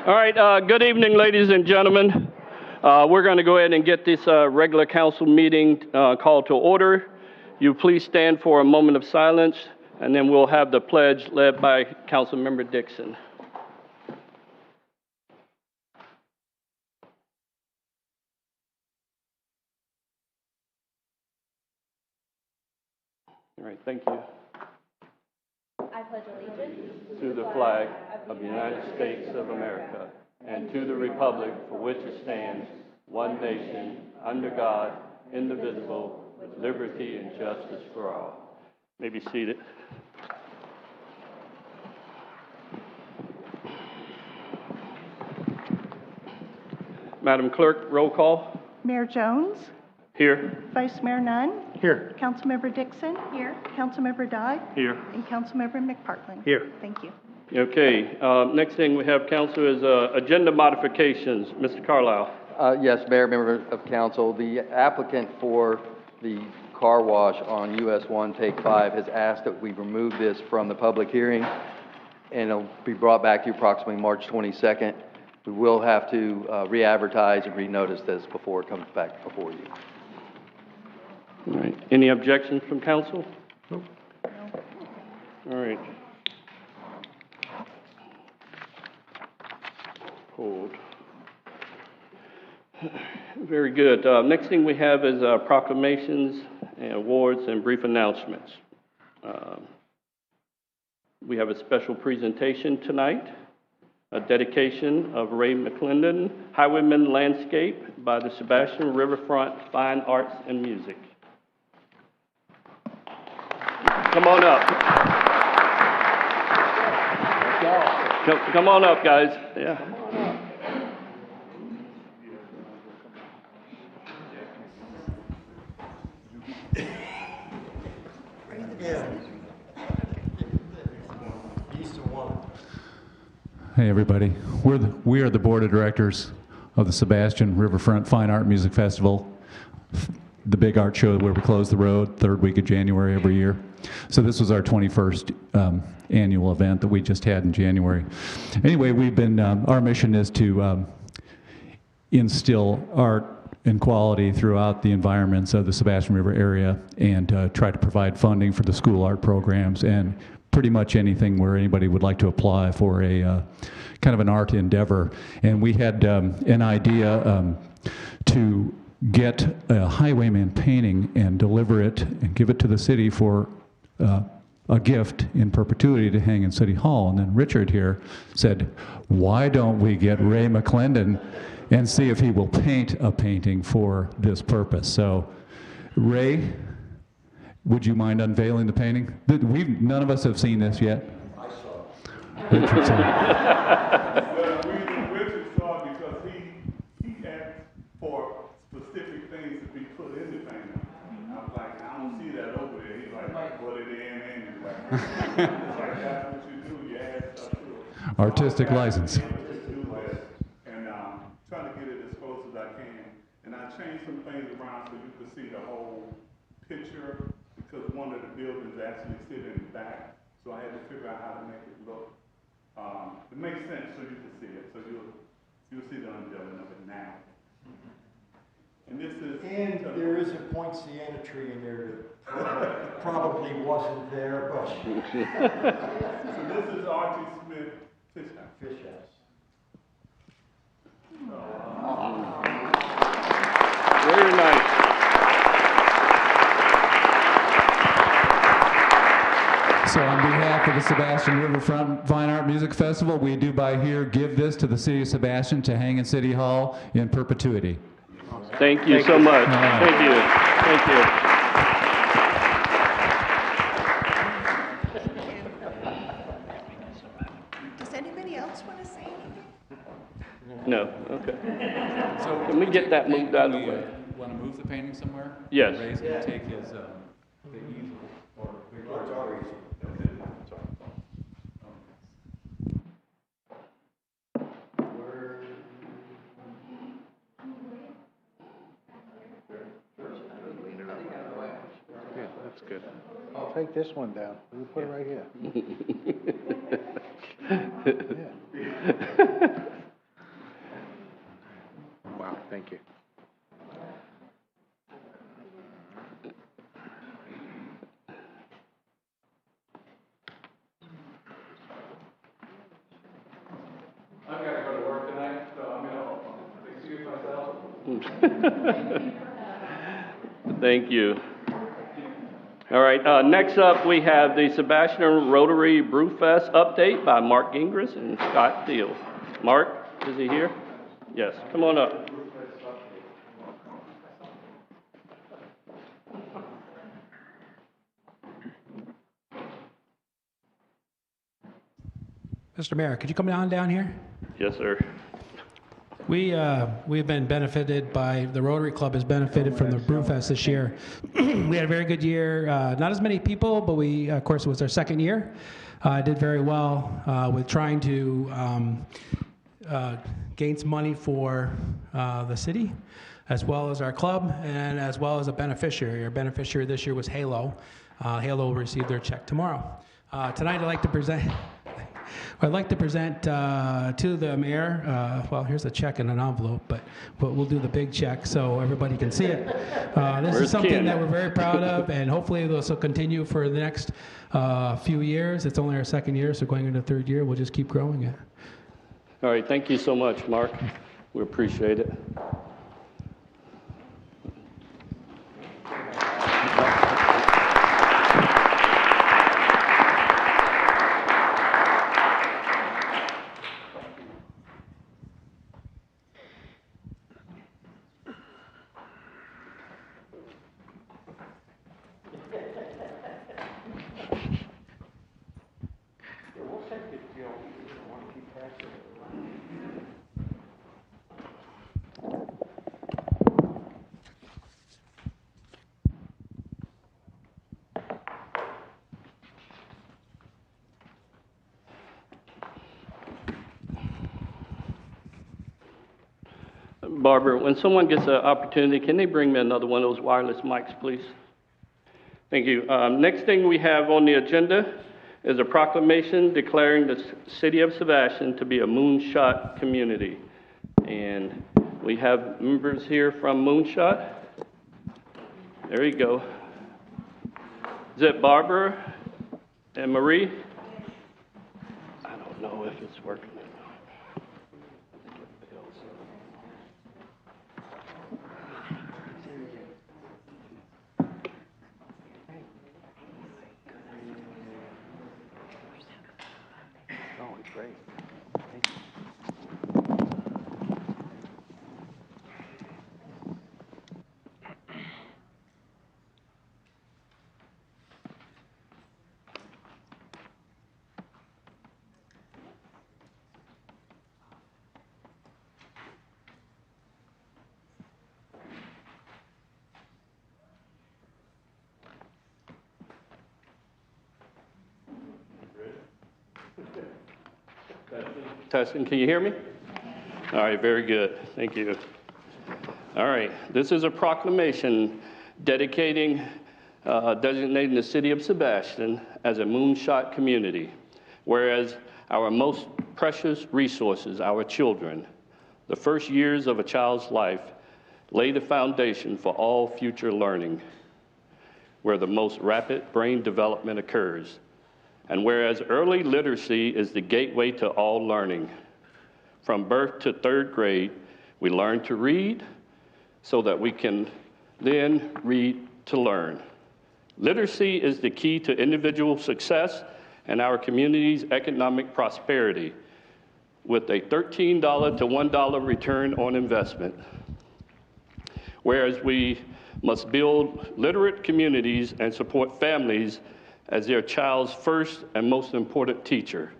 All right, good evening, ladies and gentlemen. We're going to go ahead and get this regular council meeting called to order. You please stand for a moment of silence, and then we'll have the pledge led by Councilmember Dixon. All right, thank you. I pledge allegiance to the flag of the United States of America and to the republic for which it stands, one nation, under God, indivisible, with liberty and justice for all. You may be seated. Madam Clerk, roll call. Mayor Jones? Here. Vice Mayor Nunn? Here. Councilmember Dixon? Here. Councilmember Dye? Here. And Councilmember McPartland? Here. Thank you. Okay, next thing we have, council, is agenda modifications. Mr. Carlisle. Yes, Mayor, members of council, the applicant for the car wash on US 1 Take 5 has asked that we remove this from the public hearing, and it'll be brought back to you approximately March 22nd. We will have to re-advertise and renotice this before it comes back before you. All right, any objections from council? Nope. All right. Hold. Very good. Next thing we have is proclamations and awards and brief announcements. We have a special presentation tonight, a dedication of Ray McClendon, Highwayman Landscape by the Sebastian Riverfront Fine Arts and Music. Come on up. Come on up, guys. Yeah. Hey everybody, we are the board of directors of the Sebastian Riverfront Fine Art Music Festival, the big art show where we close the road third week of January every year. So this was our 21st annual event that we just had in January. Anyway, we've been, our mission is to instill art and quality throughout the environments of the Sebastian River area and try to provide funding for the school art programs and pretty much anything where anybody would like to apply for a kind of an art endeavor. And we had an idea to get a highwayman painting and deliver it and give it to the city for a gift in perpetuity to hang in City Hall. And then Richard here said, why don't we get Ray McClendon and see if he will paint a painting for this purpose. So Ray, would you mind unveiling the painting? None of us have seen this yet. I saw it. Richard saw The reason Richard saw it because he asked for specific things to be put in the painting. I was like, I don't see that over there. He's like, put it in anyway. It's like, that's what you do. You add stuff to it. Artistic license. And try to get it as close as I can. And I changed some things around so you could see the whole picture, because one of the buildings actually sit in the back, so I had to figure out how to make it look. It makes sense so you can see it, so you'll see the unveiling of it now. And this is... And there is a poinciana tree in there that probably wasn't there, but... So this is Archie Smith Fish House. Fish House. Very nice. So on behalf of the Sebastian Riverfront Fine Art Music Festival, we do by here give this to the city of Sebastian to hang in City Hall in perpetuity. Thank you so much. Right. Thank you. Thank you. Does anybody else want to say anything? No, okay. So Can we get that moved out of the way? Want to move the painting somewhere? Yes. Ray's going to take his the easel or Yeah, that's good. I'll take this one down. We'll put it right here. Yeah. Thank you. I've got to go to work tonight, so I'm going to excuse myself. Thank you. All right, next up we have the Sebastian Rotary Brewfest update by Mark Gingras and Scott Thiel. Mark, is he here? Yes, come on up. Mr. Mayor, could you come down here? Yes, sir. We've been benefited by, the Rotary Club has benefited from the Brewfest this year. We had a very good year. Not as many people, but we, of course, it was our second year. Did very well with trying to gain some money for the city, as well as our club, and as well as a beneficiary. Our beneficiary this year was Halo. Halo will receive their check tomorrow. Tonight I'd like to present to the mayor, well, here's a check in an envelope, but we'll do the big check so everybody can see it. This is something that we're very proud of, and hopefully this will continue for the next few years. It's only our second year, so going into the third year, we'll just keep growing it. All right, thank you so much, Mark. We appreciate it. Barbara, when someone gets an opportunity, can they bring me another one of those wireless mics, please? Thank you. Next thing we have on the agenda is a proclamation declaring the city of Sebastian to be a moonshot community. And we have members here from Moonshot. There you go. Is it Barbara and Marie? I don't know if it's working. Great. Testing, can you hear me? All right, very good. Thank you. All right, this is a proclamation dedicating, designating the city of Sebastian as a moonshot community, whereas our most precious resources, our children, the first years of a child's life, lay the foundation for all future learning, where the most rapid brain development occurs. And whereas early literacy is the gateway to all learning, from birth to third grade, we learn to read so that we can then read to learn. Literacy is the key to individual success and our community's economic prosperity, with a $13 to $1 return on investment. Whereas we must build literate communities and support families as their child's first and most important teacher.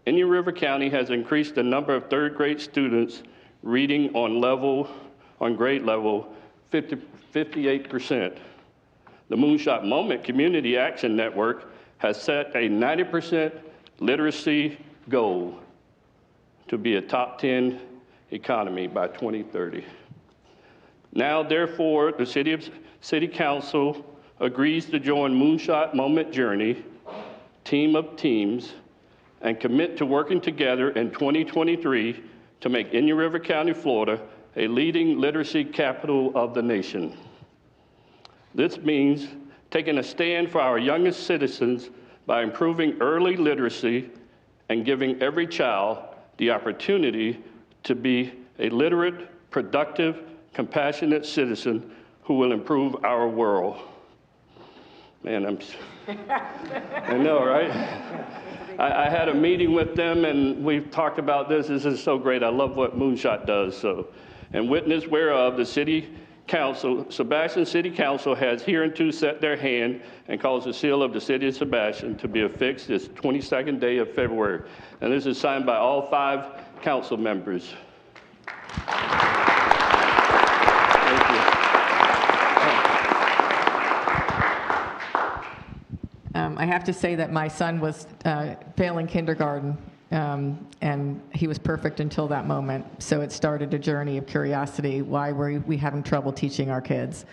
Indian River County has increased the number of third grade students reading on grade level 58%. The Moonshot Moment Community Action Network has set a 90% literacy goal to be a top 10 economy by 2030. Now, therefore, the City Council agrees to join Moonshot Moment Journey, Team of Teams, and commit to working together in 2023 to make Indian River County, Florida, a leading literacy capital of the nation. This means taking a stand for our youngest citizens by improving early literacy and giving every child the opportunity to be a literate, productive, compassionate citizen who will improve our world. Man, I know, right? I had a meeting with them and we've talked about this. This is so great. I love what Moonshot does. So, and witness whereof the City Council, Sebastian City Council has hereunto set their hand and caused the seal of the City of Sebastian to be affixed this 22nd day of February. And this is signed by all 5 council members. Thank you. I have to say that my son was failing kindergarten, and he was perfect until that moment. So it started a journey of curiosity. Why were we having trouble teaching our kids?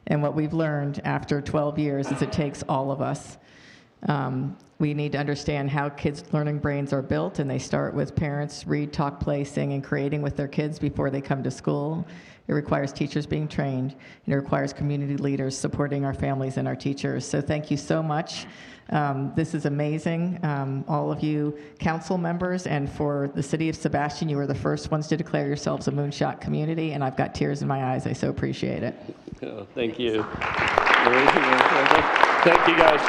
And what we've learned after 12 years is it takes all of us. We need to understand how kids' learning brains are built, and they start with parents read, talk, play, sing, and creating with their kids before they come to school. It requires teachers being trained, and it requires community leaders supporting our families and our teachers. So thank you so much. This is amazing. All of you council members, and for the City of Sebastian, you were the first ones to declare yourselves a Moonshot community, and I've got tears in my eyes. I so appreciate it. Oh, thank you. Thank you, guys.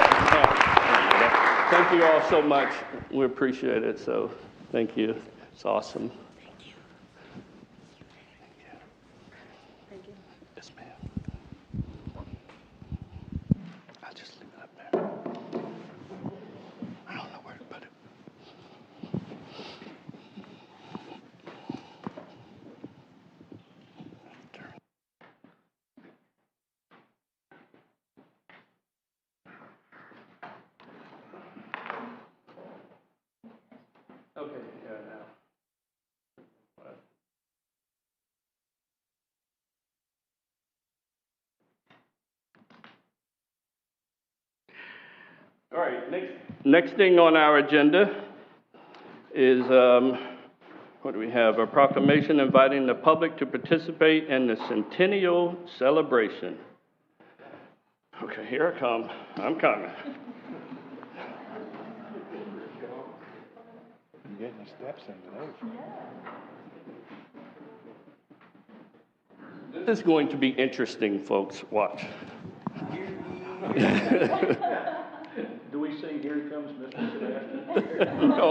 Thank you all so much. We appreciate it. So thank you. It's awesome. Yes, ma'am. I'll just leave it up there. I don't know where to put it. Okay, yeah, now. All right, next thing on our agenda is, what do we have? A proclamation inviting the public to participate in the Centennial Celebration. Okay, here I come. I'm coming. Getting the steps into those. This is going to be interesting, folks. Watch. Do we sing "Here Comes Mr. Sebastian"? No.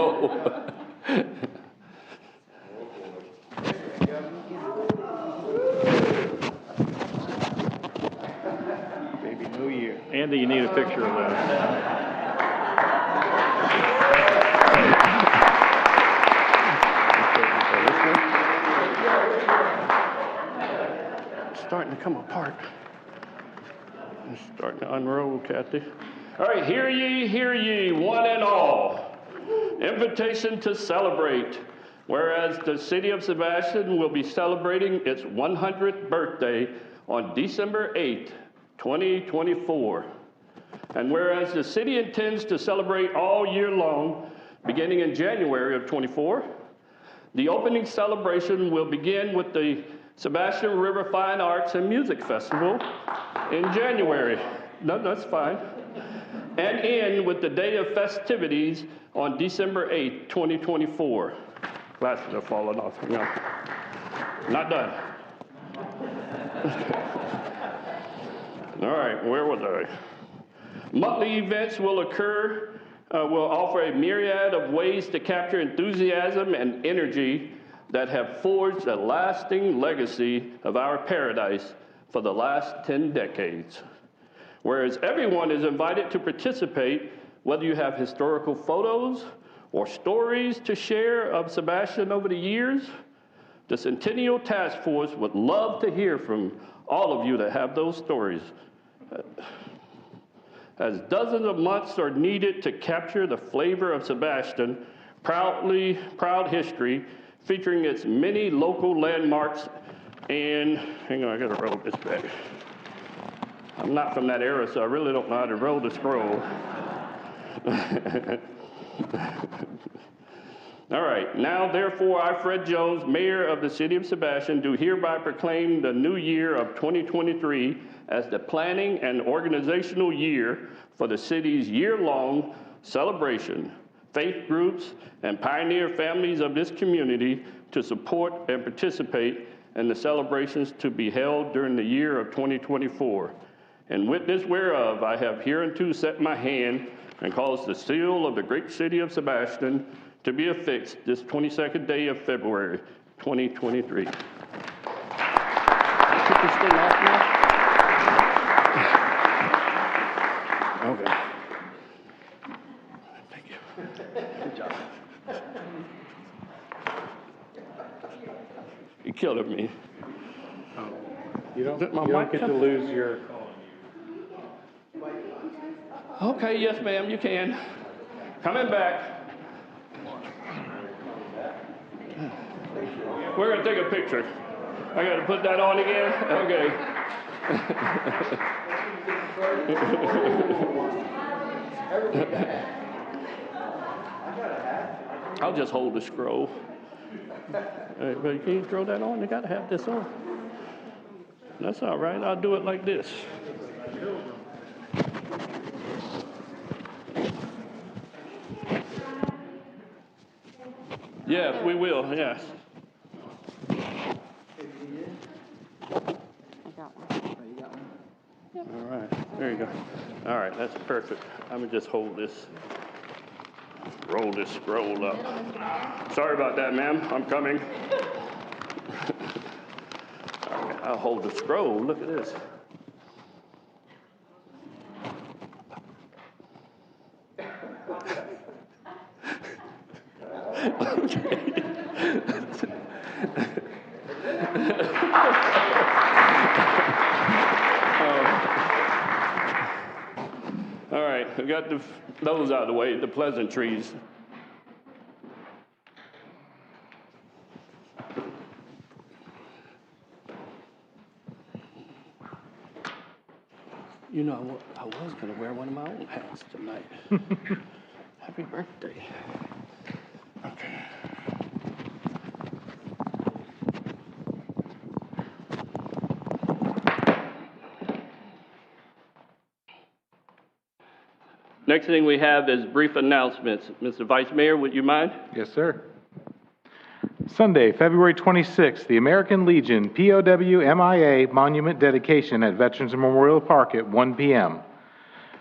Baby New Year. Andy, you need a picture of that. It's starting to come apart. It's starting to unroll, Kathy. All right, hear ye, one and all. Invitation to celebrate. Whereas the City of Sebastian will be celebrating its 100th birthday on December 8th, 2024. And whereas the city intends to celebrate all year long, beginning in January of 24, the opening celebration will begin with the Sebastian River Fine Arts and Music Festival in January. No, that's fine. And end with the day of festivities on December 8th, 2024. Glasses are falling off. No, not done. All right, where was I? Monthly events will offer a myriad of ways to capture enthusiasm and energy that have forged a lasting legacy of our paradise for the last 10 decades. Whereas everyone is invited to participate, whether you have historical photos or stories to share of Sebastian over the years, the Centennial Task Force would love to hear from all of you that have those stories. As dozens of months are needed to capture the flavor of Sebastian, proud history, featuring its many local landmarks and, hang on, I gotta roll this back. I'm not from that era, so I really don't know how to roll the scroll. All right, now therefore I, Fred Jones, Mayor of the City of Sebastian, do hereby proclaim the new year of 2023 as the planning and organizational year for the city's year-long celebration. Faith groups and pioneer families of this community to support and participate in the celebrations to be held during the year of 2024. In witness whereof, I have hereunto set my hand and caused the seal of the great city of Sebastian to be affixed this 22nd day of February, 2023. Put this thing off now? Okay. Thank you. Good job. You killed me. You don't My mic get to come? lose your, Okay, yes, ma'am, you can. Coming back. We're gonna take a picture. I gotta put that on again? Okay. I'll just hold the scroll. But can you throw that on? You gotta have this on. That's all right, I'll do it like this. Yes, we will, yes. All right, there you go. All right, that's perfect. I'm gonna just hold this, roll this scroll up. Sorry about that, ma'am, I'm coming. All right, I'll hold the scroll, look at this. All right, we got those out of the way, the pleasantries. You know, I was going to wear one of my own hats tonight. Happy birthday. Okay. Next thing we have is brief announcements. Mr. Vice Mayor, would you mind? yes, sir. Sunday, February 26th, the American Legion POW MIA Monument Dedication at Veterans Memorial Park at 1 p.m.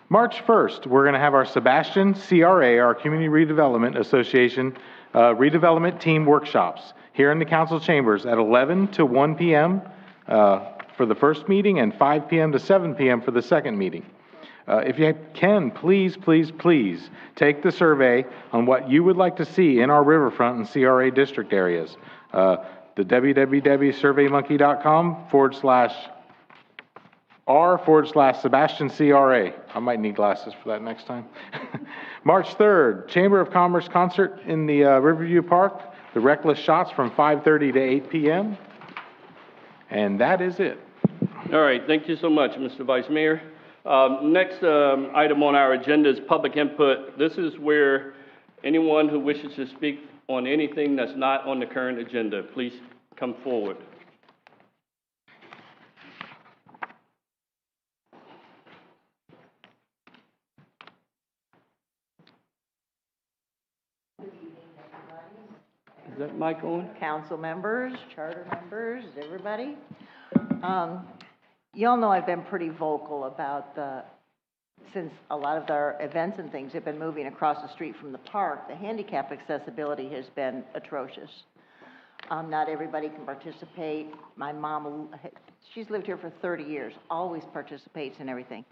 March 1st, we're going to have our Sebastian CRA, our Community Redevelopment Association Redevelopment Team Workshops here in the council chambers at 11 to 1 p.m. For the first meeting and 5 p.m. to 7 p.m. for the second meeting. If you can, please, please, please take the survey on what you would like to see in our riverfront and CRA district areas. The www.surveymonkey.com/r/Sebastian CRA. I might need glasses for that next time. March 3rd, Chamber of Commerce concert in the Riverview Park. The Reckless Shots from 5:30 to 8 p.m. And that is it. All right, thank you so much, Mr. Vice Mayor. Next item on our agenda is public input. This is where anyone who wishes to speak on anything that's not on the current agenda, please come forward. Is that mic on? Council members, charter members, everybody. You all know I've been pretty vocal about since a lot of our events and things have been moving across the street from the park, the handicap accessibility has been atrocious. Not everybody can participate. My mom, she's lived here for 30 years, always participates in everything.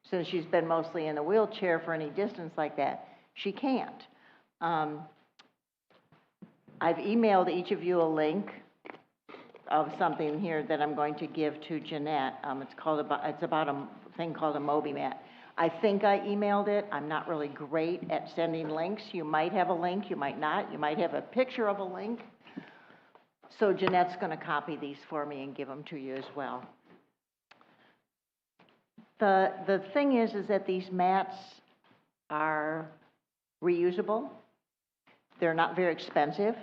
Since she's been mostly in a wheelchair for any distance like that, she can't. I've emailed each of you a link of something here that I'm going to give to Jeanette. It's about a thing called a MobiMat. I think I emailed it. I'm not really great at sending links. You might have a link, you might not. You might have a picture of a link. So Jeanette's going to copy these for me and give them to you as well. The thing is that these mats are reusable. They're not very expensive.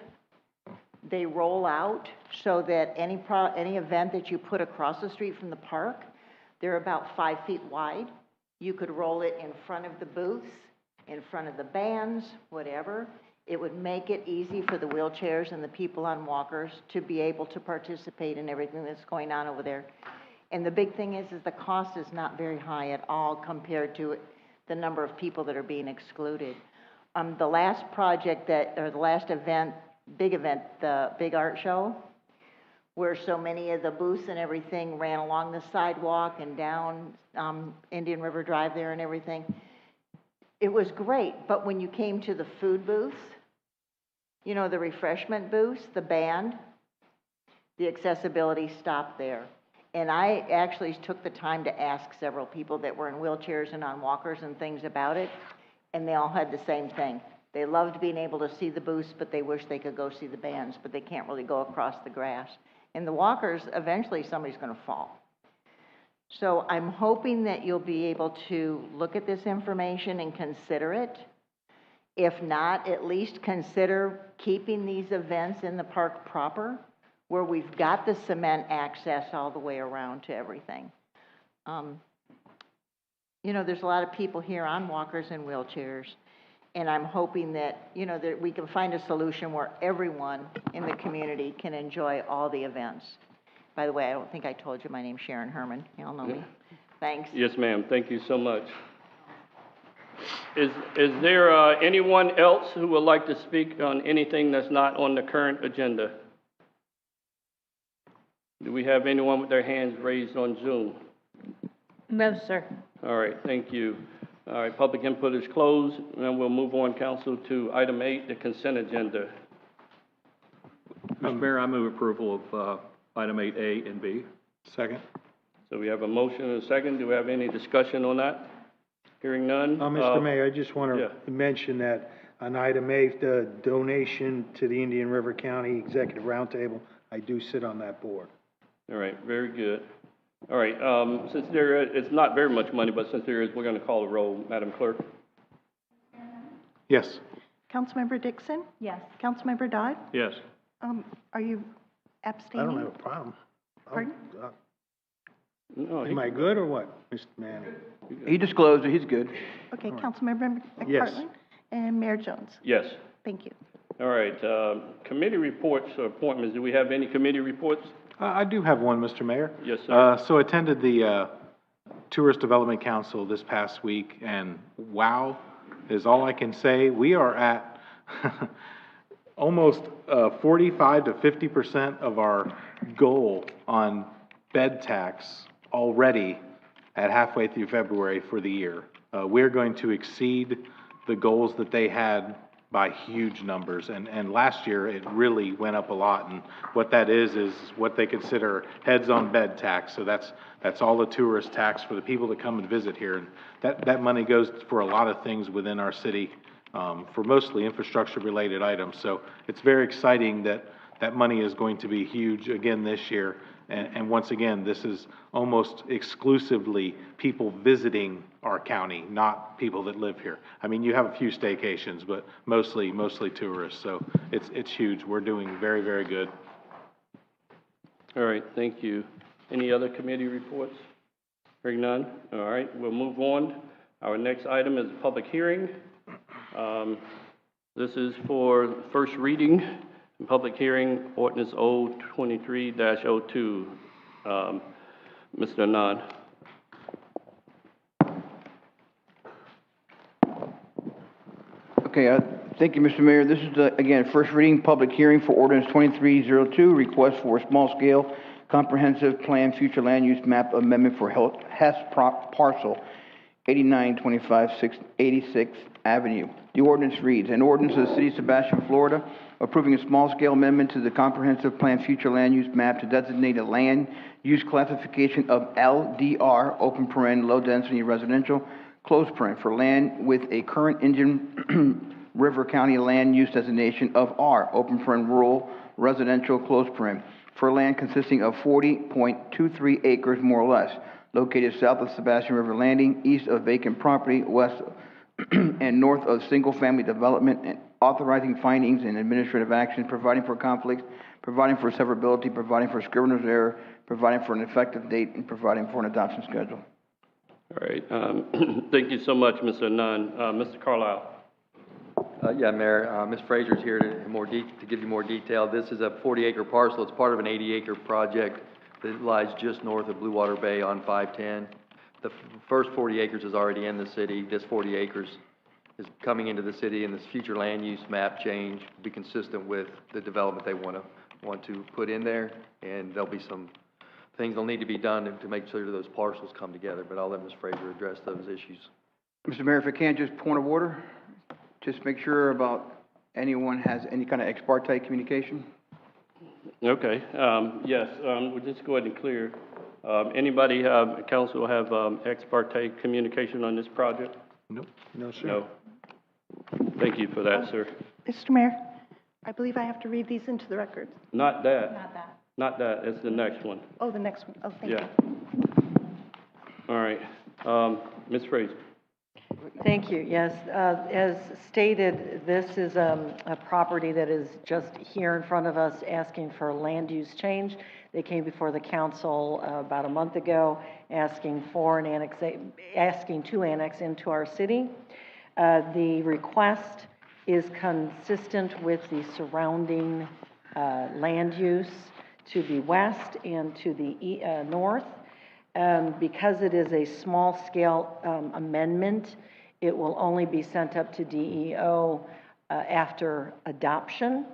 They roll out so that any event that you put across the street from the park, they're about 5 feet wide. You could roll it in front of the booths, in front of the bands, whatever. It would make it easy for the wheelchairs and the people on walkers to be able to participate in everything that's going on over there. And the big thing is the cost is not very high at all compared to the number of people that are being excluded. The last project the last event, big event, the big art show, where so many of the booths and everything ran along the sidewalk and down Indian River Drive there and everything. It was great, but when you came to the food booths, you know, the refreshment booths, the band, the accessibility stopped there. And I actually took the time to ask several people that were in wheelchairs and on walkers and things about it, and they all had the same thing. They loved being able to see the booths, but they wish they could go see the bands, but they can't really go across the grass. And the walkers, eventually somebody's going to fall. So I'm hoping that you'll be able to look at this information and consider it. If not, at least consider keeping these events in the park proper, where we've got the cement access all the way around to everything. You know, there's a lot of people here on walkers and wheelchairs, and I'm hoping that, you know, that we can find a solution where everyone in the community can enjoy all the events. By the way, I don't think I told you my name's Sharon Herman. You all know me. Thanks. Yes, ma'am. Thank you so much. Is there anyone else who would like to speak on anything that's not on the current agenda? Do we have anyone with their hands raised on Zoom? No, sir. All right, thank you. All right, public input is closed, and we'll move on, council, to item 8, the consent agenda. Mr. Mayor, I move approval of item 8A and B. Second. So we have a motion and a second. Do we have any discussion on that? Hearing none. Mr. Mayor, I just want yeah. to mention that on item 8, the donation to the Indian River County Executive Roundtable, I do sit on that board. All right, very good. All right, since it's not very much money, but since there is, we're going to call the roll. Madam Clerk? Yes. Councilmember Dixon? Yes. Councilmember Dodd? Yes. Are you I abstaining? don't have a problem. Pardon? No, Am I good or what, Mr. Manning? He disclosed it, he's good. Okay, Councilmember Yes. McPartlin and Mayor Jones. Yes. Thank you. All right, committee reports or appointments. Do we have any committee reports? I do have one, Mr. Mayor. Yes, sir. So I attended the Tourist Development Council this past week, and wow is all I can say. We are at almost 45 to 50% of our goal on bed tax already at halfway through February for the year. We're going to exceed the goals that they had by huge numbers, and last year it really went up a lot, and what that is what they consider heads on bed tax. So that's all the tourist tax for the people that come and visit here, and that money goes for a lot of things within our city, for mostly infrastructure related items. So it's very exciting that that money is going to be huge again this year. And once again, this is almost exclusively people visiting our county, not people that live here. I mean, you have a few staycations, but mostly tourists. So it's huge. We're doing very, very good. All right, thank you. Any other committee reports? Hearing none. All right, we'll move on. Our next item is a public hearing. This is for first reading. Public hearing, ordinance 023-02. Mr. Anand. Okay, thank you, Mr. Mayor. This is, again, first reading, public hearing for ordinance 2302, request for a small-scale comprehensive plan future land use map amendment for Hess parcel 8925-86th Avenue. The ordinance reads, an ordinance of the City of Sebastian, Florida, approving a small-scale amendment to the comprehensive plan future land use map to designate a land use classification of LDR, open paren, low-density residential, close paren, for land with a current Indian River County land use designation of R, open paren, rural residential, close paren, for land consisting of 40.23 acres more or less, located south of Sebastian River Landing, east of vacant property, west and north of single-family development, authorizing findings and administrative actions, providing for conflicts, providing for severability, providing for scrivener's error, providing for an effective date, and providing for an adoption schedule. All right, thank you so much, Mr. Nunn. Mr. Carlisle. Yeah, Mayor, Ms. Fraser's here to give you more detail. This is a 40-acre parcel. It's part of an 80-acre project that lies just north of Blue Water Bay on 510. The first 40 acres is already in the city. This 40 acres is coming into the city, and this future land use map change will be consistent with the development they want to put in there. And there'll be some things that'll need to be done to make sure those parcels come together. But I'll let Ms. Fraser address those issues. Mr. Mayor, if I can, just point of order. Just make sure about anyone has any kind of ex parte communication. Okay, yes, we'll just go ahead and clear. Anybody council have ex parte communication on this project? Nope. No, sir. No. Thank you for that, sir. Mr. Mayor, I believe I have to read these into the record. Not that. Not that. Not that, it's the next one. Oh, the next one. Oh, thank Yeah. you. All right, Ms. Fraser. Thank you. Yes, as stated, this is a property that is just here in front of us asking for a land use change. They came before the council about a month ago asking to annex into our city. The request is consistent with the surrounding land use to the west and to the north. Because it is a small-scale amendment, it will only be sent up to DEO after adoption.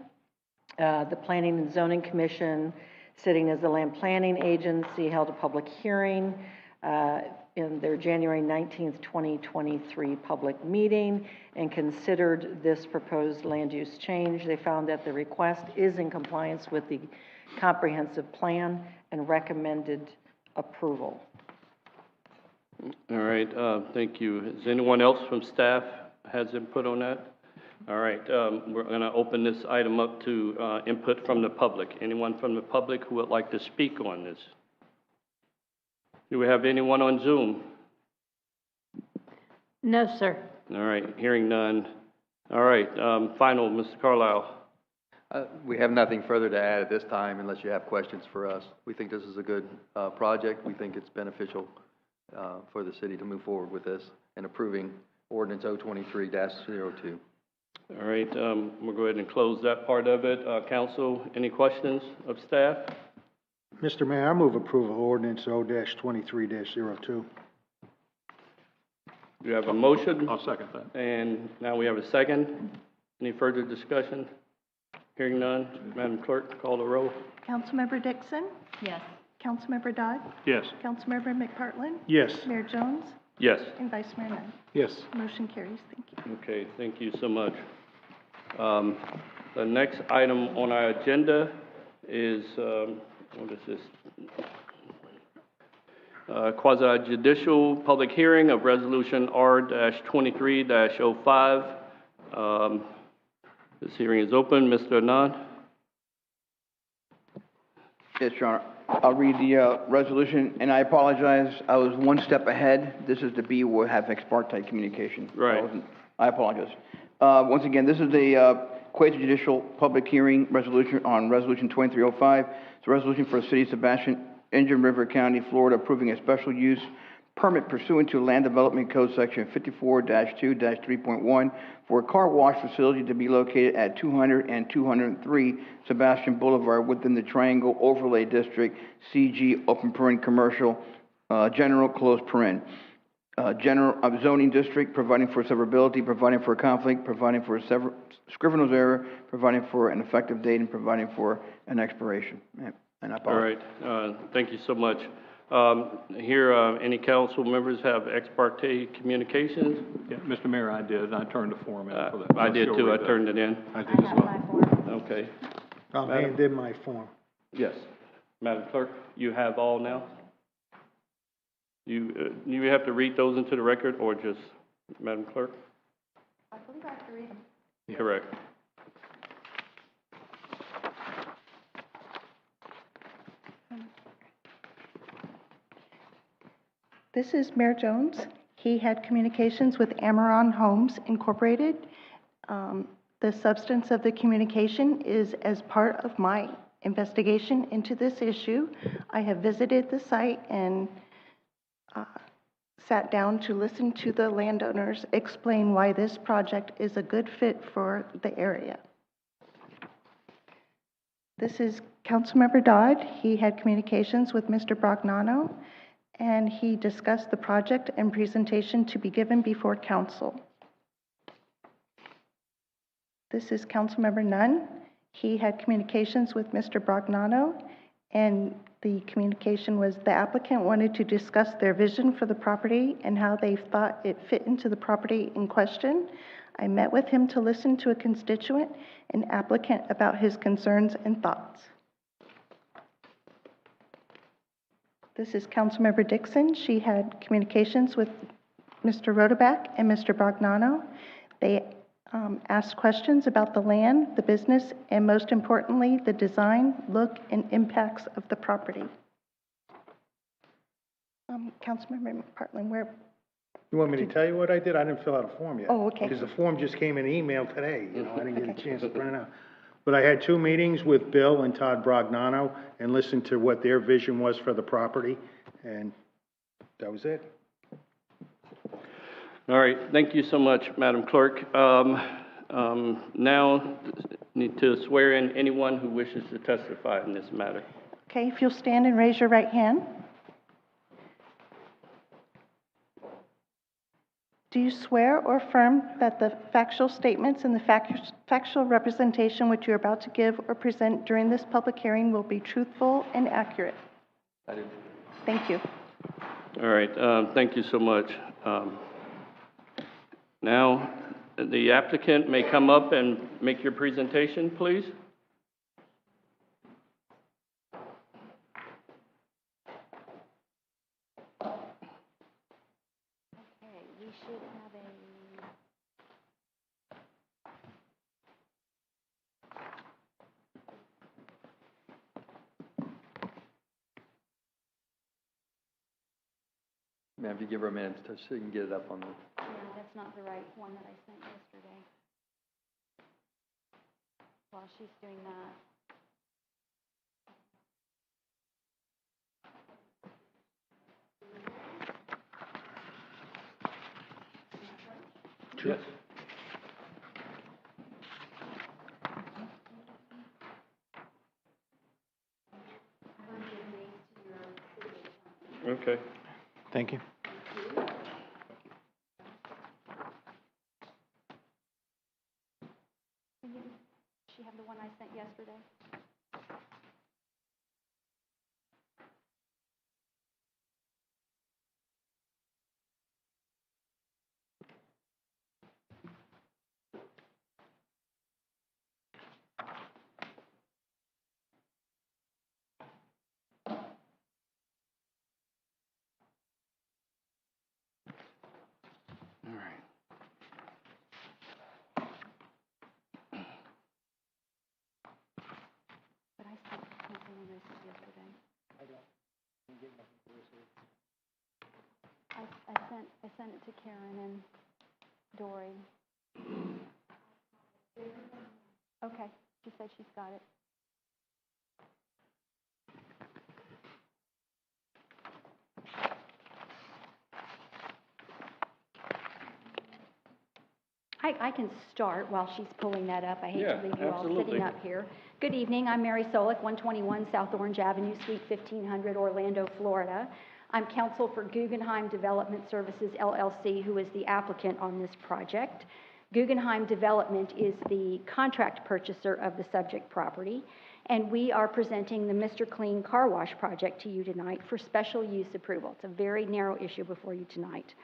The Planning and Zoning Commission, sitting as the land planning agency, held a public hearing in their January 19th, 2023 public meeting and considered this proposed land use change. They found that the request is in compliance with the comprehensive plan and recommended approval. All right, thank you. Is anyone else from staff has input on that? All right, we're going to open this item up to input from the public. Anyone from the public who would like to speak on this? Do we have anyone on Zoom? No, sir. All right, hearing none. All right, final, Mr. Carlisle. We have nothing further to add at this time unless you have questions for us. We think this is a good project. We think it's beneficial for the city to move forward with this and approving ordinance 023-02. All right, we'll go ahead and close that part of it. Council, any questions of staff? Mr. Mayor, I move approval of ordinance O-23-02. Do you have a motion? I'll second that. And now we have a second. Any further discussion? Hearing none, Madam Clerk, call the roll. Councilmember Dixon? Yes. Councilmember Dodd? Yes. Councilmember McPartlin? Yes. Mayor Jones? Yes. And Vice Mayor Nunn. Yes. Motion carries. Thank you. Okay, thank you so much. The next item on our agenda is, what is this? Quasi-judicial public hearing of resolution R-23-05. This hearing is open. Mr. Anand? Yes, Your Honor. I'll read the resolution, and I apologize. I was one step ahead. This is the B, we'll have ex parte communication. Right. I apologize. Once again, this is a quasi-judicial public hearing resolution on Resolution 2305. It's a resolution for the City of Sebastian, Indian River County, Florida, approving a special use permit pursuant to Land Development Code Section 54-2-3.1 for a car wash facility to be located at 200 and 203 Sebastian Boulevard within the Triangle Overlay District, CG, open paren, commercial, general, close paren. General zoning district, providing for severability, providing for conflict, providing for a scrivener's error, providing for an effective date, and providing for an expiration. And I apologize. All right, thank you so much. Here, any council members have ex parte communications? Yeah, Mr. Mayor, I did. I turned the form in for that. I did too. I turned it in. I did as well. Okay. I'm handed my form. Yes. Madam Clerk, you have all now? You have to read those into the record, or just, Madam Clerk? I believe I have to read them. Correct. This is Mayor Jones. He had communications with Amaron Homes Incorporated. The substance of the communication is as part of my investigation into this issue. I have visited the site and sat down to listen to the landowners explain why this project is a good fit for the area. This is Councilmember Dodd. He had communications with Mr. Bragnano, and he discussed the project and presentation to be given before council. This is Councilmember Nunn. He had communications with Mr. Bragnano, and the communication was the applicant wanted to discuss their vision for the property and how they thought it fit into the property in question. I met with him to listen to a constituent and applicant about his concerns and thoughts. This is Councilmember Dixon. She had communications with Mr. Rodeback and Mr. Bragnano. They asked questions about the land, the business, and most importantly, the design, look, and impacts of the property. Councilmember Partland, where? You want me to tell you what I did? I didn't fill out a form yet. Oh, okay. Because the form just came in email today, I didn't get a chance to print it out. But I had 2 meetings with Bill and Todd Bragnano and listened to what their vision was for the property, and that was it. All right, thank you so much, Madam Clerk. Now, need to swear in anyone who wishes to testify in this matter. Okay, if you'll stand and raise your right hand. Do you swear or affirm that the factual statements and the factual representation which you're about to give or present during this public hearing will be truthful and accurate? I do. Thank you. All right, thank you so much. Now, the applicant may come up and make your presentation, please. Ma'am, if you give her a minute so she can get it up on the... Yeah, that's not the right one that I sent yesterday. While she's doing that. Yes. Okay. Thank you. Does she have the one I sent yesterday? All right. But I sent something this yesterday. I sent it to Karen and Dory. Okay, she said she's got it. I can start while she's pulling that up. I hate to leave you all sitting up here. Good evening. I'm Mary Solik, 121 South Orange Avenue, Suite 1500, Orlando, Florida. I'm counsel for Guggenheim Development Services, LLC, who is the applicant on this project. Guggenheim Development is the contract purchaser of the subject property, and we are presenting the Mr. Clean Car Wash project to you tonight for special use approval. It's a very narrow issue before you tonight.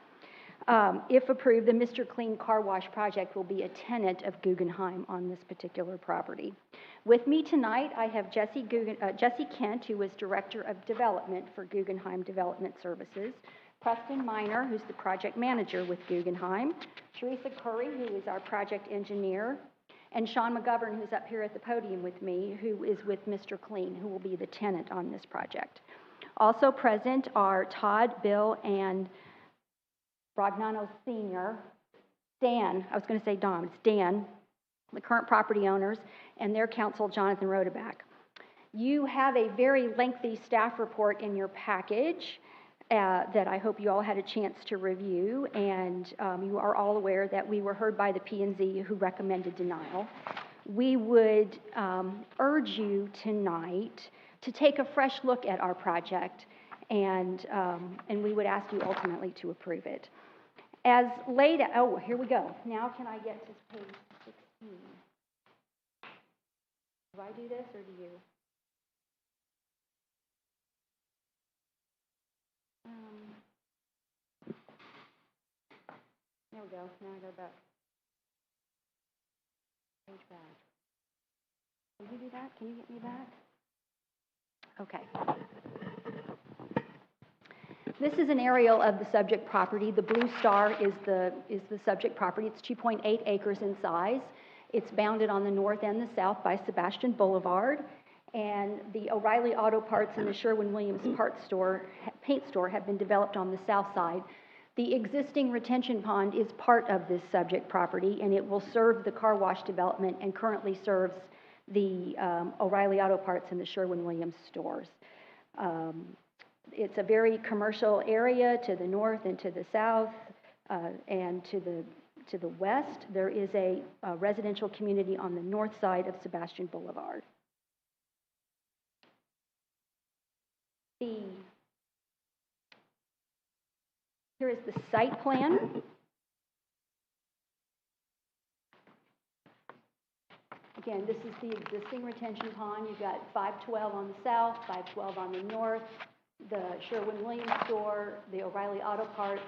If approved, the Mr. Clean Car Wash project will be a tenant of Guggenheim on this particular property. With me tonight, I have Jesse Kent, who is Director of Development for Guggenheim Development Services, Preston Miner, who's the project manager with Guggenheim, Teresa Curry, who is our project engineer, and Sean McGovern, who's up here at the podium with me, who is with Mr. Clean, who will be the tenant on this project. Also present are Todd, Bill, and Bragnano Sr., Dan, I was going to say Dom, it's Dan, the current property owners, and their counsel, Jonathan Rodeback. You have a very lengthy staff report in your package that I hope you all had a chance to review, and you are all aware that we were heard by the P&Z who recommended denial. We would urge you tonight to take a fresh look at our project, and we would ask you ultimately to approve it. As laid out, oh, here we go. Now can I get to page 16? Do I do this or do you? There we go. Now I go back. Page back. Can you do that? Can you get me back? Okay. This is an aerial of the subject property. The blue star is the subject property. It's 2.8 acres in size. It's bounded on the north and the south by Sebastian Boulevard. And the O'Reilly Auto Parts and the Sherwin-Williams paint store have been developed on the south side. The existing retention pond is part of this subject property, and it will serve the car wash development and currently serves the O'Reilly Auto Parts and the Sherwin-Williams stores. It's a very commercial area to the north and to the south, and to the west. There is a residential community on the north side of Sebastian Boulevard. Here is the site plan. Again, this is the existing retention pond. You've got 512 on the south, 512 on the north, the Sherwin-Williams store, the O'Reilly Auto Parts,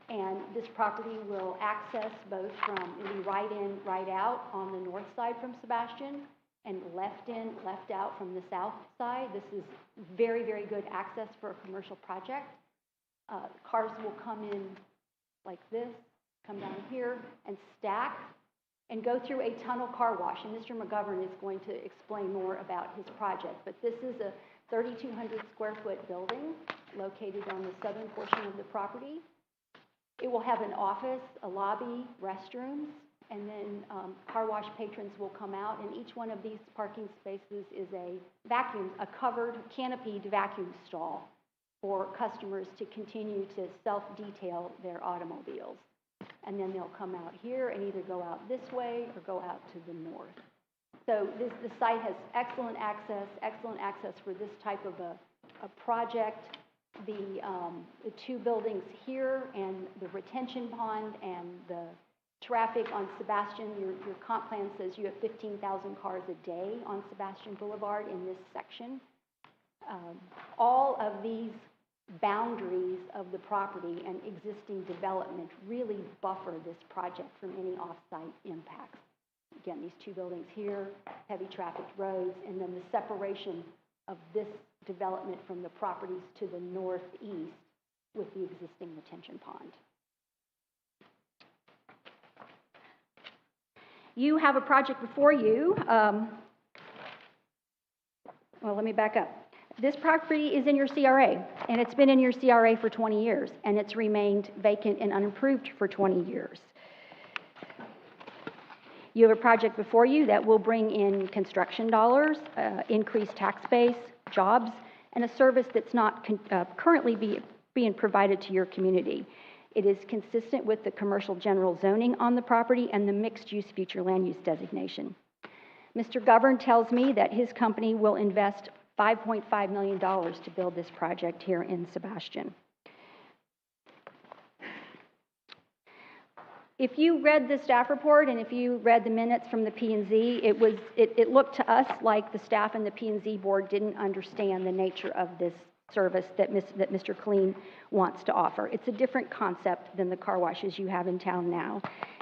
and this property will access both from, it'll be right in, right out on the north side from Sebastian, and left in, left out from the south side. This is very, very good access for a commercial project. Cars will come in like this, come down here, and stack, and go through a tunnel car wash. And Mr. McGovern is going to explain more about his project. But this is a 3,200 square foot building located on the southern portion of the property. It will have an office, a lobby, restrooms, and then car wash patrons will come out, and each one of these parking spaces is a covered, canopied vacuum stall for customers to continue to self-detail their automobiles. And then they'll come out here and either go out this way or go out to the north. So the site has excellent access for this type of a project. The two buildings here and the retention pond and the traffic on Sebastian, your comp plan says you have 15,000 cars a day on Sebastian Boulevard in this section. All of these boundaries of the property and existing development really buffer this project from any off-site impacts. Again, these two buildings here, heavy trafficked roads, and then the separation of this development from the properties to the northeast with the existing retention pond. You have a project before you. Well, let me back up. This property is in your CRA, and it's been in your CRA for 20 years, and it's remained vacant and unimproved for 20 years. You have a project before you that will bring in construction dollars, increased tax base, jobs, and a service that's not currently being provided to your community. It is consistent with the commercial general zoning on the property and the mixed-use future land use designation. Mr. Govern tells me that his company will invest $5.5 million to build this project here in Sebastian. If you read the staff report and if you read the minutes from the P&Z, it looked to us like the staff and the P&Z board didn't understand the nature of this service that Mr. Clean wants to offer. It's a different concept than the car washes you have in town now.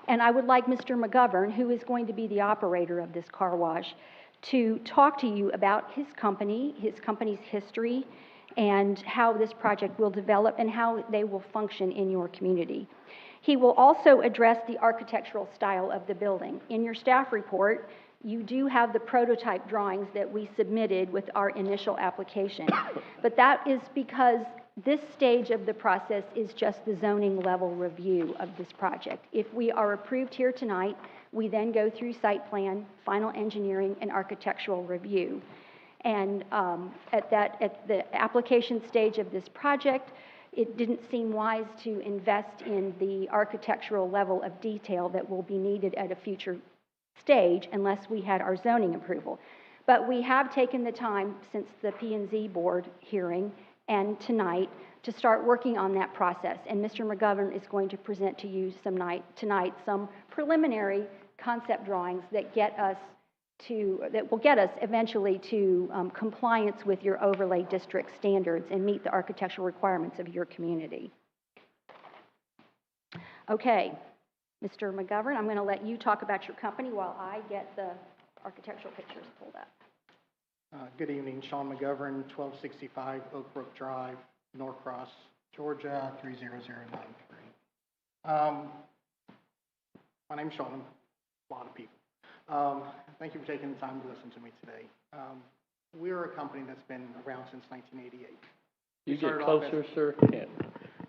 And I would like Mr. McGovern, who is going to be the operator of this car wash, to talk to you about his company's history, and how this project will develop and how they will function in your community. He will also address the architectural style of the building. In your staff report, you do have the prototype drawings that we submitted with our initial application. But that is because this stage of the process is just the zoning level review of this project. If we are approved here tonight, We then go through site plan, final engineering, and architectural review. And at the application stage of this project, it didn't seem wise to invest in the architectural level of detail that will be needed at a future stage unless we had our zoning approval. But we have taken the time since the P&Z board hearing and tonight to start working on that process. And Mr. McGovern is going to present to you tonight some preliminary concept drawings that will get us eventually to compliance with your overlay district standards and meet the architectural requirements of your community. Okay, Mr. McGovern, I'm going to let you talk about your company while I get the architectural pictures pulled up. Good evening, Sean McGovern, 1265 Oak Brook Drive, Norcross, Georgia, 30093. My name's Sean, a lot of people. Thank you for taking the time to listen to me today. We're a company that's been around since 1988. You get closer, sir? Yeah.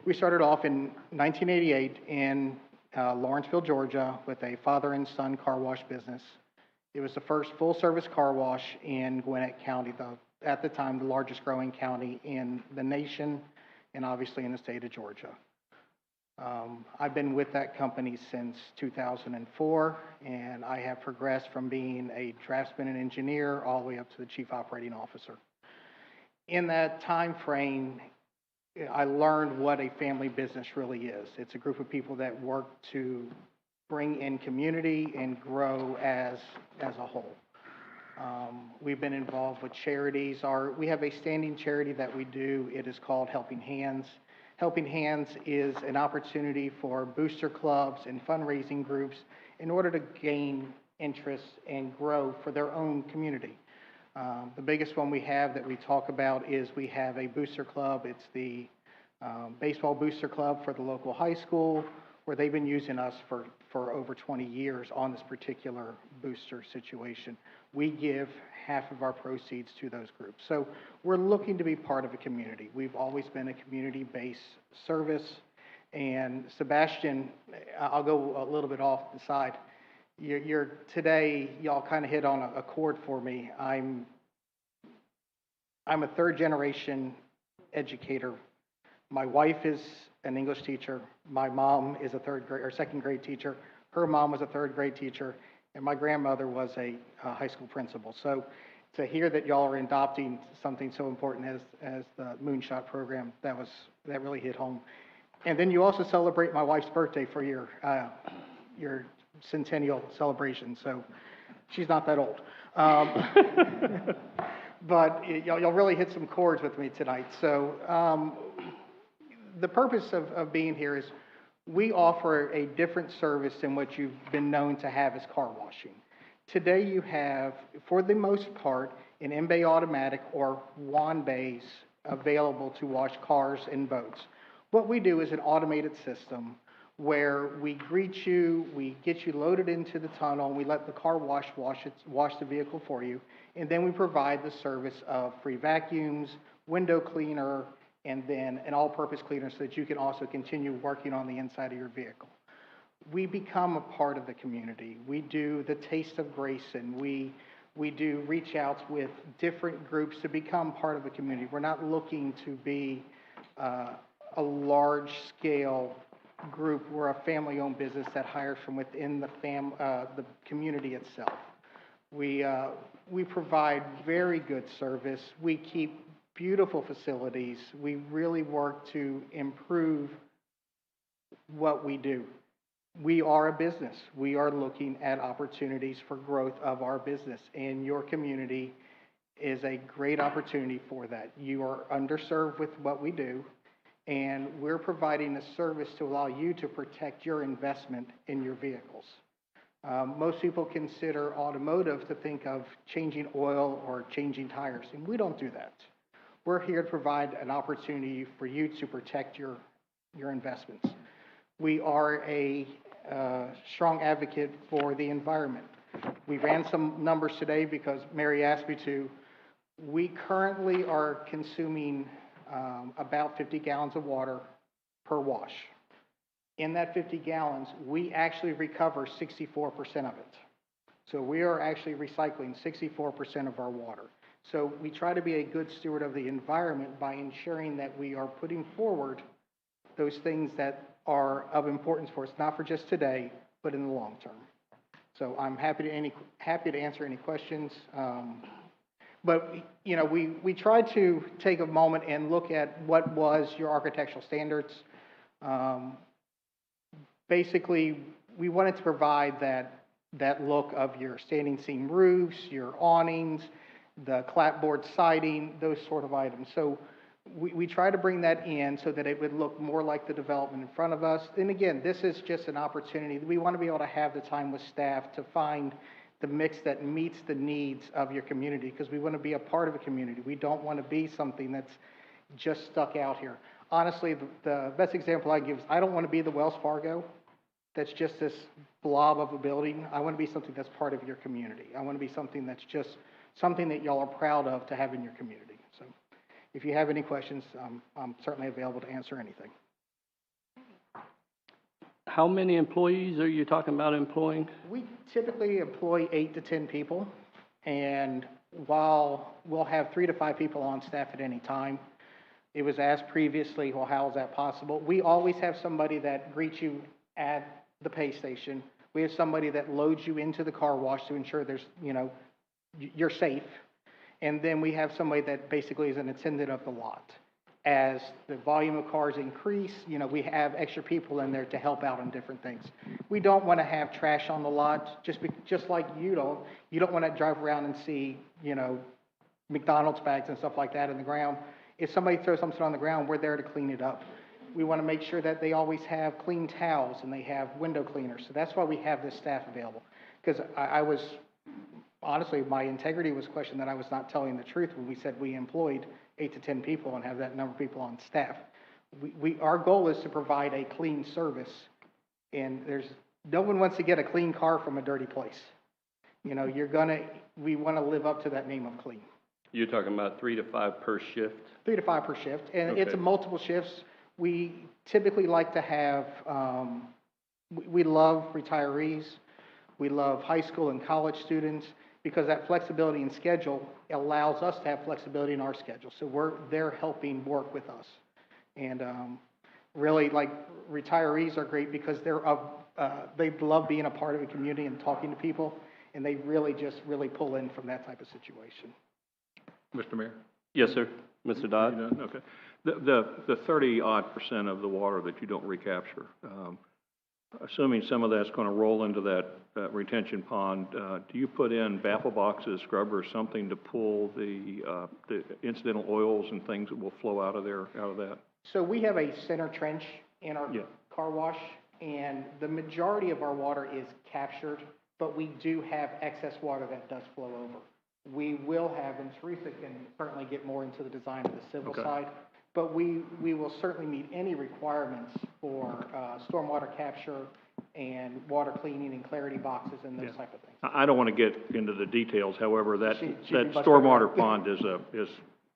We started off in 1988 in Lawrenceville, Georgia, with a father and son car wash business. It was the first full-service car wash in Gwinnett County, at the time the largest growing county in the nation, and obviously in the state of Georgia. I've been with that company since 2004, and I have progressed from being a draftsman and engineer all the way up to the chief operating officer. In that time frame, I learned what a family business really is. It's a group of people that work to bring in community and grow as a whole. We've been involved with charities. We have a standing charity that we do. It is called Helping Hands. Helping Hands is an opportunity for booster clubs and fundraising groups in order to gain interest and grow for their own community. The biggest one we have that we talk about is we have a booster club. It's the baseball booster club for the local high school, where they've been using us for over 20 years on this particular booster situation. We give half of our proceeds to those groups. So we're looking to be part of a community. We've always been a community-based service. And Sebastian, I'll go a little bit off the side. Today, y'all kind of hit on a chord for me. I'm a third-generation educator. My wife is an English teacher. My mom is a second grade teacher. Her mom was a third grade teacher, and my grandmother was a high school principal. So to hear that y'all are adopting something so important as the Moonshot program, that really hit home. And then you also celebrate my wife's birthday for your centennial celebration. So she's not that old. But y'all really hit some chords with me tonight. So the purpose of being here is we offer a different service than what you've been known to have as car washing. Today you have, for the most part, an in-bay automatic or WAN bays available to wash cars and boats. What we do is an automated system where we greet you, we get you loaded into the tunnel, and we let the car wash the vehicle for you, and then we provide the service of free vacuums, window cleaner, and then an all-purpose cleaner so that you can also continue working on the inside of your vehicle. We become a part of the community. We do the Taste of Grayson. We do reach outs with different groups to become part of the community. We're not looking to be a large-scale group. We're a family-owned business that hires from within the community itself. We provide very good service. We keep beautiful facilities. We really work to improve what we do. We are a business. We are looking at opportunities for growth of our business, and your community is a great opportunity for that. You are underserved with what we do, and we're providing a service to allow you to protect your investment in your vehicles. Most people consider automotive to think of changing oil or changing tires, and we don't do that. We're here to provide an opportunity for you to protect your investments. We are a strong advocate for the environment. We ran some numbers today because Mary asked me to. We currently are consuming about 50 gallons of water per wash. In that 50 gallons, we actually recover 64% of it. So we are actually recycling 64% of our water. So we try to be a good steward of the environment by ensuring that we are putting forward those things that are of importance for us, not for just today, but in the long term. So I'm happy to answer any questions. But you know, we tried to take a moment and look at what was your architectural standards. Basically, we wanted to provide that look of your standing seam roofs, your awnings, the clapboard siding, those sort of items. So we try to bring that in so that it would look more like the development in front of us. And again, this is just an opportunity. We want to be able to have the time with staff to find the mix that meets the needs of your community, because we want to be a part of a community. We don't want to be something that's just stuck out here. Honestly, the best example I give is I don't want to be the Wells Fargo that's just this blob of a building. I want to be something that's part of your community. I want to be something that's just something that y'all are proud of to have in your community. So if you have any questions, I'm certainly available to answer anything. How many employees are you talking about employing? We typically employ 8 to 10 people, and while we'll have 3 to 5 people on staff at any time, it was asked previously, well, how is that possible? We always have somebody that greets you at the pay station. We have somebody that loads you into the car wash to ensure there's, you know, you're safe. And then we have somebody that basically is an attendant of the lot. As the volume of cars increase, you know, we have extra people in there to help out on different things. We don't want to have trash on the lot, just like you don't want to drive around and see, you know, McDonald's bags and stuff like that in the ground. If somebody throws something on the ground, we're there to clean it up. We want to make sure that they always have clean towels and they have window cleaners. So that's why we have this staff available. Because I was, honestly, my integrity was questioned that I was not telling the truth when we said we employed 8 to 10 people and have that number of people on staff. Our goal is to provide a clean service, and no one wants to get a clean car from a dirty place. You know, we want to live up to that name of clean. You're talking about 3 to 5 per shift? 3 to 5 per shift, and Okay. It's a multiple shifts. We typically like to have, we love retirees, we love high school and college students, because that flexibility in schedule allows us to have flexibility in our schedule. So they're helping work with us. And really, like, retirees are great because they love being a part of a community and talking to people, and they really pull in from that type of situation. Mr. Mayor? Yes, sir. Mr. Dodd? You done? Okay. The 30-odd% of the water that you don't recapture, assuming some of that's going to roll into that retention pond, do you put in baffle boxes, scrubbers, something to pull the incidental oils and things that will flow out of that? So we have a center trench in our car wash, and the majority of our water is captured, but we do have excess water that does flow over. We will have, and Teresa can certainly get more into the design of the civil side, but we will certainly meet any requirements for stormwater capture and water cleaning and clarity boxes and those type of things. I don't want to get into the details. However, that She'd stormwater pond is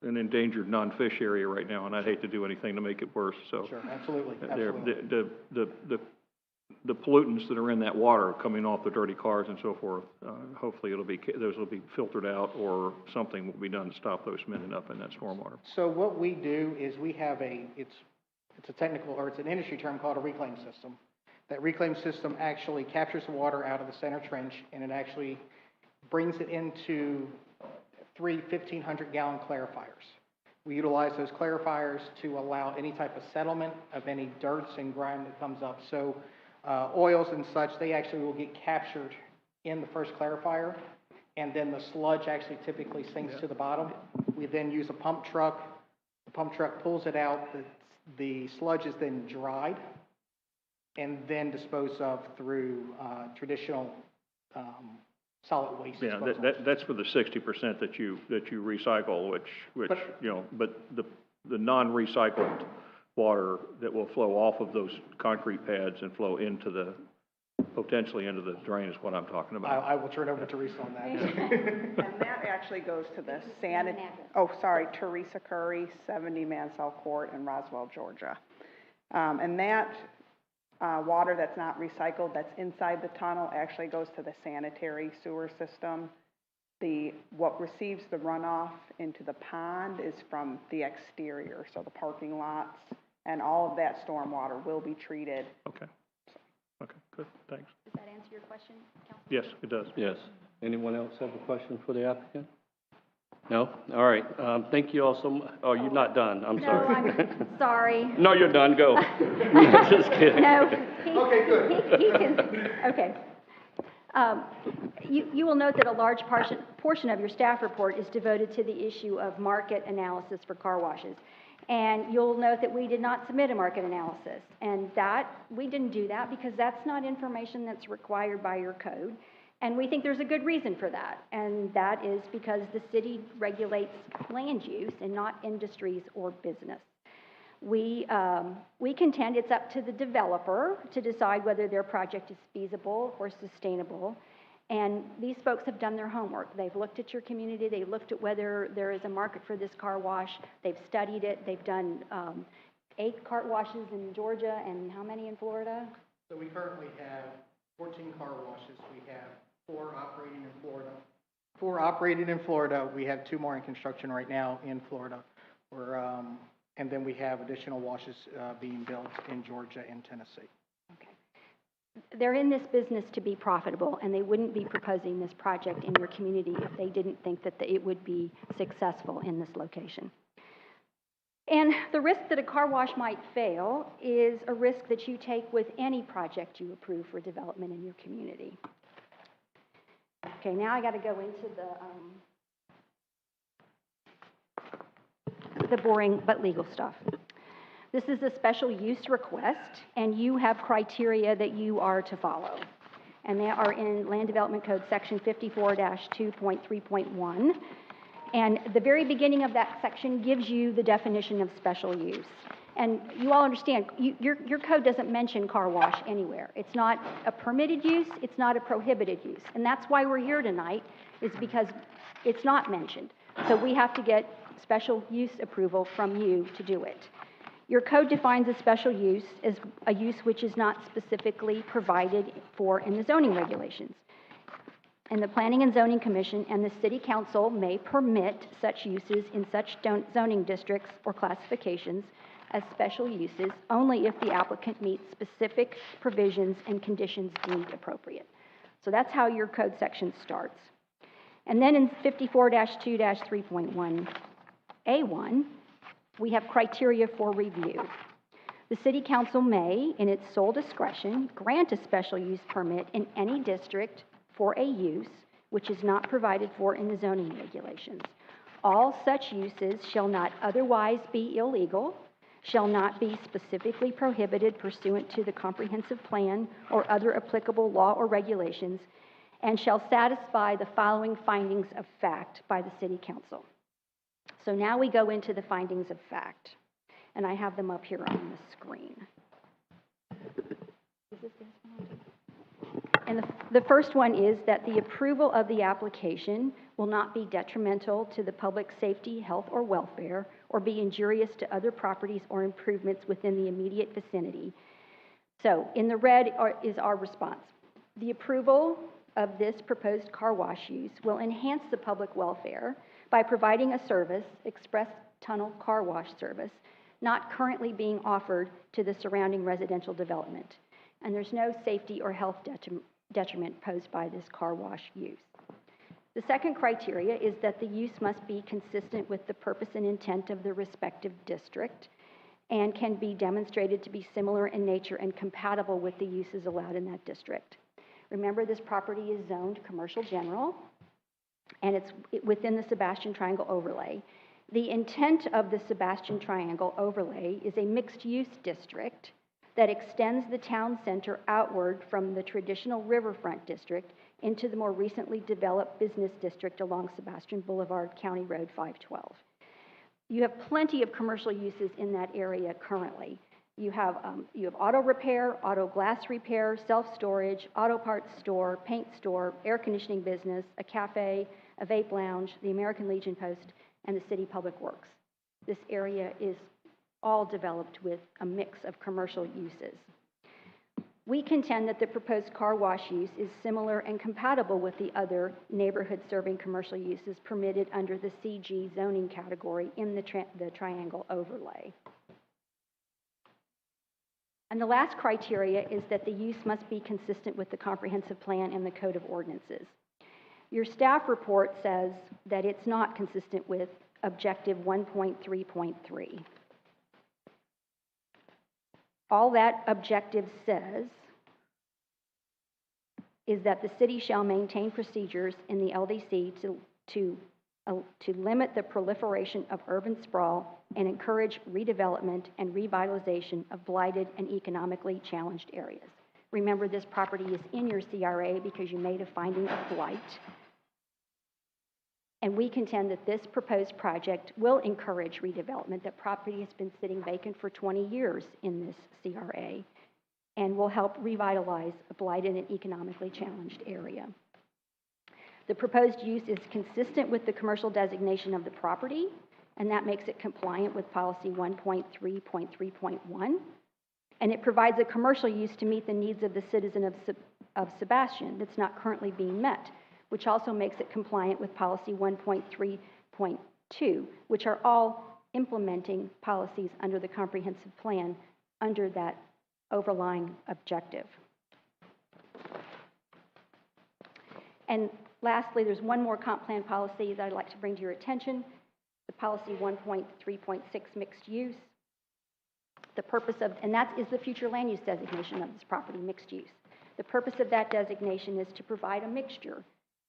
an endangered non-fish area right now, and I'd hate to do anything to make it worse. So sure, absolutely. The pollutants that are in that water coming off the dirty cars and so forth, hopefully those will be filtered out, or something will be done to stop those from ending up in that stormwater. So what we do is we have it's a technical, or it's an industry term called a reclaim system. That reclaim system actually captures the water out of the center trench, and it actually brings it into 3 1,500-gallon clarifiers. We utilize those clarifiers to allow any type of settlement of any dirts and grime that comes up. So oils and such, they actually will get captured in the first clarifier, and then the sludge actually typically sinks to the bottom. We then use a pump truck. The pump truck pulls it out. The sludge is then dried and then disposed of through traditional solid waste. Yeah, that's for the 60% that you recycle, which but the non-recycled water that will flow off of those concrete pads and flow potentially into the drain is what I'm talking about. I will turn over to Teresa on that. And that actually goes to the Teresa Curry, 70 Mansell Court in Roswell, Georgia. And that water that's not recycled, that's inside the tunnel, actually goes to the sanitary sewer system. What receives the runoff into the pond is from the exterior, so the parking lots, and all of that stormwater will be treated. Okay. Okay, good, thanks. Does that answer your question, Councilman? Yes, it does. Yes. Anyone else have a question for the applicant? No? All right. Thank you all so much. Oh, you're not done. I'm No, sorry. I'm sorry. No, you're done. Go. Just kidding. No. Okay, good. He can, okay. You will note that a large portion of your staff report is devoted to the issue of market analysis for car washes. And you'll note that we did not submit a market analysis. And we didn't do that because that's not information that's required by your code. And we think there's a good reason for that. And that is because the city regulates land use and not industries or business. We contend it's up to the developer to decide whether their project is feasible or sustainable. And these folks have done their homework. They've looked at your community. They looked at whether there is a market for this car wash. They've studied it. They've done 8 car washes in Georgia and how many in Florida? So we currently have 14 car washes. We have 4 operating in Florida. 4 operating in Florida. We have 2 more in construction right now in Florida. And then we have additional washes being built in Georgia and Tennessee. They're in this business to be profitable, and they wouldn't be proposing this project in your community if they didn't think that it would be successful in this location. And the risk that a car wash might fail is a risk that you take with any project you approve for development in your community. Okay, now I got to go into the boring but legal stuff. This is a special use request, and you have criteria that you are to follow. And they are in Land Development Code Section 54-2.3.1. And the very beginning of that section gives you the definition of special use. And you all understand, your code doesn't mention car wash anywhere. It's not a permitted use, it's not a prohibited use. And that's why we're here tonight, is because it's not mentioned. So we have to get special use approval from you to do it. Your code defines a special use as a use which is not specifically provided for in the zoning regulations. And the Planning and Zoning Commission and the City Council may permit such uses in such zoning districts or classifications as special uses only if the applicant meets specific provisions and conditions deemed appropriate. So that's how your code section starts. And then in 54-2-3.1A1, we have criteria for review. The City Council may, in its sole discretion, grant a special use permit in any district for a use which is not provided for in the zoning regulations. All such uses shall not otherwise be illegal, shall not be specifically prohibited pursuant to the comprehensive plan or other applicable law or regulations, and shall satisfy the following findings of fact by the City Council. So now we go into the findings of fact, and I have them up here on the screen. Is this one? And the first one is that the approval of the application will not be detrimental to the public safety, health, or welfare, or be injurious to other properties or improvements within the immediate vicinity. So in the red is our response. The approval of this proposed car wash use will enhance the public welfare by providing a service, express tunnel car wash service, not currently being offered to the surrounding residential development. And there's no safety or health detriment posed by this car wash use. The second criteria is that the use must be consistent with the purpose and intent of the respective district and can be demonstrated to be similar in nature and compatible with the uses allowed in that district. Remember, this property is zoned commercial general, and it's within the Sebastian Triangle overlay. The intent of the Sebastian Triangle overlay is a mixed-use district that extends the town center outward from the traditional riverfront district into the more recently developed business district along Sebastian Boulevard, County Road 512. You have plenty of commercial uses in that area currently. You have auto repair, auto glass repair, self-storage, auto parts store, paint store, air conditioning business, a cafe, a vape lounge, the American Legion Post, and the City Public Works. This area is all developed with a mix of commercial uses. We contend that the proposed car wash use is similar and compatible with the other neighborhood-serving commercial uses permitted under the CG zoning category in the triangle overlay. And the last criteria is that the use must be consistent with the comprehensive plan and the code of ordinances. Your staff report says that it's not consistent with objective 1.3.3. All that objective says is that the city shall maintain procedures in the LDC to limit the proliferation of urban sprawl and encourage redevelopment and revitalization of blighted and economically challenged areas. Remember, this property is in your CRA because you made a finding of blight. And we contend that this proposed project will encourage redevelopment. That property has been sitting vacant for 20 years in this CRA and will help revitalize a blighted and economically challenged area. The proposed use is consistent with the commercial designation of the property, and that makes it compliant with policy 1.3.3.1. And it provides a commercial use to meet the needs of the citizen of Sebastian that's not currently being met, which also makes it compliant with policy 1.3.2, which are all implementing policies under the comprehensive plan under that overlying objective. And lastly, there's one more comp plan policy that I'd like to bring to your attention, the policy 1.3.6 mixed use. The purpose of, and that is the future land use designation of this property, mixed use. The purpose of that designation is to provide a mixture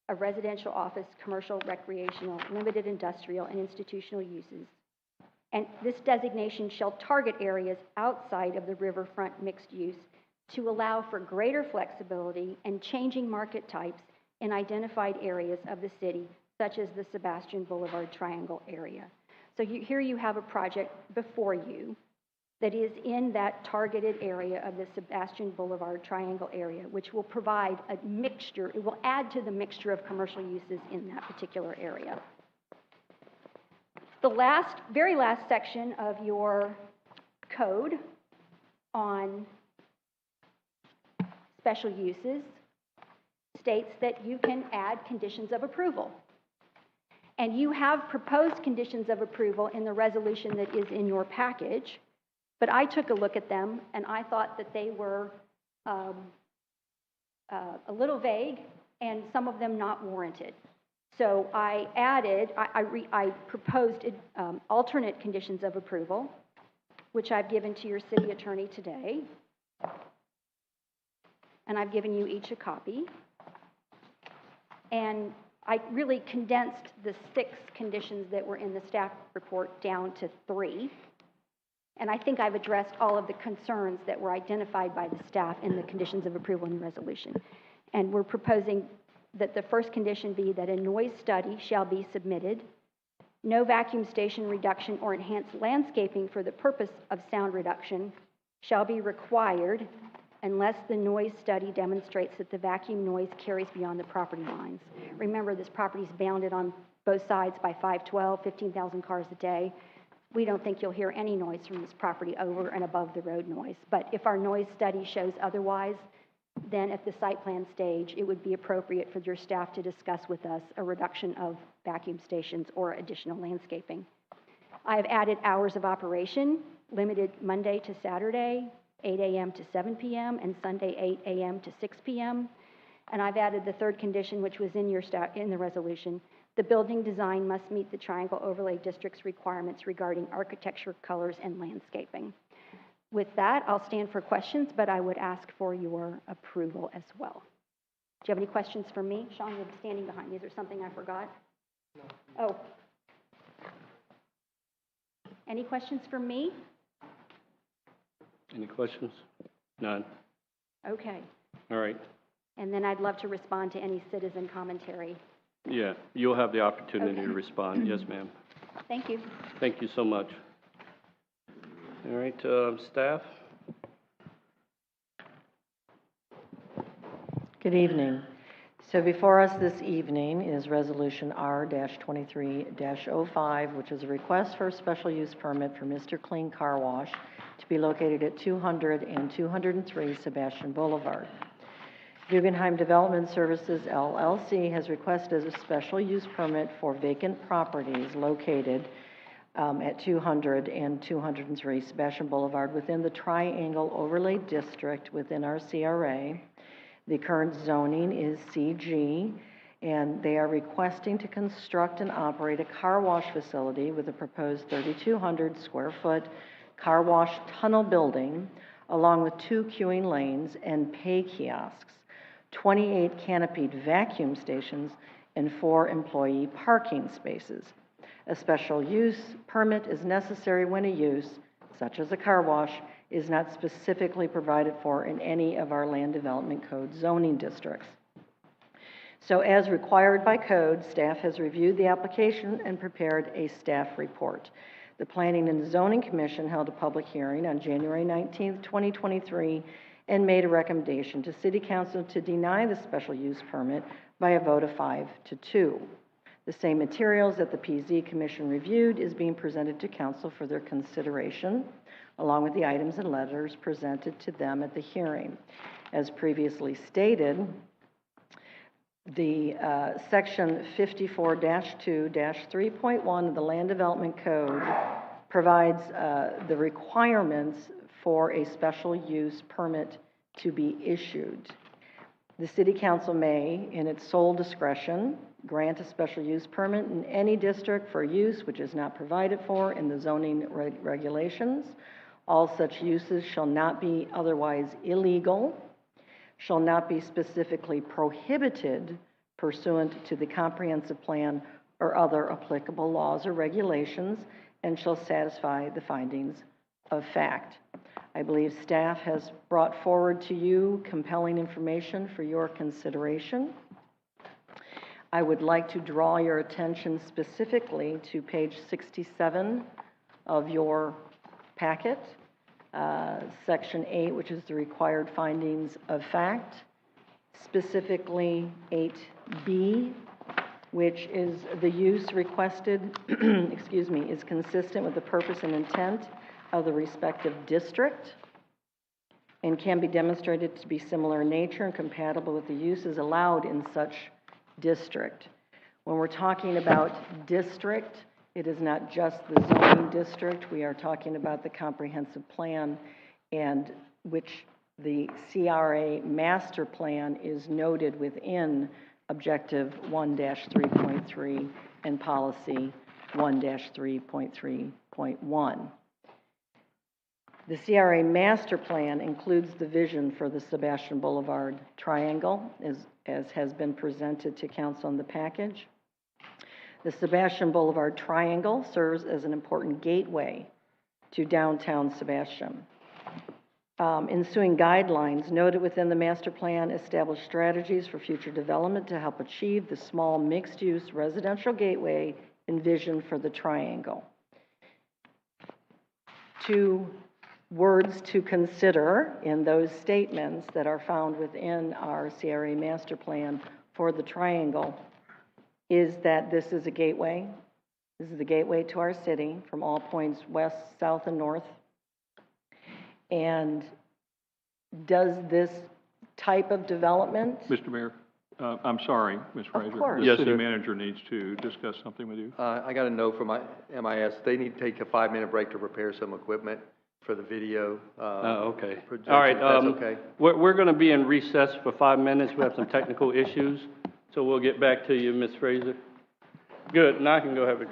of residential, office, commercial, recreational, limited industrial, and institutional uses. And this designation shall target areas outside of the riverfront mixed use to allow for greater flexibility and changing market types in identified areas of the city, such as the Sebastian Boulevard Triangle area. So here you have a project before you that is in that targeted area of the Sebastian Boulevard Triangle area, which will provide a mixture, it will add to the mixture of commercial uses in that particular area. The very last section of your code on special uses states that you can add conditions of approval. And you have proposed conditions of approval in the resolution that is in your package, but I took a look at them and I thought that they were a little vague and some of them not warranted. So I proposed alternate conditions of approval, which I've given to your city attorney today. And I've given you each a copy. And I really condensed the 6 conditions that were in the staff report down to 3. And I think I've addressed all of the concerns that were identified by the staff in the conditions of approval and resolution. And we're proposing that the first condition be that a noise study shall be submitted, no vacuum station reduction or enhanced landscaping for the purpose of sound reduction shall be required unless the noise study demonstrates that the vacuum noise carries beyond the property lines. Remember, this property is bounded on both sides by 512, 15,000 cars a day. We don't think you'll hear any noise from this property over and above the road noise. But if our noise study shows otherwise, then at the site plan stage, it would be appropriate for your staff to discuss with us a reduction of vacuum stations or additional landscaping. I have added hours of operation, limited Monday to Saturday, 8 a.m. to 7 p.m., and Sunday, 8 a.m. to 6 p.m. And I've added the third condition, which was in the resolution. The building design must meet the Triangle Overlay District's requirements regarding architecture, colors, and landscaping. With that, I'll stand for questions, but I would ask for your approval as well. Do you have any questions for me? Sean, you're standing behind me. Is there something I forgot? No. Oh. Any questions for me? Any questions? None. Okay. All right. And then I'd love to respond to any citizen commentary. Yeah, you'll have the opportunity to respond. Yes, ma'am. Thank you. Thank you so much. All right, staff? Good evening. So before us this evening is Resolution R-23-05, which is a request for a special use permit for Mr. Clean Car Wash to be located at 200 and 203 Sebastian Boulevard. Guggenheim Development Services LLC has requested a special use permit for vacant properties located at 200 and 203 Sebastian Boulevard within the Triangle Overlay District within our CRA. The current zoning is CG, and they are requesting to construct and operate a car wash facility with a proposed 3,200 square foot car wash tunnel building, along with 2 queuing lanes and pay kiosks, 28 canopied vacuum stations, and 4 employee parking spaces. A special use permit is necessary when a use, such as a car wash, is not specifically provided for in any of our land development code zoning districts. So as required by code, staff has reviewed the application and prepared a staff report. The Planning and Zoning Commission held a public hearing on January 19th, 2023, and made a recommendation to City Council to deny the special use permit by a vote of 5-2. The same materials that the PZ Commission reviewed is being presented to Council for their consideration, along with the items and letters presented to them at the hearing. As previously stated, the Section 54-2-3.1 of the Land Development Code provides the requirements for a special use permit to be issued. The City Council may, in its sole discretion, grant a special use permit in any district for use which is not provided for in the zoning regulations. All such uses shall not be otherwise illegal, shall not be specifically prohibited pursuant to the comprehensive plan or other applicable laws or regulations, and shall satisfy the findings of fact. I believe staff has brought forward to you compelling information for your consideration. I would like to draw your attention specifically to page 67 of your packet, Section 8, which is the required findings of fact, specifically 8B, which is the use requested, excuse me, is consistent with the purpose and intent of the respective district and can be demonstrated to be similar in nature and compatible with the uses allowed in such district. When we're talking about district, it is not just the zoning district. We are talking about the comprehensive plan, and which the CRA master plan is noted within Objective 1-3.3 and Policy 1-3.3.1. The CRA master plan includes the vision for the Sebastian Boulevard Triangle, as has been presented to Council in the package. The Sebastian Boulevard Triangle serves as an important gateway to downtown Sebastian. Ensuing guidelines noted within the master plan establish strategies for future development to help achieve the small mixed-use residential gateway envisioned for the triangle. 2 words to consider in those statements that are found within our CRA master plan for the triangle is that this is a gateway. This is the gateway to our city from all points west, south, and north. And does this type of development? Mr. Mayor, I'm sorry, Ms. Fraser. Of course. The Yes, city sir. manager needs to discuss something with you. I got a note from my MIS. They need to take a 5-minute break to repair some equipment for the video. Okay. projection, All right. if that's okay. We're going to be in recess for 5 minutes. We have some technical issues, so we'll get back to you, Ms. Fraser. Good. Now I can go have a.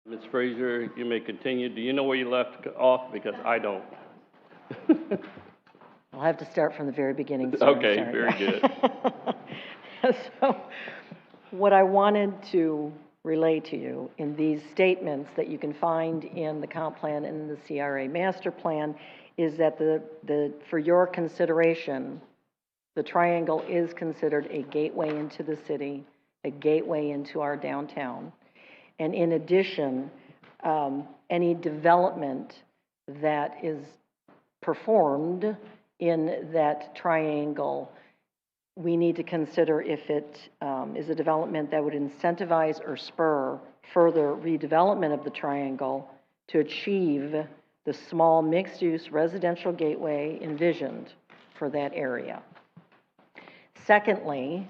Ms. Frazier, you may continue. Do you know where you left off? Because I don't. I'll have to start from the very beginning. Sorry, Okay, sorry. very good. So, what I wanted to relay to you in these statements that you can find in the comp plan and the CRA master plan is that for your consideration, the triangle is considered a gateway into the city, a gateway into our downtown. And in addition, any development that is performed in that triangle, we need to consider if it is a development that would incentivize or spur further redevelopment of the triangle to achieve the small mixed-use residential gateway envisioned for that area. Secondly,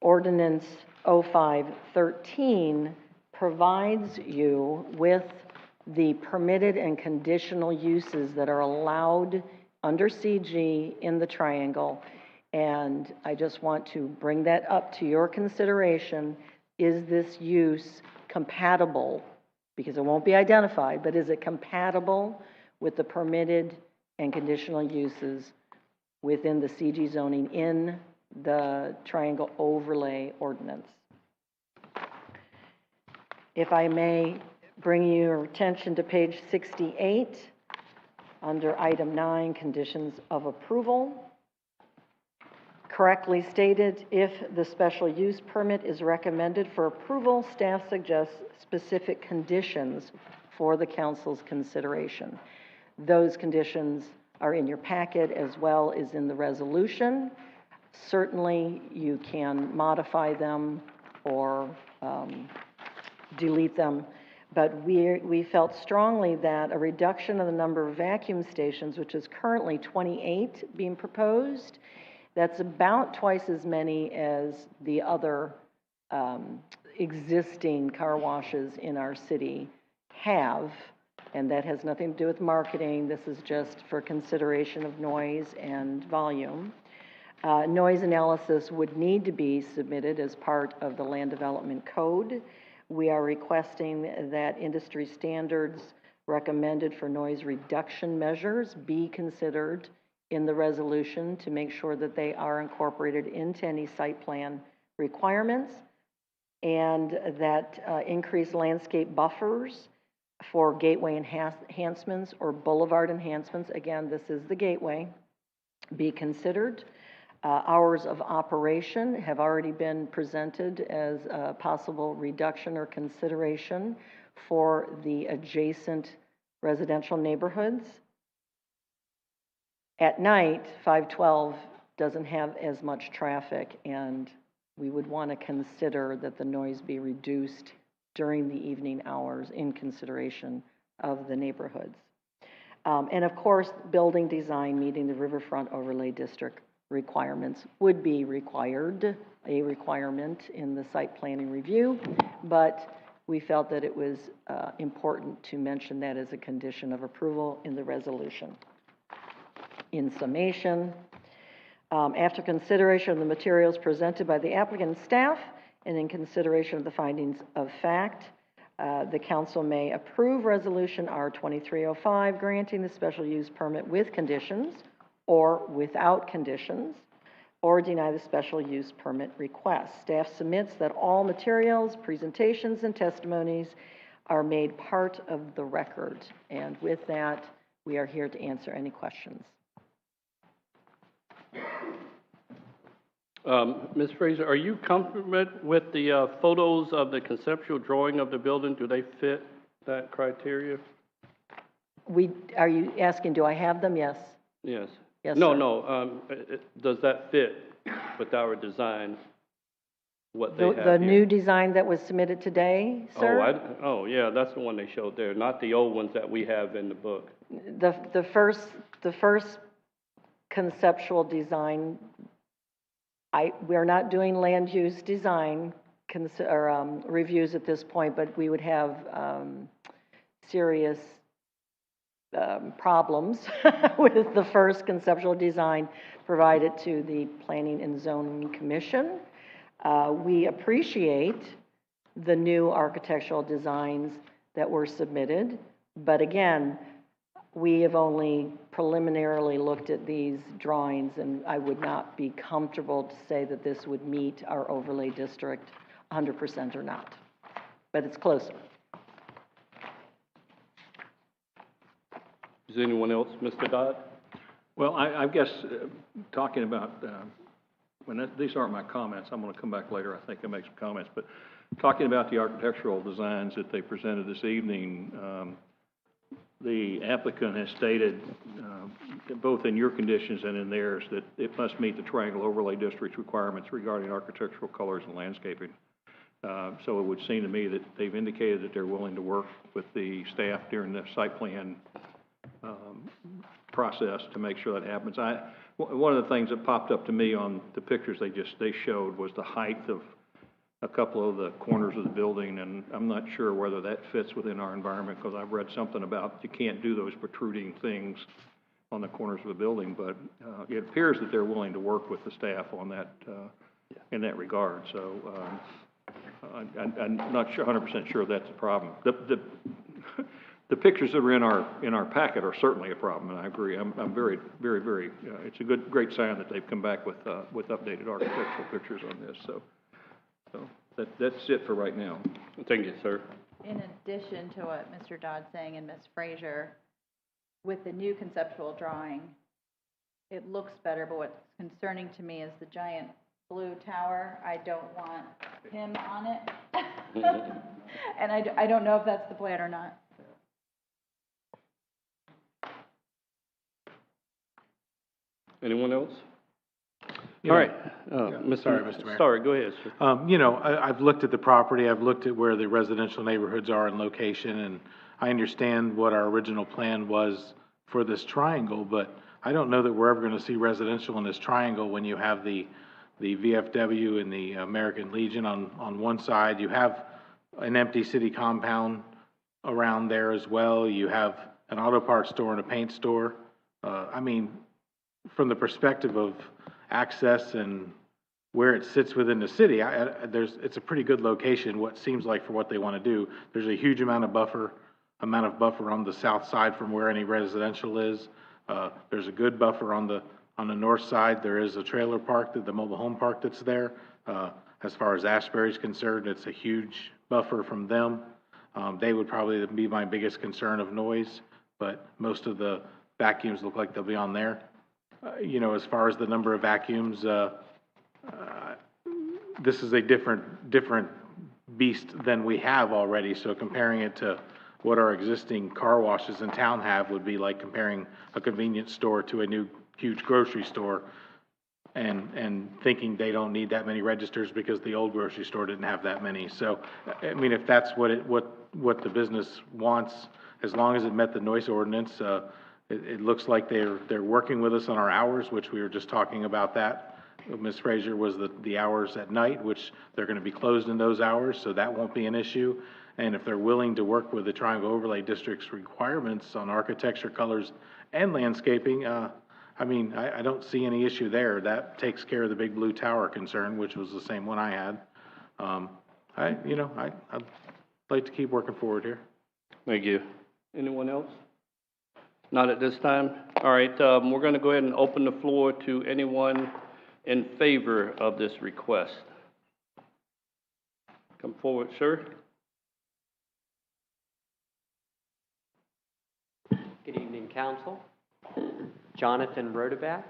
Ordinance 0513 provides you with the permitted and conditional uses that are allowed under CG in the triangle. And I just want to bring that up to your consideration. Is this use compatible? Because it won't be identified, but is it compatible with the permitted and conditional uses within the CG zoning in the triangle overlay ordinance? If I may bring your attention to page 68 under item 9, conditions of approval. Correctly stated, if the special use permit is recommended for approval, staff suggests specific conditions for the council's consideration. Those conditions are in your packet as well as in the resolution. Certainly, you can modify them or delete them, but we felt strongly that a reduction of the number of vacuum stations, which is currently 28 being proposed, that's about twice as many as the other existing car washes in our city have, and that has nothing to do with marketing. This is just for consideration of noise and volume. Noise analysis would need to be submitted as part of the land development code. We are requesting that industry standards recommended for noise reduction measures be considered in the resolution to make sure that they are incorporated into any site plan requirements, and that increased landscape buffers for gateway enhancements or boulevard enhancements, again, this is the gateway, be considered. Hours of operation have already been presented as a possible reduction or consideration for the adjacent residential neighborhoods. At night, 512 doesn't have as much traffic, and we would want to consider that the noise be reduced during the evening hours in consideration of the neighborhoods. And of course, building design meeting the Riverfront Overlay District requirements would be required, a requirement in the site planning review, but we felt that it was important to mention that as a condition of approval in the resolution. In summation, after consideration of the materials presented by the applicant and staff, and in consideration of the findings of fact, the council may approve resolution R2305 granting the special use permit with conditions or without conditions, or deny the special use permit request. Staff submits that all materials, presentations, and testimonies are made part of the record. And with that, we are here to answer any questions. Ms. Fraser, are you comfortable with the photos of the conceptual drawing of the building? Do they fit that criteria? Are you asking, do I have them? Yes. Yes. Yes, no, sir. no. Does that fit with our design? What they have The here? new design that was submitted today, sir? Oh, yeah, that's the one they showed there, not the old ones that we have in the book. The first conceptual design, we're not doing land use design reviews at this point, but we would have serious problems with the first conceptual design provided to the Planning and Zoning Commission. We appreciate the new architectural designs that were submitted. But again, we have only preliminarily looked at these drawings, and I would not be comfortable to say that this would meet our overlay district 100% or not. But it's closer. Is anyone else? Mr. Dodd? Well, I guess talking about, these aren't my comments, I'm going to come back later, I think, and make some comments, but talking about the architectural designs that they presented this evening, the applicant has stated, both in your conditions and in theirs, that it must meet the Triangle Overlay District's requirements regarding architectural colors and landscaping. So it would seem to me that they've indicated that they're willing to work with the staff during the site plan process to make sure that happens. One of the things that popped up to me on the pictures they showed was the height of a couple of the corners of the building, and I'm not sure whether that fits within our environment, because I've read something about you can't do those protruding things on the corners of the building, but it appears that they're willing to work with the staff on that in that regard. So I'm not sure, 100% sure that's a problem. The pictures that are in our packet are certainly a problem, and I agree. I'm very, very, very. It's a great sign that they've come back with updated architectural pictures on this. So that's it for right now. Thank you, sir. In addition to what Mr. Dodd's saying and Ms. Frazier, with the new conceptual drawing, it looks better, but what's concerning to me is the giant blue tower. I don't want him on it. And I don't know if that's the plan or not. Anyone else? You All know, right. Sorry, Mr. Mayor. Sorry, go ahead, sir. You know, I've looked at the property, I've looked at where the residential neighborhoods are in location, and I understand what our original plan was for this triangle, but I don't know that we're ever going to see residential in this triangle when you have the VFW and the American Legion on one side. You have an empty city compound around there as well. You have an auto parts store and a paint store. I mean, from the perspective of access and where it sits within the city, it's a pretty good location, what seems like, for what they want to do. There's a huge amount of buffer on the south side from where any residential is. There's a good buffer on the north side. There is a trailer park, the mobile home park that's there. As far as Ashbury's concerned, it's a huge buffer from them. They would probably be my biggest concern of noise, but most of the vacuums look like they'll be on there. You know, as far as the number of vacuums, this is a different beast than we have already. So comparing it to what our existing car washes in town have would be like comparing a convenience store to a new huge grocery store, and thinking they don't need that many registers because the old grocery store didn't have that many. So, I mean, if that's what the business wants, as long as it met the noise ordinance. It looks like they're working with us on our hours, which we were just talking about that. Ms. Frazier was the hours at night, which they're going to be closed in those hours, so that won't be an issue. And if they're willing to work with the Triangle Overlay District's requirements on architecture, colors, and landscaping, I mean, I don't see any issue there. That takes care of the big blue tower concern, which was the same one I had. I'd like to keep working forward here. Thank you. Anyone else? Not at this time. All right, we're going to go ahead and open the floor to anyone in favor of this request. Come forward, sir. Good evening, Council. Jonathan Rodeback.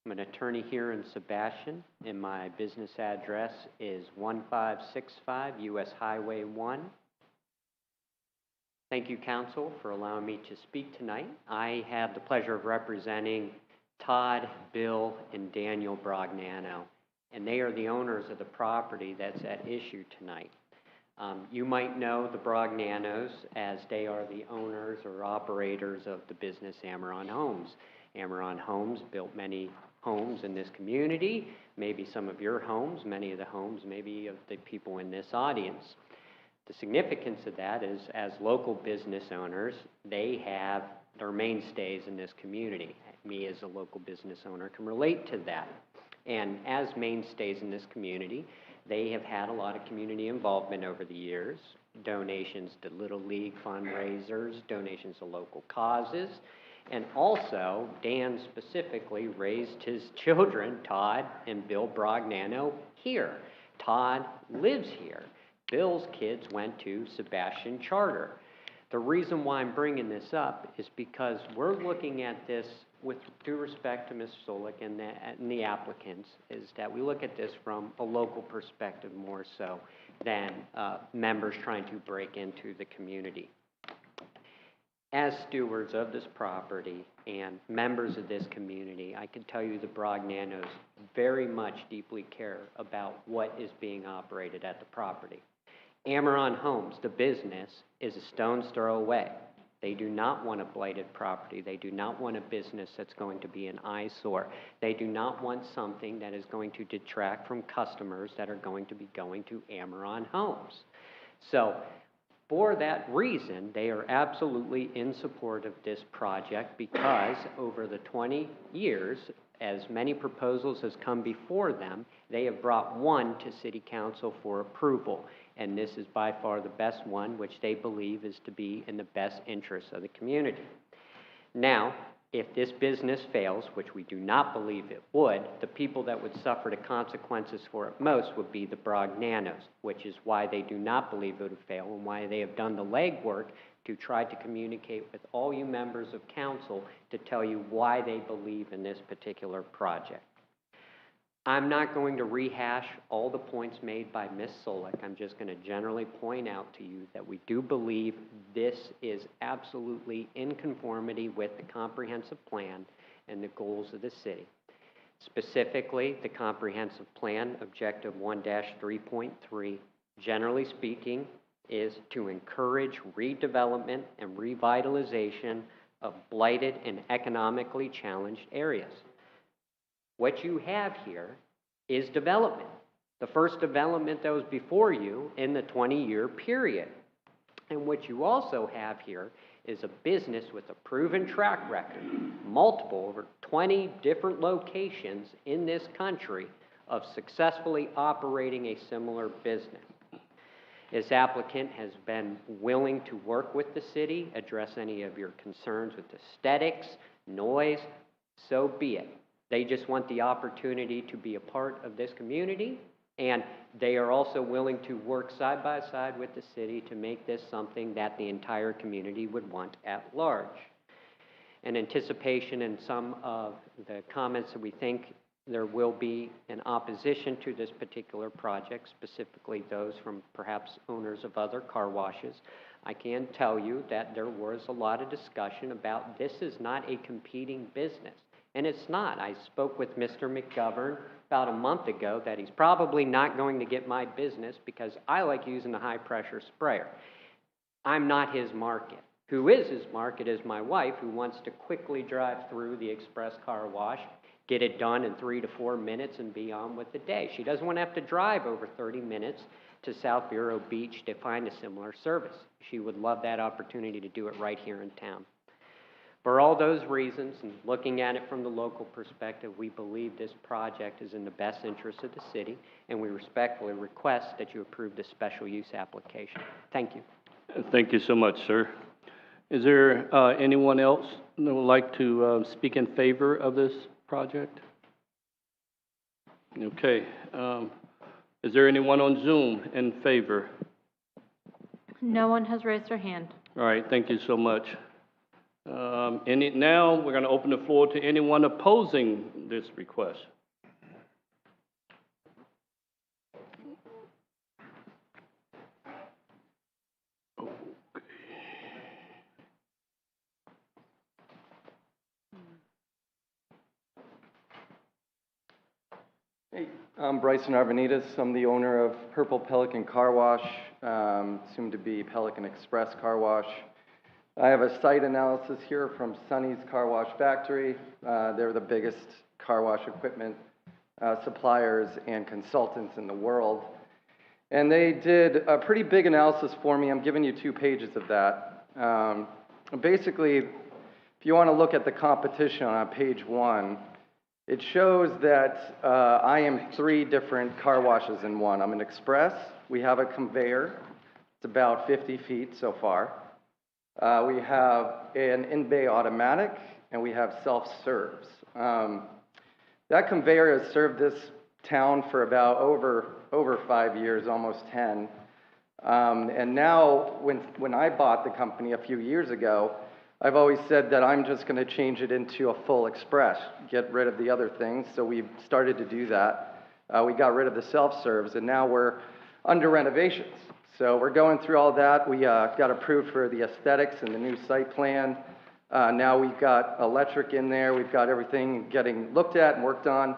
I'm an attorney here in Sebastian, and my business address is 1565 US Highway 1. Thank you, Council, for allowing me to speak tonight. I have the pleasure of representing Todd, Bill, and Daniel Brognano, and they are the owners of the property that's at issue tonight. You might know the Brognanos as they are the owners or operators of the business Amaron Homes. Amaron Homes built many homes in this community, maybe some of your homes, many of the homes, maybe of the people in this audience. The significance of that is, as local business owners, they have their mainstays in this community. Me, as a local business owner, can relate to that. And as mainstays in this community, They have had a lot of community involvement over the years, donations to Little League fundraisers, donations to local causes, and also, Dan specifically raised his children, Todd and Bill Brognano, here. Todd lives here. Bill's kids went to Sebastian Charter. The reason why I'm bringing this up is because we're looking at this with due respect to Ms. Solik and the applicants, is that we look at this from a local perspective more so than members trying to break into the community. As stewards of this property and members of this community, I can tell you the Brognanos very much deeply care about what is being operated at the property. Amaron Homes, the business, is a stone's throw away. They do not want a blighted property. They do not want a business that's going to be an eyesore. They do not want something that is going to detract from customers that are going to be going to Amaron Homes. So, for that reason, they are absolutely in support of this project because over the 20 years, as many proposals has come before them, they have brought one to City Council for approval. And this is by far the best one, which they believe is to be in the best interest of the community. Now, if this business fails, which we do not believe it would, the people that would suffer the consequences for it most would be the Brognanos, which is why they do not believe it would fail and why they have done the legwork to try to communicate with all you members of council to tell you why they believe in this particular project. I'm not going to rehash all the points made by Ms. Solik. I'm just going to generally point out to you that we do believe this is absolutely in conformity with the comprehensive plan and the goals of the city. Specifically, the comprehensive plan, objective 1-3.3, generally speaking, is to encourage redevelopment and revitalization of blighted and economically challenged areas. What you have here is development. The first development that was before you in the 20-year period. And what you also have here is a business with a proven track record, multiple, over 20 different locations in this country of successfully operating a similar business. This applicant has been willing to work with the city, address any of your concerns with aesthetics, noise, so be it. They just want the opportunity to be a part of this community, and they are also willing to work side by side with the city to make this something that the entire community would want at large. In anticipation in some of the comments that we think there will be an opposition to this particular project, specifically those from perhaps owners of other car washes, I can tell you that there was a lot of discussion about this is not a competing business. And it's not. I spoke with Mr. McGovern about a month ago that he's probably not going to get my business because I like using a high-pressure sprayer. I'm not his market. Who is his market is my wife, who wants to quickly drive through the express car wash, get it done in 3 to 4 minutes, and be on with the day. She doesn't want to have to drive over 30 minutes to South Bureau Beach to find a similar service. She would love that opportunity to do it right here in town. For all those reasons, and looking at it from the local perspective, we believe this project is in the best interest of the city, and we respectfully request that you approve this special use application. Thank you. Thank you so much, sir. Is there anyone else that would like to speak in favor of this project? Okay. Is there anyone on Zoom in favor? No one has raised their hand. All right, thank you so much. Now we're going to open the floor to anyone opposing this request. Hey, I'm Bryson Arvanitas. I'm the owner of Purple Pelican Car Wash, soon to be Pelican Express Car Wash. I have a site analysis here from Sonny's Car Wash Factory. They're the biggest car wash equipment suppliers and consultants in the world. And they did a pretty big analysis for me. I'm giving you 2 pages of that. Basically, if you want to look at the competition on page 1, It shows that I am 3 different car washes in one. I'm an express. We have a conveyor. It's about 50 feet so far. We have an in-bay automatic, and we have self-serves. That conveyor has served this town for about over 5 years, almost 10. And now, when I bought the company a few years ago, I've always said that I'm just going to change it into a full express, get rid of the other things. So we've started to do that. We got rid of the self-serves, and now we're under renovations. So we're going through all that. We got approved for the aesthetics and the new site plan. Now we've got electric in there. We've got everything getting looked at and worked on.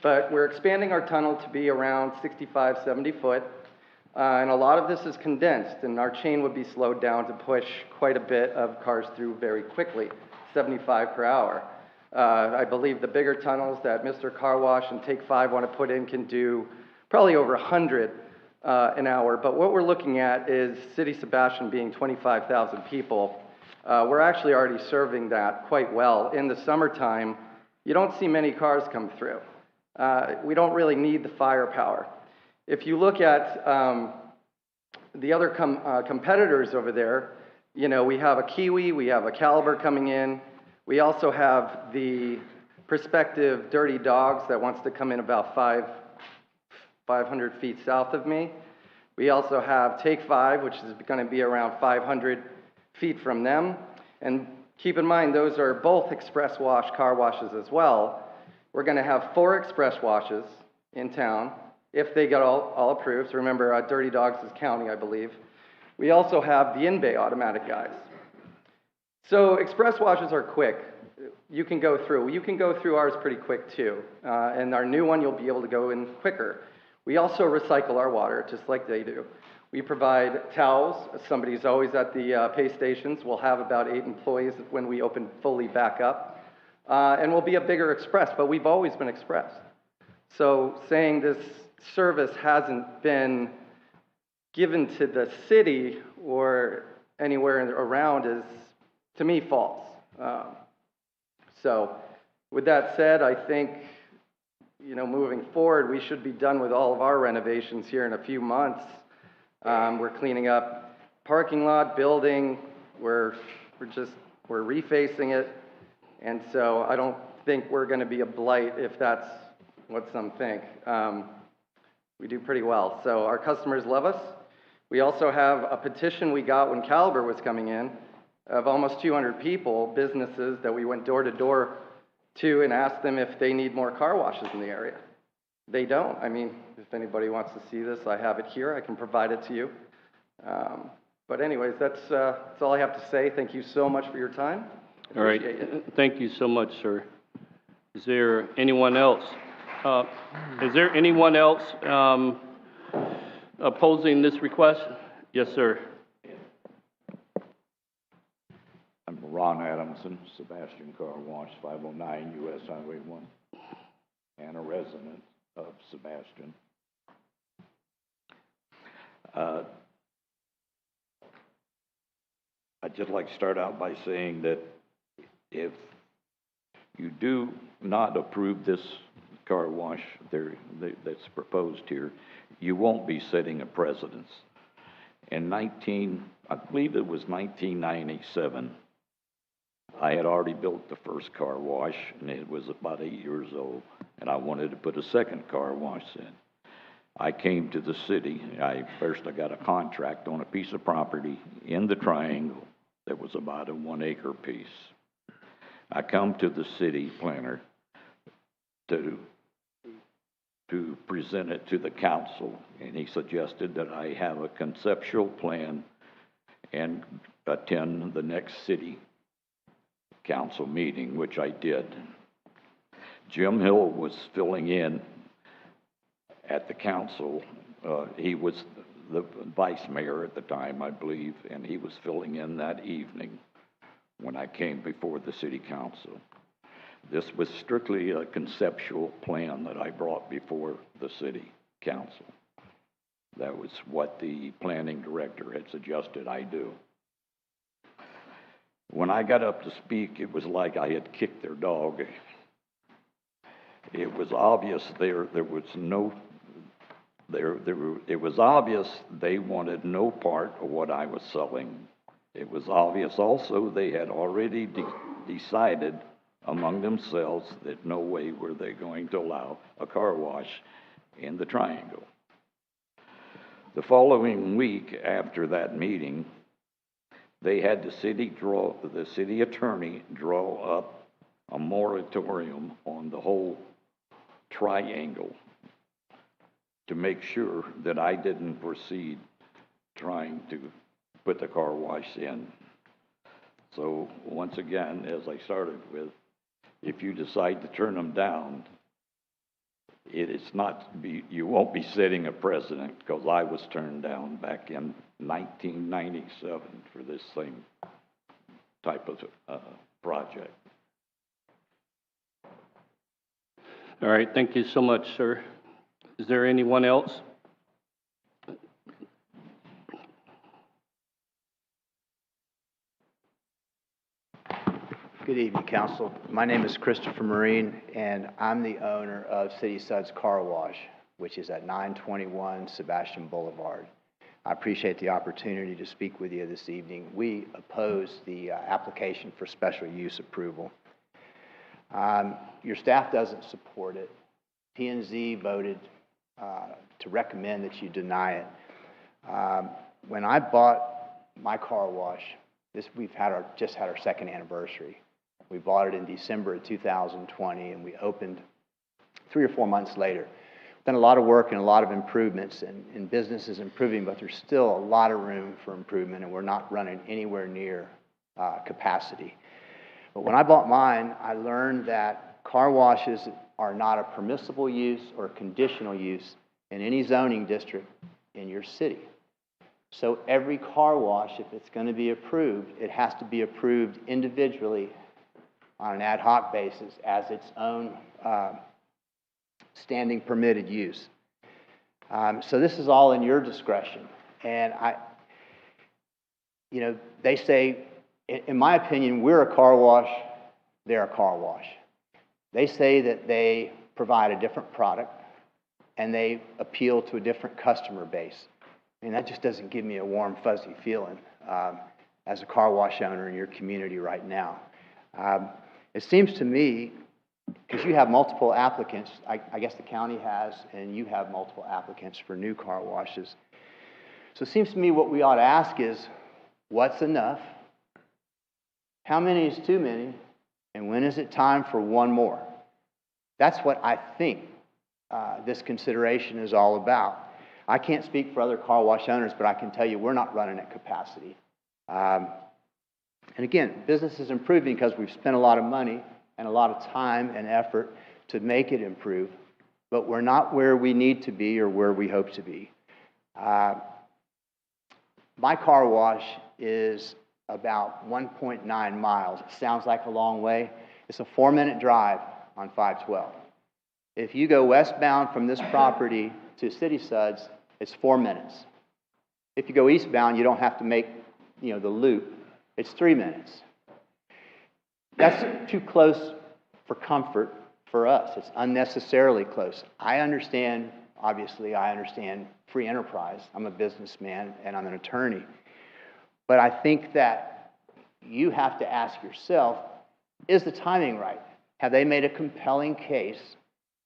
But we're expanding our tunnel to be around 65, 70 foot. And a lot of this is condensed, and our chain would be slowed down to push quite a bit of cars through very quickly, 75 per hour. I believe the bigger tunnels that Mr. Car Wash and Take 5 want to put in can do probably over 100 an hour. But what we're looking at is City Sebastian being 25,000 people. We're actually already serving that quite well. In the summertime, you don't see many cars come through. We don't really need the firepower. If you look at the other competitors over there, you know, we have a Kiwi, we have a Caliber coming in. We also have the prospective Dirty Dogs that wants to come in about 500 feet south of me. We also have Take 5, which is going to be around 500 feet from them. And keep in mind, those are both express wash car washes as well. We're going to have 4 express washes in town, if they get all approved. So remember, Dirty Dogs is county, I believe. We also have the in-bay automatic guys. So express washes are quick. You can go through. You can go through ours pretty quick too. And our new one, you'll be able to go in quicker. We also recycle our water, just like they do. We provide towels. Somebody's always at the pay stations. We'll have about 8 employees when we open fully back up. And we'll be a bigger express, but we've always been express. So saying this service hasn't been given to the city or anywhere around is, to me, false. So with that said, I think, you know, moving forward, we should be done with all of our renovations here in a few months. We're cleaning up parking lot, building, we're refacing it, and so I don't think we're going to be a blight if that's what some think. We do pretty well. So our customers love us. We also have a petition we got when Caliber was coming in of almost 200 people, businesses that we went door to door to and asked them if they need more car washes in the area. They don't. I mean, if anybody wants to see this, I have it here. I can provide it to you. But anyways, that's all I have to say. Thank you so much for your time. All right. Thank you so much, sir. Is there anyone else? Opposing this request? Yes, sir. I'm Ron Adamson, Sebastian Car Wash, 509 US Highway 1, and a resident of Sebastian. I'd just like to start out by saying that if you do not approve this car wash that's proposed here, you won't be setting a precedent. In I believe it was 1997, I had already built the first car wash, and it was about 8 years old, and I wanted to put a second car wash in. I came to the city. First I got a contract on a piece of property in the triangle that was about a 1 acre piece. I come to the city planner to present it to the council, and he suggested that I have a conceptual plan and attend the next city council meeting, which I did. Jim Hill was filling in at the council. He was the vice mayor at the time, I believe, and he was filling in that evening when I came before the city council. This was strictly a conceptual plan that I brought before the city council. That was what the planning director had suggested I do. When I got up to speak, it was like I had kicked their dog. It was obvious there was no, it was obvious they wanted no part of what I was selling. It was obvious also they had already decided among themselves that no way were they going to allow a car wash in the triangle. The following week after that meeting, they had the city attorney draw up a moratorium on the whole triangle to make sure that I didn't proceed trying to put the car wash in. So once again, as I started with, if you decide to turn them down, you won't be setting a precedent, because I was turned down back in 1997 for this same type of project. All right, thank you so much, sir. Is there anyone else? Good evening, Council. My name is Christopher Marine, and I'm the owner of City Suds Car Wash, which is at 921 Sebastian Boulevard. I appreciate the opportunity to speak with you this evening. We oppose the application for special use approval. Your staff doesn't support it. P&Z voted to recommend that you deny it. When I bought my car wash, we've just had our second anniversary. We bought it in December of 2020, and we opened 3 or 4 months later. We've done a lot of work and a lot of improvements, and business is improving, but there's still a lot of room for improvement, and we're not running anywhere near capacity. But when I bought mine, I learned that car washes are not a permissible use or conditional use in any zoning district in your city. So every car wash, if it's going to be approved, it has to be approved individually on an ad hoc basis as its own standing permitted use. So this is all in your discretion. And they say, in my opinion, we're a car wash, they're a car wash. They say that they provide a different product and they appeal to a different customer base. I mean, that just doesn't give me a warm, fuzzy feeling as a car wash owner in your community right now. It seems to me, because you have multiple applicants, I guess the county has, and you have multiple applicants for new car washes. So it seems to me what we ought to ask is, what's enough? How many is too many? And when is it time for one more? That's what I think this consideration is all about. I can't speak for other car wash owners, but I can tell you we're not running at capacity. And again, business is improving because we've spent a lot of money and a lot of time and effort to make it improve, but we're not where we need to be or where we hope to be. My car wash is about 1.9 miles. It sounds like a long way. It's a 4-minute drive on 512. If you go westbound from this property to City Suds, it's 4 minutes. If you go eastbound, you don't have to make, the loop. It's 3 minutes. That's too close for comfort for us. It's unnecessarily close. I understand free enterprise. I'm a businessman and I'm an attorney. But I think that you have to ask yourself, is the timing right? Have they made a compelling case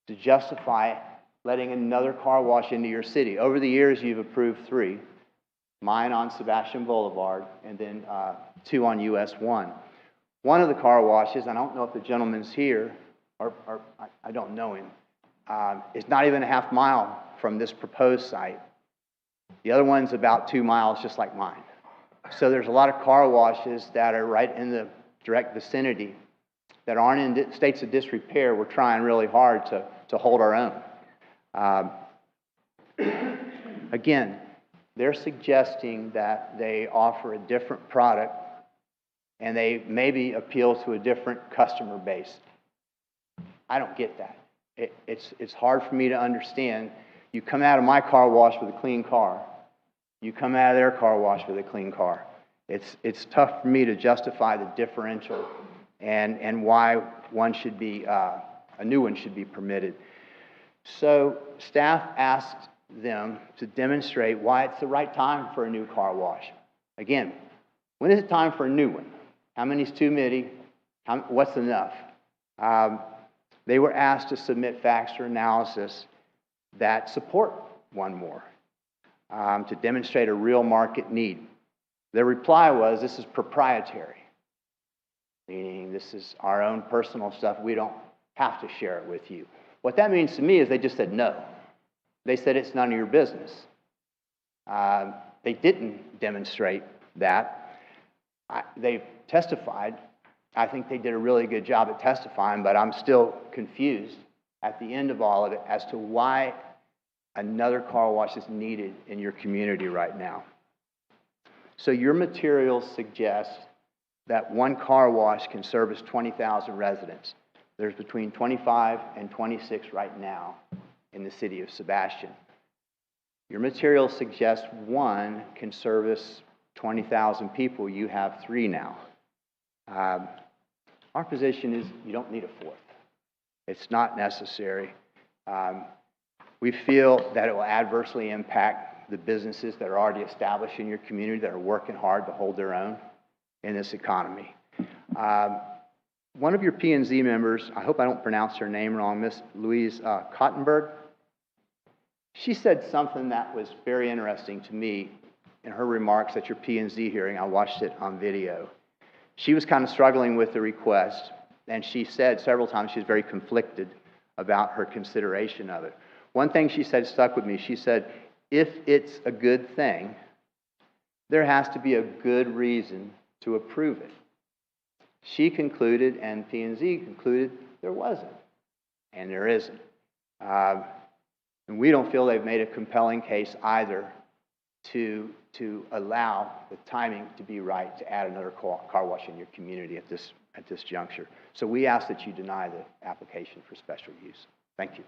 to justify letting another car wash into your city? Over the years, you've approved 3. Mine on Sebastian Boulevard, and then 2 on US 1. One of the car washes, I don't know if the gentleman's here, or I don't know him, is not even a half mile from this proposed site. The other one's about 2 miles, just like mine. So there's a lot of car washes that are right in the direct vicinity that aren't in states of disrepair. We're trying really hard to hold our own. Again, they're suggesting that they offer a different product and they maybe appeal to a different customer base. I don't get that. It's hard for me to understand. You come out of my car wash with a clean car. You come out of their car wash with a clean car. It's tough for me to justify the differential and why one should be a new one should be permitted. So staff asked them to demonstrate why it's the right time for a new car wash. Again, when is it time for a new one? How many is too many? What's enough? They were asked to submit facts or analysis that support one more, to demonstrate a real market need. Their reply was, this is proprietary, meaning this is our own personal stuff. We don't have to share it with you. What that means to me is they just said no. They said it's none of your business. They didn't demonstrate that. They've testified. I think they did a really good job at testifying, but I'm still confused at the end of all of it as to why another car wash is needed in your community right now. So your materials suggest that one car wash can service 20,000 residents. There's between 25 and 26 right now in the city of Sebastian. Your materials suggest one can service 20,000 people. You have 3 now. Our position is you don't need a 4th. It's not necessary. We feel that it will adversely impact the businesses that are already established in your community that are working hard to hold their own in this economy. One of your P&Z members, I hope I don't pronounce her name wrong, Miss Louise Kottenberg, she said something that was very interesting to me in her remarks at your P&Z hearing. I watched it on video. She was kind of struggling with the request, and she said several times she was very conflicted about her consideration of it. One thing she said stuck with me. She said, if it's a good thing, there has to be a good reason to approve it. She concluded, and P&Z concluded, there wasn't, and there isn't. And we don't feel they've made a compelling case either to allow the timing to be right to add another car wash in your community at this juncture. So we ask that you deny the application for special use. Thank you.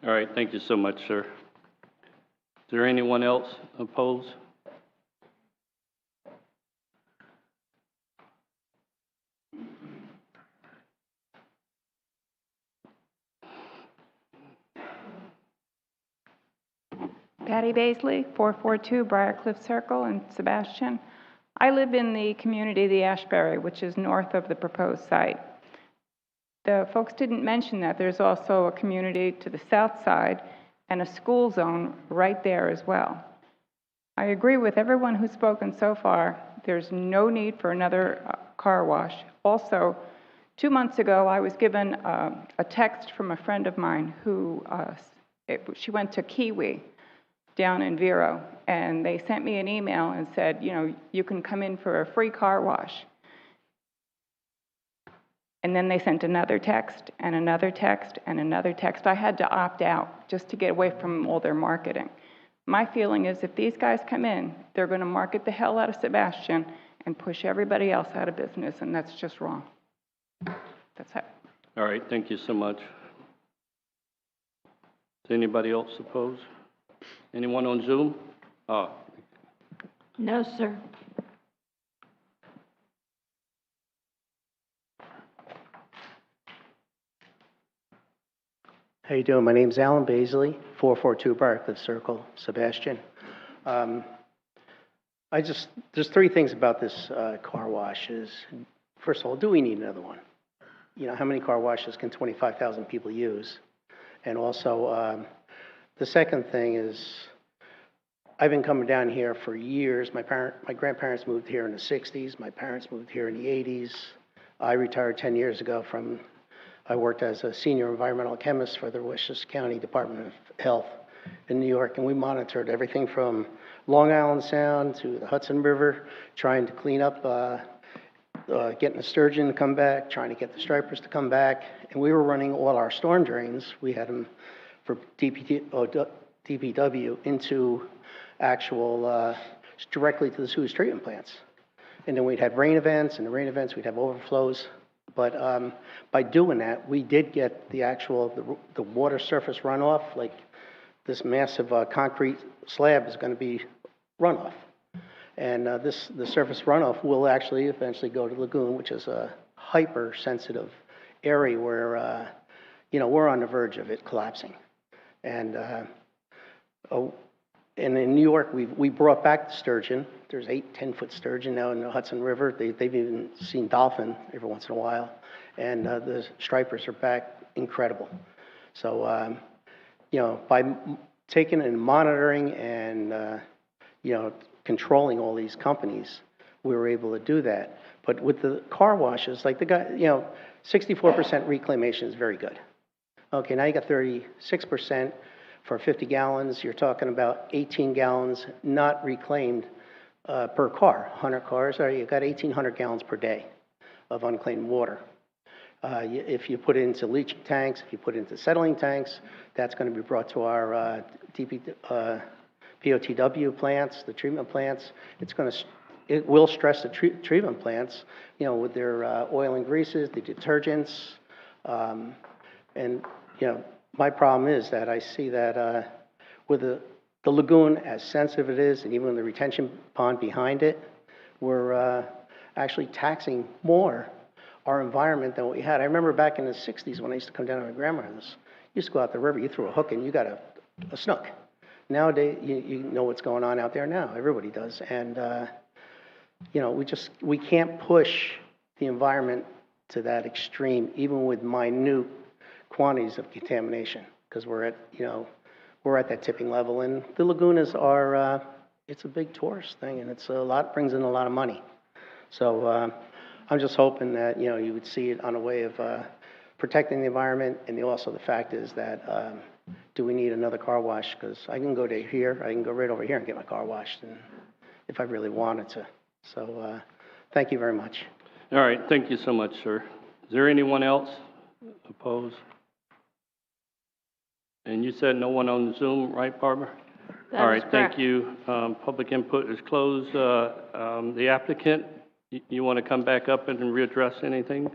All right, thank you so much, sir. Is there anyone else opposed? Patty Baisley, 442 Briarcliff Circle in Sebastian. I live in the community of the Ashbury, which is north of the proposed site. The folks didn't mention that there's also a community to the south side and a school zone right there as well. I agree with everyone who's spoken so far. There's no need for another car wash. Also, 2 months ago, I was given a text from a friend of mine who, she went to Kiwi down in Vero, and they sent me an email and said, you know, you can come in for a free car wash. And then they sent another text and another text and another text. I had to opt out just to get away from all their marketing. My feeling is if these guys come in, they're going to market the hell out of Sebastian and push everybody else out of business, and that's just wrong. That's it. All right, thank you so much. Does anybody else oppose? Anyone on Zoom? No, sir. How you doing? My name's Alan Baisley, 442 Briarcliff Circle, Sebastian. There's 3 things about this car wash. First of all, do we need another one? You know, how many car washes can 25,000 people use? And also, the second thing is, I've been coming down here for years. My grandparents moved here in the 60s. My parents moved here in the 80s. I retired 10 years ago I worked as a senior environmental chemist for the Westchester County Department of Health in New York, and we monitored everything from Long Island Sound to the Hudson River, trying to clean up, getting the sturgeon to come back, trying to get the stripers to come back, and we were running all our storm drains. We had them for DPW into actual, directly to the sewage treatment plants. And then we'd have rain events, and the rain events we'd have overflows. But by doing that, we did get the actual, the water surface runoff, like this massive concrete slab is going to be runoff. And the surface runoff will actually eventually go to the lagoon, which is a hypersensitive area where we're on the verge of it collapsing. And, and in New York, we brought back the sturgeon. There's 8, 10-foot sturgeon now in the Hudson River. They've even seen dolphin every once in a while. And the stripers are back, incredible. So, by taking and monitoring and, controlling all these companies, we were able to do that. But with the car washes, like the guy, 64% reclamation is very good. Okay, now you got 36% for 50 gallons. You're talking about 18 gallons not reclaimed per car. 100 cars, you got 1,800 gallons per day of unclaimed water. If you put it into leaching tanks, if you put it into settling tanks, that's going to be brought to our POTW plants, the treatment plants. It will stress the treatment plants, with their oil and greases, the detergents, and my problem is that I see that with the lagoon, as sensitive it is, and even the retention pond behind it, we're actually taxing more our environment than what we had. I remember back in the 60s when I used to come down to my grandmother's, you used to go out the river, you threw a hook and you got a snook. Nowadays, you know what's going on out there now. Everybody does. And, we can't push the environment to that extreme, even with minute quantities of contamination, because we're at that tipping level. And the lagunas are, it's a big tourist thing, and brings in a lot of money. So I'm just hoping that, you would see it on a way of protecting the environment. And also the fact is that, do we need another car wash? Because I can go to here, I can go right over here and get my car washed, and if I really wanted to. So thank you very much. All right, thank you so much, sir. Is there anyone else opposed? And you said no one on Zoom, right, Barbara? All right, thank you. Public input is closed. The applicant, you want to come back up and readdress anything?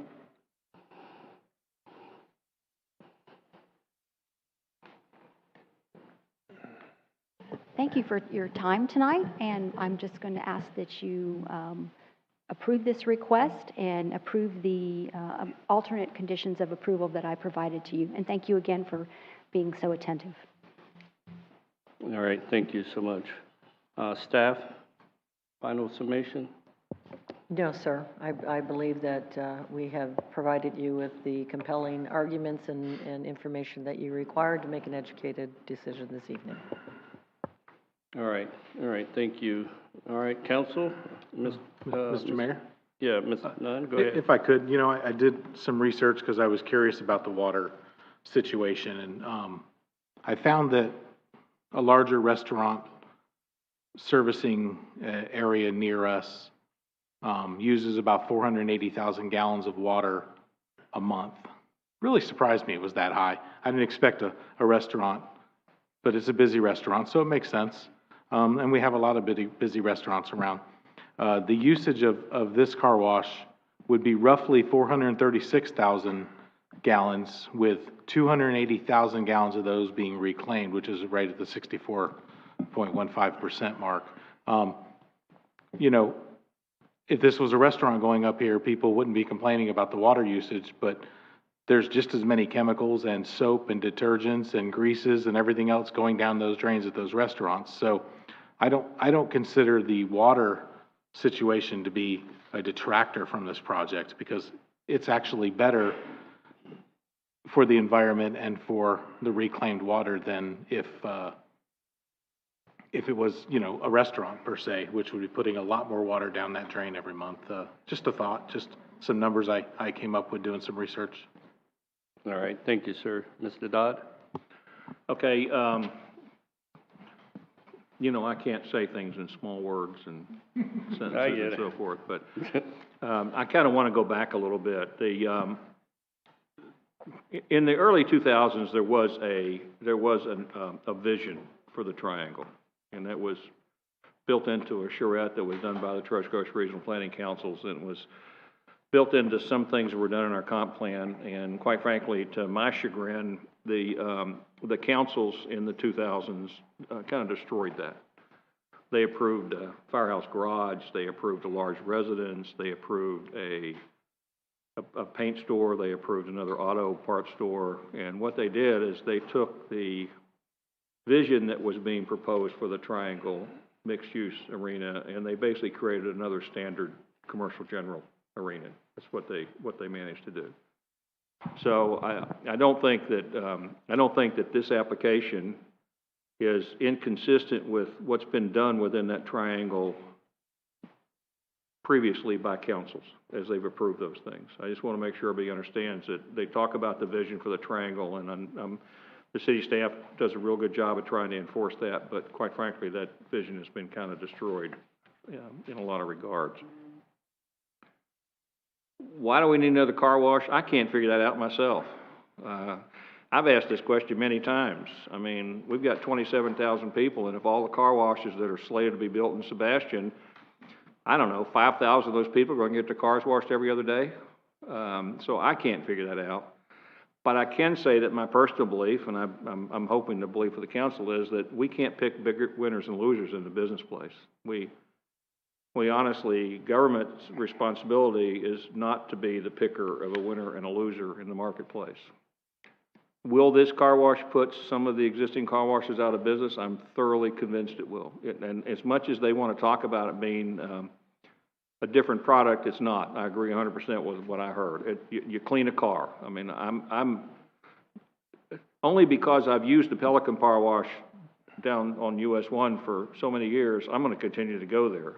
Thank you for your time tonight, and I'm just going to ask that you approve this request and approve the alternate conditions of approval that I provided to you. And thank you again for being so attentive. All right, thank you so much. Staff, final summation? No, sir. I believe that we have provided you with the compelling arguments and information that you required to make an educated decision this evening. All right, thank you. All right, counsel? Mr. Mayor? Yeah, Mr. Nunn, go ahead. If I could, I did some research because I was curious about the water situation, and I found that a larger restaurant servicing area near us uses about 480,000 gallons of water a month. Really surprised me it was that high. I didn't expect a restaurant, but it's a busy restaurant, so it makes sense. And we have a lot of busy restaurants around. The usage of this car wash would be roughly 436,000 gallons, with 280,000 gallons of those being reclaimed, which is right at the 64.15% mark. If this was a restaurant going up here, people wouldn't be complaining about the water usage, but there's just as many chemicals and soap and detergents and greases and everything else going down those drains at those restaurants. So I don't consider the water situation to be a detractor from this project, because it's actually better for the environment and for the reclaimed water than if it was, a restaurant per se, which would be putting a lot more water down that drain every month. Just a thought, just some numbers I came up with doing some research. All right, thank you, sir. Mr. Dodd? Okay, I can't say things in small words and sentences and so forth, but I kind of want to go back a little bit. In the early 2000s, there was a vision for the triangle, and that was built into a charrette that was done by the Treasure Coast Regional Planning Councils, and it was built into some things that were done in our comp plan. And quite frankly, to my chagrin, the councils in the 2000s kind of destroyed that. They approved a firehouse garage, they approved a large residence, they approved a a paint store, they approved another auto parts store, and what they did is they took the vision that was being proposed for the Triangle mixed-use arena, and they basically created another standard commercial general arena. That's what they managed to do. So I don't think that this application is inconsistent with what's been done within that triangle previously by councils as they've approved those things. I just want to make sure everybody understands that they talk about the vision for the triangle, and the city staff does a real good job of trying to enforce that, but quite frankly, that vision has been kind of destroyed in a lot of regards. Why do we need another car wash? I can't figure that out myself. I've asked this question many times. I mean, we've got 27,000 people, and if all the car washes that are slated to be built in Sebastian, I don't know, 5,000 of those people are going to get their cars washed every other day. So I can't figure that out. But I can say that my personal belief, and I'm hoping the belief of the council, is that we can't pick bigger winners and losers in the business place. We honestly, government's responsibility is not to be the picker of a winner and a loser in the marketplace. Will this car wash put some of the existing car washes out of business? I'm thoroughly convinced it will. And as much as they want to talk about it being a different product, it's not. I agree 100% with what I heard. You clean a car. I mean, I'm only because I've used the Pelican Car Wash down on US 1 for so many years, I'm going to continue to go there.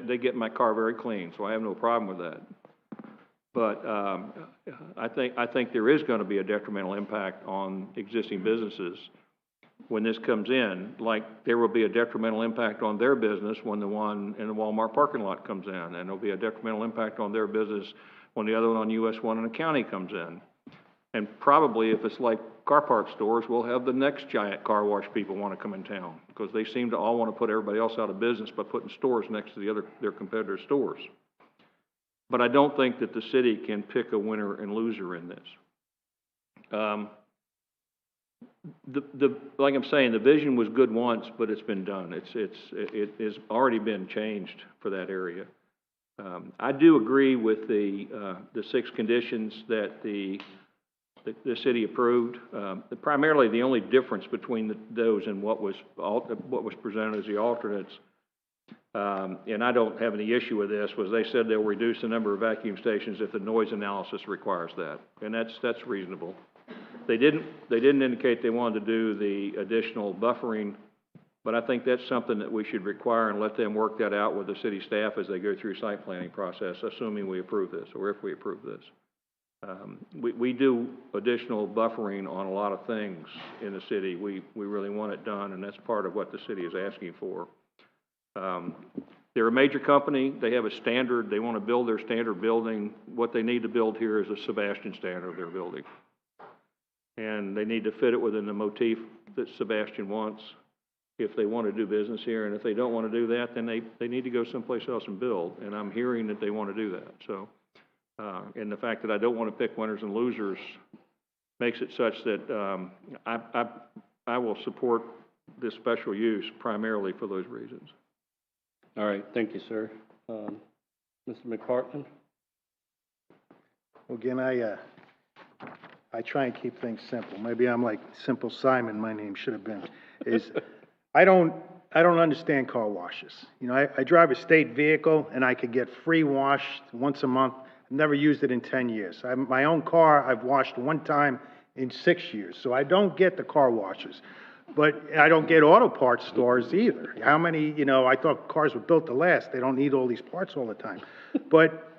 They get my car very clean, so I have no problem with that. But I think there is going to be a detrimental impact on existing businesses when this comes in, like there will be a detrimental impact on their business when the one in the Walmart parking lot comes in, and there'll be a detrimental impact on their business when the other one on US 1 in the county comes in. And probably if it's like car parts stores, we'll have the next giant car wash people want to come in town, because they seem to all want to put everybody else out of business by putting stores next to their competitors' stores. But I don't think that the city can pick a winner and loser in this. Like I'm saying, the vision was good once, but it's been done. It has already been changed for that area. I do agree with the 6 conditions that the city approved. Primarily, the only difference between those and what was presented as the alternates, and I don't have any issue with this, was they said they'll reduce the number of vacuum stations if the noise analysis requires that, and that's reasonable. They didn't indicate they wanted to do the additional buffering, but I think that's something that we should require and let them work that out with the city staff as they go through site planning process, assuming we approve this, or if we approve this. We do additional buffering on a lot of things in the city. We really want it done, and that's part of what the city is asking for. They're a major company. They have a standard. They want to build their standard building. What they need to build here is a Sebastian standard of their building. And they need to fit it within the motif that Sebastian wants if they want to do business here. And if they don't want to do that, then they need to go someplace else and build. And I'm hearing that they want to do that. So, and the fact that I don't want to pick winners and losers makes it such that I will support this special use primarily for those reasons. All right, thank you, sir. Mr. McPartland? Well, again, I try and keep things simple. Maybe I'm like Simple Simon, my name should have been. I don't understand car washes. You know, I drive a state vehicle and I could get free wash once a month. I've never used it in 10 years. My own car, I've washed one time in 6 years. So I don't get the car washes. But I don't get auto parts stores either. How many, I thought cars were built to last. They don't need all these parts all the time. But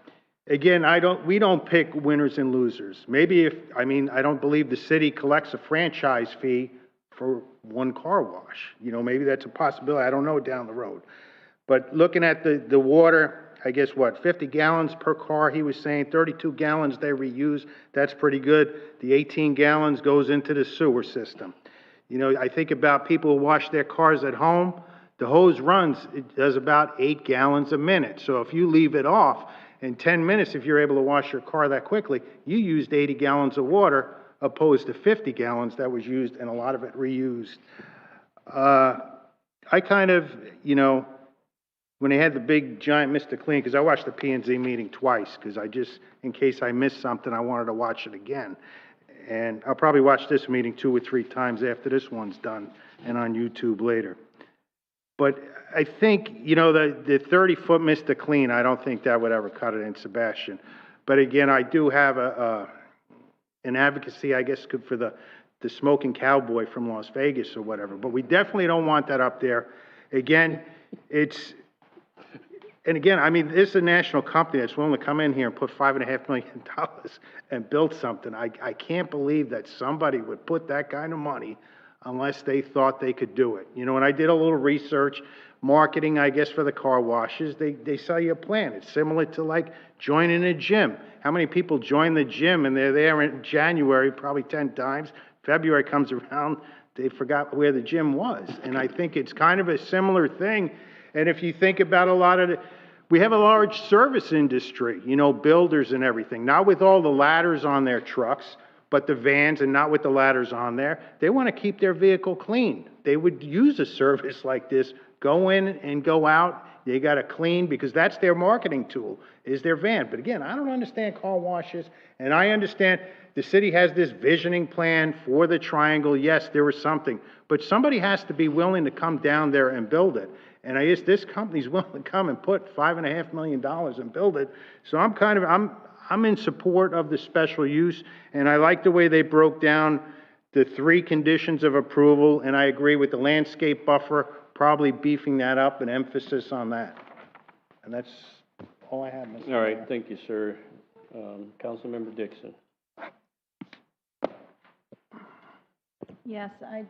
again, we don't pick winners and losers. Maybe I don't believe the city collects a franchise fee for one car wash. Maybe that's a possibility. I don't know down the road. But looking at the water, I guess 50 gallons per car, he was saying, 32 gallons they reuse. That's pretty good. The 18 gallons goes into the sewer system. I think about people who wash their cars at home. The hose it does about 8 gallons a minute. So if you leave it off, in 10 minutes, if you're able to wash your car that quickly, you used 80 gallons of water opposed to 50 gallons that was used and a lot of it reused. I kind of, when they had the big giant Mr. Clean, because I watched the P&Z meeting twice, because in case I missed something, I wanted to watch it again. And I'll probably watch this meeting 2 or 3 times after this one's done and on YouTube later. But I think, the 30-foot Mr. Clean, I don't think that would ever cut it in Sebastian. But again, I do have an advocacy, I guess, for the smoking cowboy from Las Vegas or whatever. But we definitely don't want that up there. Again, this is a national company that's willing to come in here and put $5.5 million and build something. I can't believe that somebody would put that kind of money unless they thought they could do it. And I did a little research, marketing, I guess, for the car washes. They sell you a plan. It's similar to like joining a gym. How many people join the gym and they're there in January, probably 10 times. February comes around, they forgot where the gym was. And I think it's kind of a similar thing. And if you think about we have a large service industry, builders and everything, not with all the ladders on their trucks, but the vans, and not with the ladders on there. They want to keep their vehicle clean. They would use a service like this, go in and go out. They got to clean, because that's their marketing tool, is their van. But again, I don't understand car washes, and I understand the city has this visioning plan for the triangle. Yes, there was something, but somebody has to be willing to come down there and build it. And I guess this company's willing to come and put $5.5 million and build it. So I'm in support of the special use, and I like the way they broke down the 3 conditions of approval, and I agree with the landscape buffer, probably beefing that up, and emphasis on that. And that's all I have, Mr. All right, Mayor. thank you, sir. Councilmember Dixon. Yes, I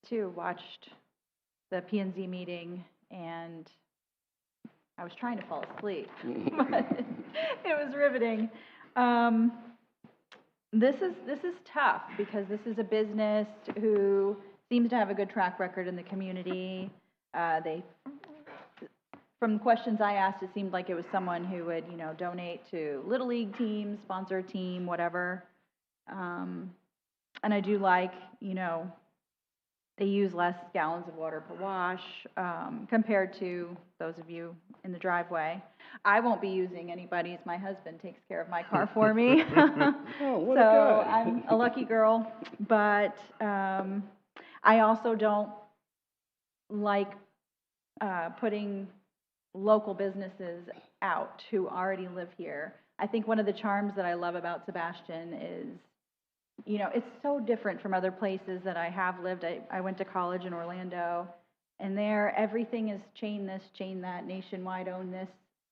too watched the P&Z meeting, and I was trying to fall asleep, but it was riveting. This is tough, because this is a business who seems to have a good track record in the community. From the questions I asked, it seemed like it was someone who would, donate to Little League teams, sponsor a team, whatever. And I do like, they use less gallons of water per wash compared to those of you in the driveway. I won't be using anybody's. My husband takes care of my car for me. Oh, what so a guy. I'm a lucky girl. But I also don't like putting local businesses out who already live here. I think one of the charms that I love about Sebastian is, it's so different from other places that I have lived. I went to college in Orlando, and there everything is chain this, chain that, nationwide own this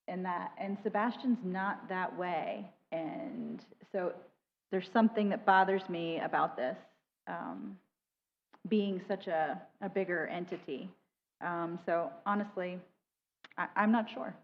and that. And Sebastian's not that way. And so there's something that bothers me about this, being such a bigger entity. So honestly, I'm not sure.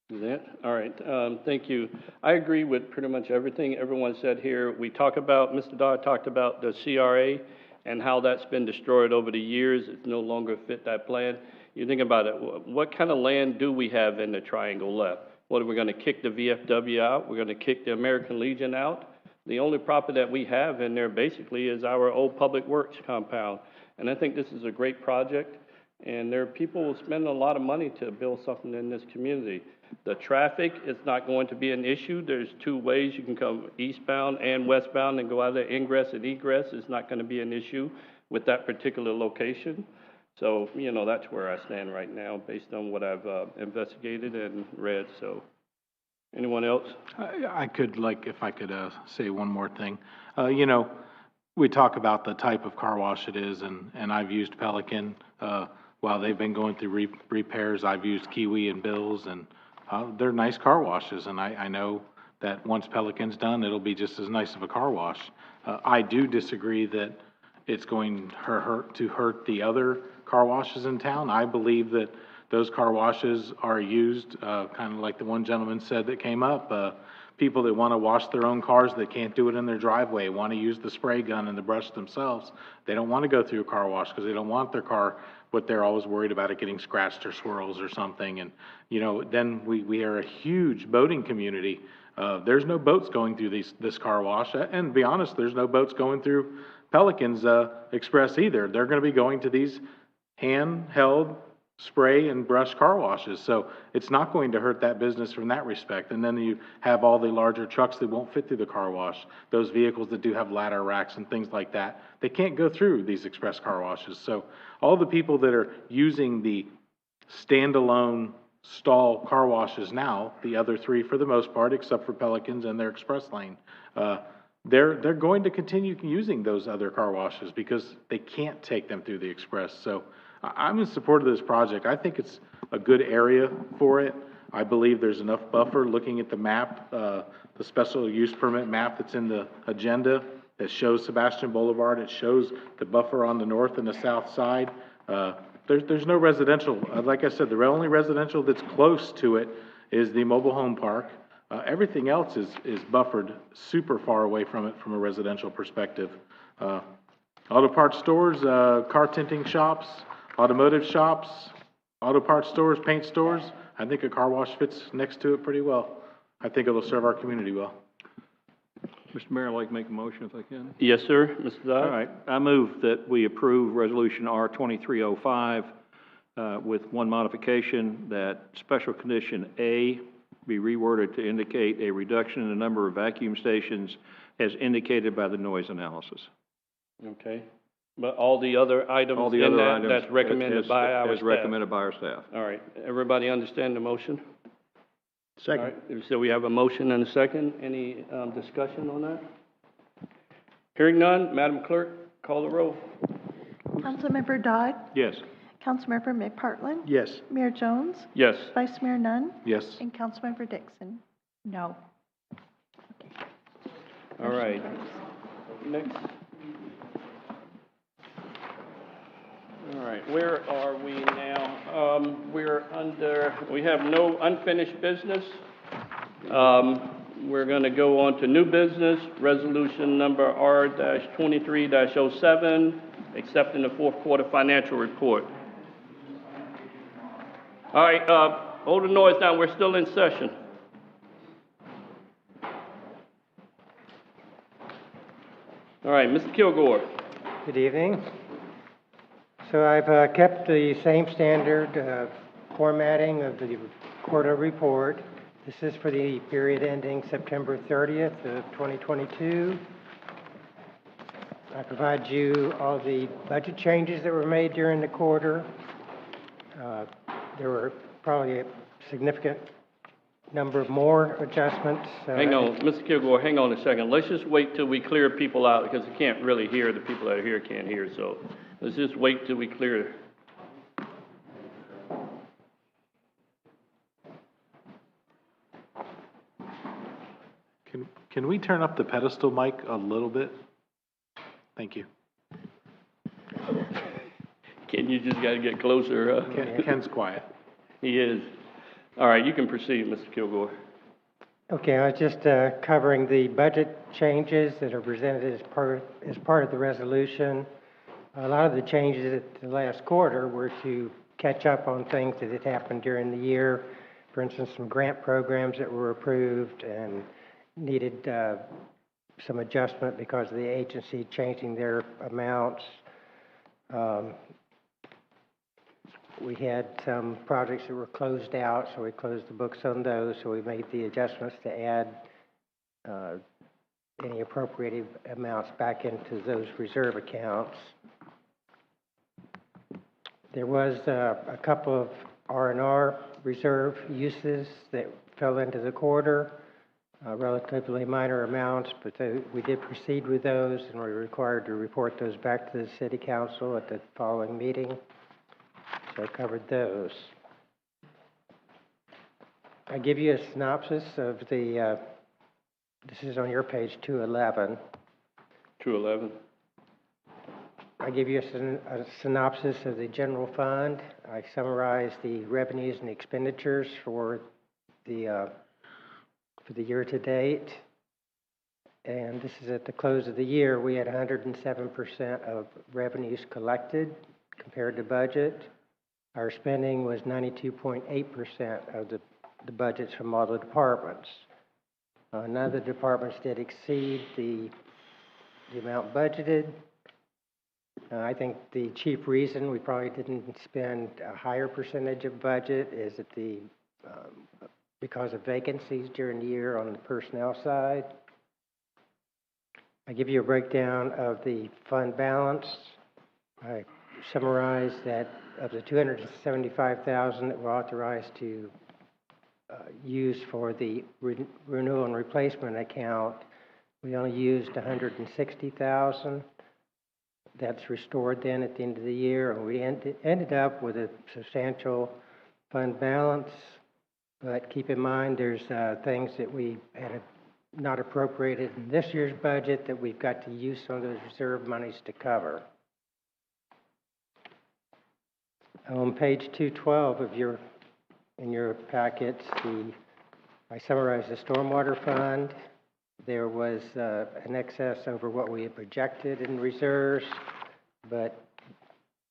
Is that? All right, thank you. I agree with pretty much everything everyone said here. Mr. Dodd talked about the CRA and how that's been destroyed over the years. It's no longer fit that plan. You think about it, what kind of land do we have in the triangle left? What, are we going to kick the VFW out? We're going to kick the American Legion out? The only property that we have in there basically is our old Public Works compound. And I think this is a great project, and there are people who spend a lot of money to build something in this community. The traffic is not going to be an issue. There's 2 ways you can come eastbound and westbound and go out there. Ingress and egress is not going to be an issue with that particular location. So, that's where I stand right now based on what I've investigated and read. So, anyone else? I could, if I could say one more thing. We talk about the type of car wash it is, and I've used Pelican. While they've been going through repairs, I've used Kiwi and Bill's, and they're nice car washes, and I know that once Pelican's done, it'll be just as nice of a car wash. I do disagree that it's going to hurt the other car washes in town. I believe that those car washes are used, kind of like the one gentleman said that came up, people that want to wash their own cars that can't do it in their driveway, want to use the spray gun and the brush themselves. They don't want to go through a car wash because they don't want their car, but they're always worried about it getting scratched or swirls or something. And, then we are a huge boating community. There's no boats going through this car wash. And to be honest, there's no boats going through Pelican's Express either. They're going to be going to these handheld spray and brush car washes. So it's not going to hurt that business from that respect. And then you have all the larger trucks that won't fit through the car wash, those vehicles that do have ladder racks and things like that. They can't go through these express car washes. So all the people that are using the standalone stall car washes now, the other three for the most part, except for Pelicans and their express lane, they're going to continue using those other car washes because they can't take them through the express. So I'm in support of this project. I think it's a good area for it. I believe there's enough buffer. Looking at the map, the special use permit map that's in the agenda that shows Sebastian Boulevard, it shows the buffer on the north and the south side. There's no residential. Like I said, the only residential that's close to it is the mobile home park. Everything else is buffered super far away from it from a residential perspective. Auto parts stores, car tinting shops, automotive shops, auto parts stores, paint stores. I think a car wash fits next to it pretty well. I think it'll serve our community well. Mr. Mayor, I'd like to make a motion if I can. Yes, sir, Mr. Dodd. All right. I move that we approve Resolution R 2305 with one modification, that special condition A be reworded to indicate a reduction in the number of vacuum stations as indicated by the noise analysis. Okay. But all the other items All the in other that, items that's recommended by our as staff. recommended by our staff. All right. Everybody understand the motion? Second. All right. So we have a motion and a second. Any discussion on that? Hearing none, Madam Clerk, call the roll. Councilmember Dodd? Yes. Councilmember McPartlin? Yes. Mayor Jones? Yes. Vice Mayor Nunn? Yes. And Councilmember Dixon? No. All right. Next. All right, where are we now? We have no unfinished business. We're going to go on to new business, resolution number R-23-07, accepting the fourth quarter financial report. All right, hold the noise down. We're still in session. All right, Mr. Kilgore. Good evening. So I've kept the same standard formatting of the quarterly report. This is for the period ending September 30th of 2022. I provide you all the budget changes that were made during the quarter. There were probably a significant number of more adjustments. Hang on, Mr. Kilgore, hang on a second. Let's just wait till we clear people out because we can't really hear. The people that are here can't hear, so let's just wait till we clear. Can we turn up the pedestal mic a little bit? Thank you. Ken, you just got to get closer. Ken's quiet. He is. All right, you can proceed, Mr. Kilgore. Okay, I was just covering the budget changes that are presented as part of the resolution. A lot of the changes at the last quarter were to catch up on things that had happened during the year. For instance, some grant programs that were approved and needed some adjustment because of the agency changing their amounts. We had some projects that were closed out, so we closed the books on those. So we made the adjustments to add any appropriated amounts back into those reserve accounts. There was a couple of R&R reserve uses that fell into the quarter, relatively minor amounts, but we did proceed with those, and we're required to report those back to the City Council at the following meeting. So I covered those. I give you a synopsis of the, this is on your page 211. 211. I give you a synopsis of the general fund. I summarize the revenues and expenditures for the year to date. And this is at the close of the year. We had 107% of revenues collected compared to budget. Our spending was 92.8% of the budgets from all the departments. None of the departments did exceed the amount budgeted. I think the chief reason we probably didn't spend a higher percentage of budget is that because of vacancies during the year on the personnel side. I give you a breakdown of the fund balance. I summarized that of the $275,000 that were authorized to use for the renewal and replacement account, we only used $160,000. That's restored then at the end of the year, and we ended up with a substantial fund balance. But keep in mind, there's things that we had not appropriated in this year's budget that we've got to use some of those reserve monies to cover. On page 212 of in your packets, I summarized the stormwater fund. There was an excess over what we had projected in reserves, but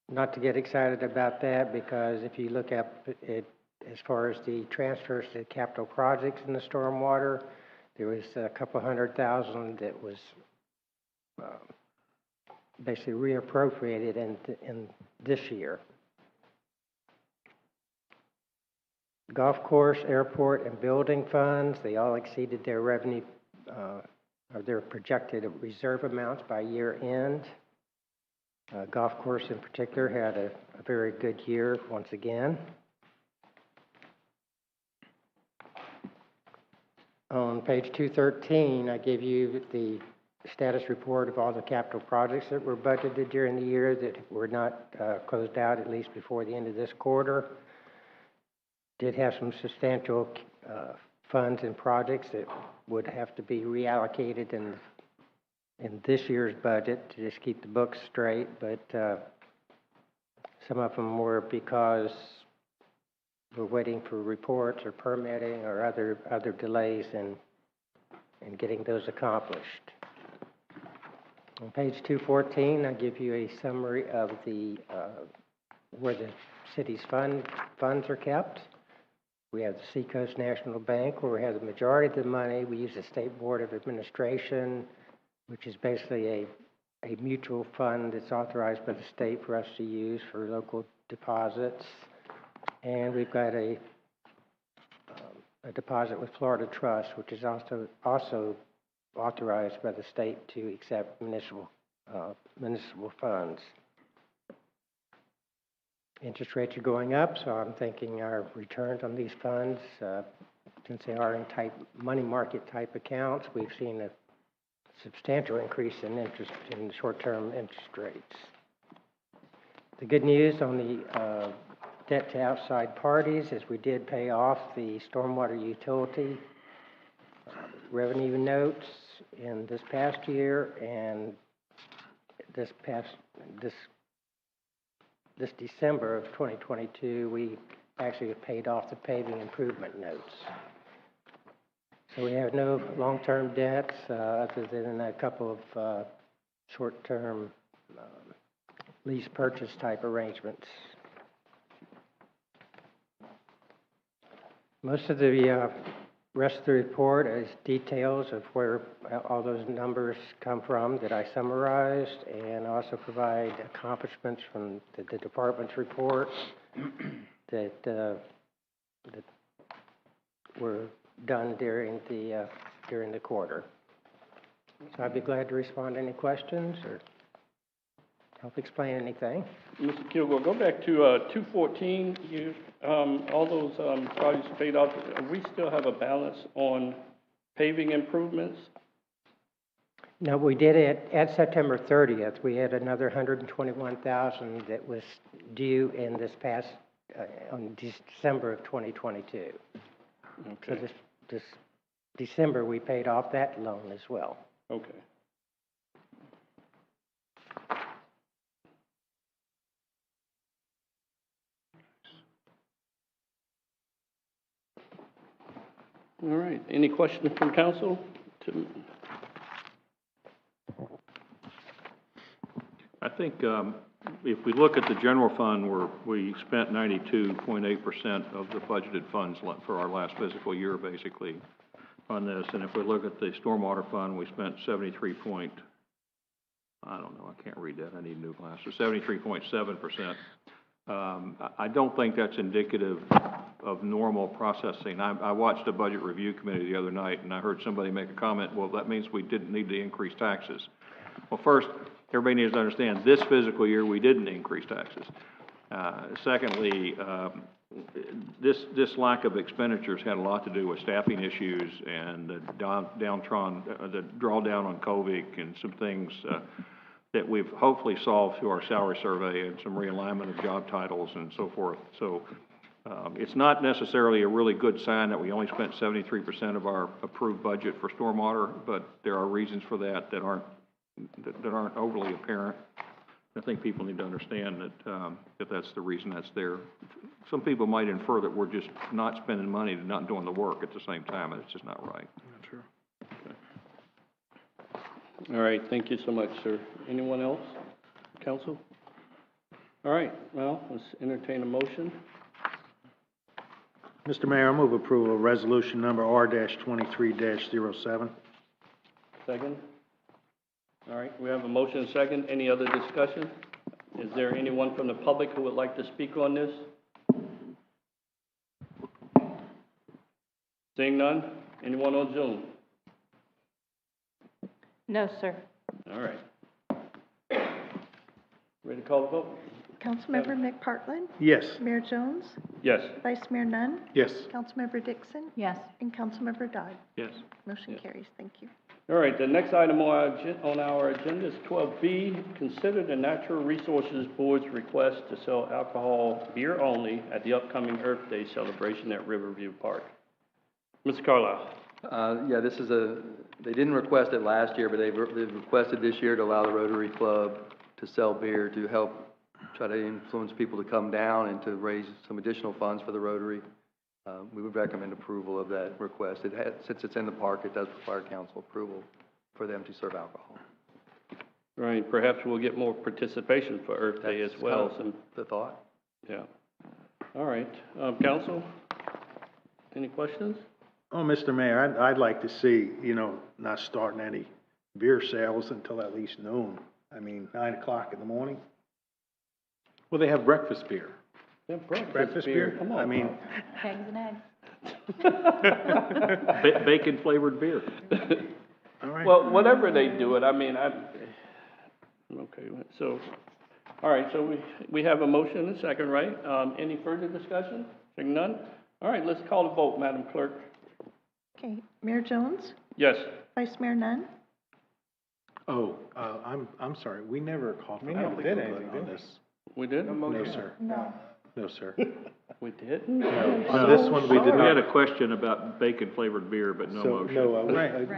not to get excited about that, because if you look at it as far as the transfers to capital projects in the stormwater, there was a couple $100,000 that was basically reappropriated in this year. Golf course, airport, and building funds, they all exceeded their revenue or their projected reserve amounts by year end. Golf course in particular had a very good year once again. On page 213, I gave you the status report of all the capital projects that were budgeted during the year that were not closed out, at least before the end of this quarter. Did have some substantial funds and projects that would have to be reallocated in this year's budget to just keep the books straight, but some of them were because we're waiting for reports or permitting or other delays in getting those accomplished. On page 214, I give you a summary of where the city's funds are kept. We have the Seacoast National Bank, where we have the majority of the money. We use the State Board of Administration, which is basically a mutual fund that's authorized by the state for us to use for local deposits. And we've got a deposit with Florida Trust, which is also authorized by the state to accept municipal funds. Interest rates are going up, so I'm thinking our returns on these funds, since they are in money market type accounts, we've seen a substantial increase in short-term interest rates. The good news on the debt to outside parties is we did pay off the stormwater utility revenue notes in this past year, and this December of 2022, we actually have paid off the paving improvement notes. So we have no long-term debts other than a couple of short-term lease purchase type arrangements. Most of the rest of the report is details of where all those numbers come from that I summarized, and also provide accomplishments from the department's report that were done during the quarter. So I'd be glad to respond to any questions or help explain anything. Mr. Kilgore, go back to 214. All those projects paid off. We still have a balance on paving improvements? No, we did it at September 30th. We had another $121,000 that was due in this past on December of 2022. Okay. So this December we paid off that loan as well. Okay. All right. Any questions from council? I think if we look at the general fund, we spent 92.8% of the budgeted funds for our last fiscal year, basically, on this. And if we look at the stormwater fund, we spent 73.9%. I don't know, I can't read that, I need new glasses, 73.7%. I don't think that's indicative of normal processing. I watched a budget review committee the other night, and I heard somebody make a comment, well, that means we didn't need to increase taxes. Well, first, everybody needs to understand, this fiscal year, we didn't increase taxes. Secondly, this lack of expenditures had a lot to do with staffing issues and the drawdown on COVID and some things that we've hopefully solved through our salary survey and some realignment of job titles and so forth. So it's not necessarily a really good sign that we only spent 73% of our approved budget for stormwater, but there are reasons for that that aren't overly apparent. I think people need to understand that that's the reason that's there. Some people might infer that we're just not spending money and not doing the work at the same time, and it's just not right. Not true. All right, thank you so much, sir. Anyone else? Council? All right, well, let's entertain a motion. Mr. Mayor, I move approval of resolution number R-23-07. Second? All right, we have a motion and a second. Any other discussion? Is there anyone from the public who would like to speak on this? Seeing none? Anyone on Zoom? No, sir. All right. Ready to call the vote? Councilmember McPartlin? Yes. Mayor Jones? Yes. Vice Mayor Nunn? Yes. Councilmember Dixon? Yes. And Councilmember Dodd? Yes. Motion carries. Thank you. All right, the next item on our agenda is 12B, consider the Natural Resources Board's request to sell alcohol beer only at the upcoming Earth Day celebration at Riverview Park. Mr. Carlisle. Yeah, they didn't request it last year, but they've requested this year to allow the Rotary Club to sell beer to help try to influence people to come down and to raise some additional funds for the Rotary. We would recommend approval of that request. Since it's in the park, it does require council approval for them to serve alcohol. Right, perhaps we'll get more participation for Earth Day as well. Kind of the thought. Yeah. All right, council, any questions? Oh, Mr. Mayor, I'd like to see, not starting any beer sales until at least noon. I mean, 9 o'clock in the morning. Well, they have breakfast beer. Yeah, Breakfast beer? Come on. I mean, Eggs and eggs. Bacon flavored beer. all right. Well, whatever they do it, I mean, okay, so, all right, so we have a motion and a second, right? Any further discussion? Seeing none? All right, let's call the vote, Madam Clerk. Okay. Mayor Jones? Yes. Vice Mayor Nunn? Oh, I'm sorry. We never called for We never public did input anything, on did we? this. We did? No, sir. No. No, sir. We did? No. On this one, we did We not. had a question about bacon flavored beer, but no So, motion. no,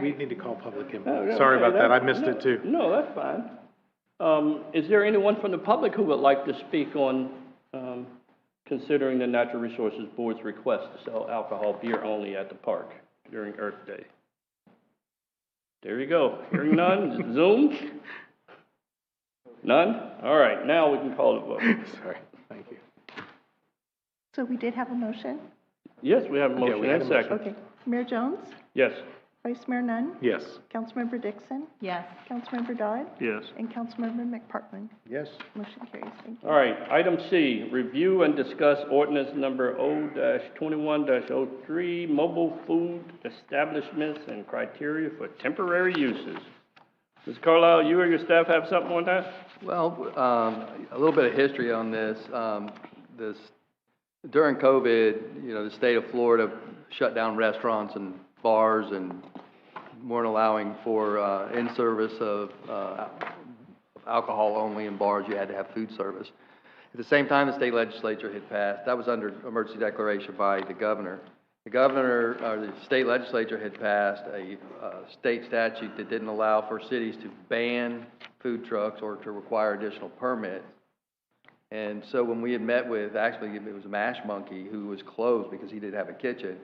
we need to call public input. Sorry about that. I missed it too. No, that's fine. Is there anyone from the public who would like to speak on considering the Natural Resources Board's request to sell alcohol beer only at the park during Earth Day? There you go. Hearing none. Zoom? None? All right, now we can call the vote. Sorry. Thank you. So we did have a motion? Yes, we have a motion we had and a a second. Okay. Mayor Jones? Yes. Vice Mayor Nunn? Yes. Councilmember Dixon? Yes. Councilmember Dodd? Yes. And Councilmember McPartlin? Yes. Motion carries. Thank you. All right, item C, review and discuss ordinance number O-21-03, mobile food establishments and criteria for temporary uses. Mr. Carlisle, you or your staff have something on that? Well, a little bit of history on this. During COVID, the state of Florida shut down restaurants and bars and weren't allowing for in-service of alcohol only in bars. You had to have food service. At the same time, the state legislature had passed, that was under emergency declaration by the governor. The state legislature had passed a state statute that didn't allow for cities to ban food trucks or to require additional permits. And so when we had met with, actually it was Mash Monkey, who was closed because he didn't have a kitchen,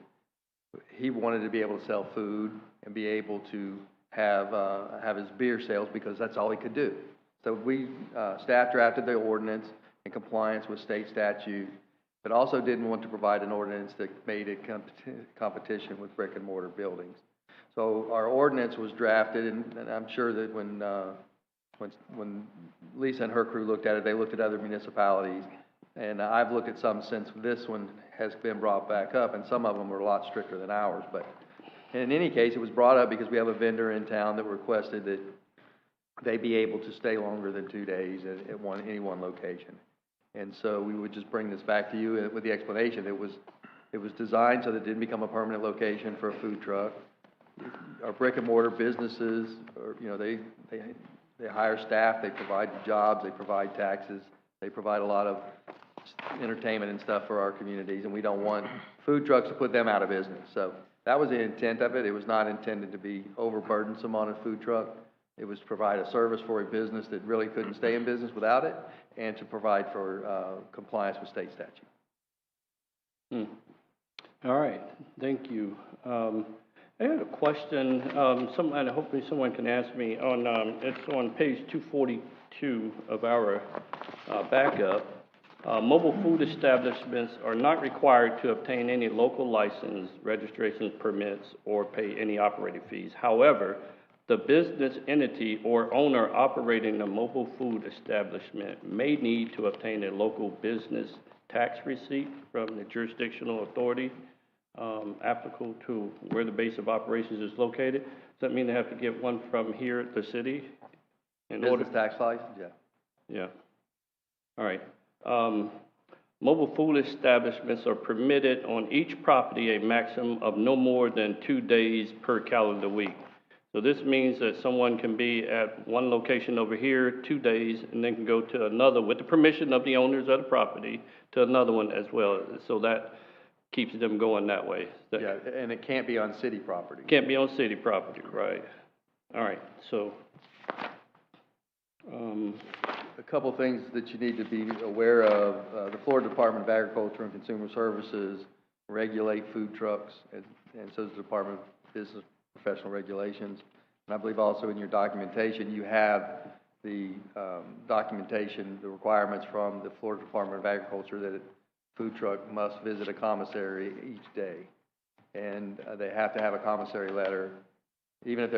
he wanted to be able to sell food and be able to have his beer sales because that's all he could do. So staff drafted the ordinance in compliance with state statute, but also didn't want to provide an ordinance that made it competition with brick and mortar buildings. So our ordinance was drafted, and I'm sure that when when Lisa and her crew looked at it, they looked at other municipalities. And I've looked at some since this one has been brought back up, and some of them are a lot stricter than ours. But in any case, it was brought up because we have a vendor in town that requested that they be able to stay longer than 2 days at any one location. And so we would just bring this back to you with the explanation. It was designed so that it didn't become a permanent location for a food truck. Our brick and mortar businesses, they hire staff, they provide jobs, they provide taxes, they provide a lot of entertainment and stuff for our communities, and we don't want food trucks to put them out of business. So that was the intent of it. It was not intended to be overburdensome on a food truck. It was to provide a service for a business that really couldn't stay in business without it, and to provide for compliance with state statute. All right, thank you. I had a question. Hopefully someone can ask me on. It's on page 242 of our backup. Mobile food establishments are not required to obtain any local license, registration permits, or pay any operating fees. However, the business entity or owner operating a mobile food establishment may need to obtain a local business tax receipt from the jurisdictional authority applicable to where the base of operations is located. Does that mean they have to get one from here at the city? Business tax license, yeah. Yeah. All right. Mobile food establishments are permitted on each property a maximum of no more than 2 days per calendar week. So this means that someone can be at one location over here 2 days and then can go to another with the permission of the owners of the property to another one as well. So that keeps them going that way. Yeah, and it can't be on city property. Can't be on city property, right. All right, so. A couple things that you need to be aware of. The Florida Department of Agriculture and Consumer Services regulate food trucks, and so does the Department of Business Professional Regulations. And I believe also in your documentation, you have the documentation, the requirements from the Florida Department of Agriculture that a food truck must visit a commissary each day. And they have to have a commissary letter. Even if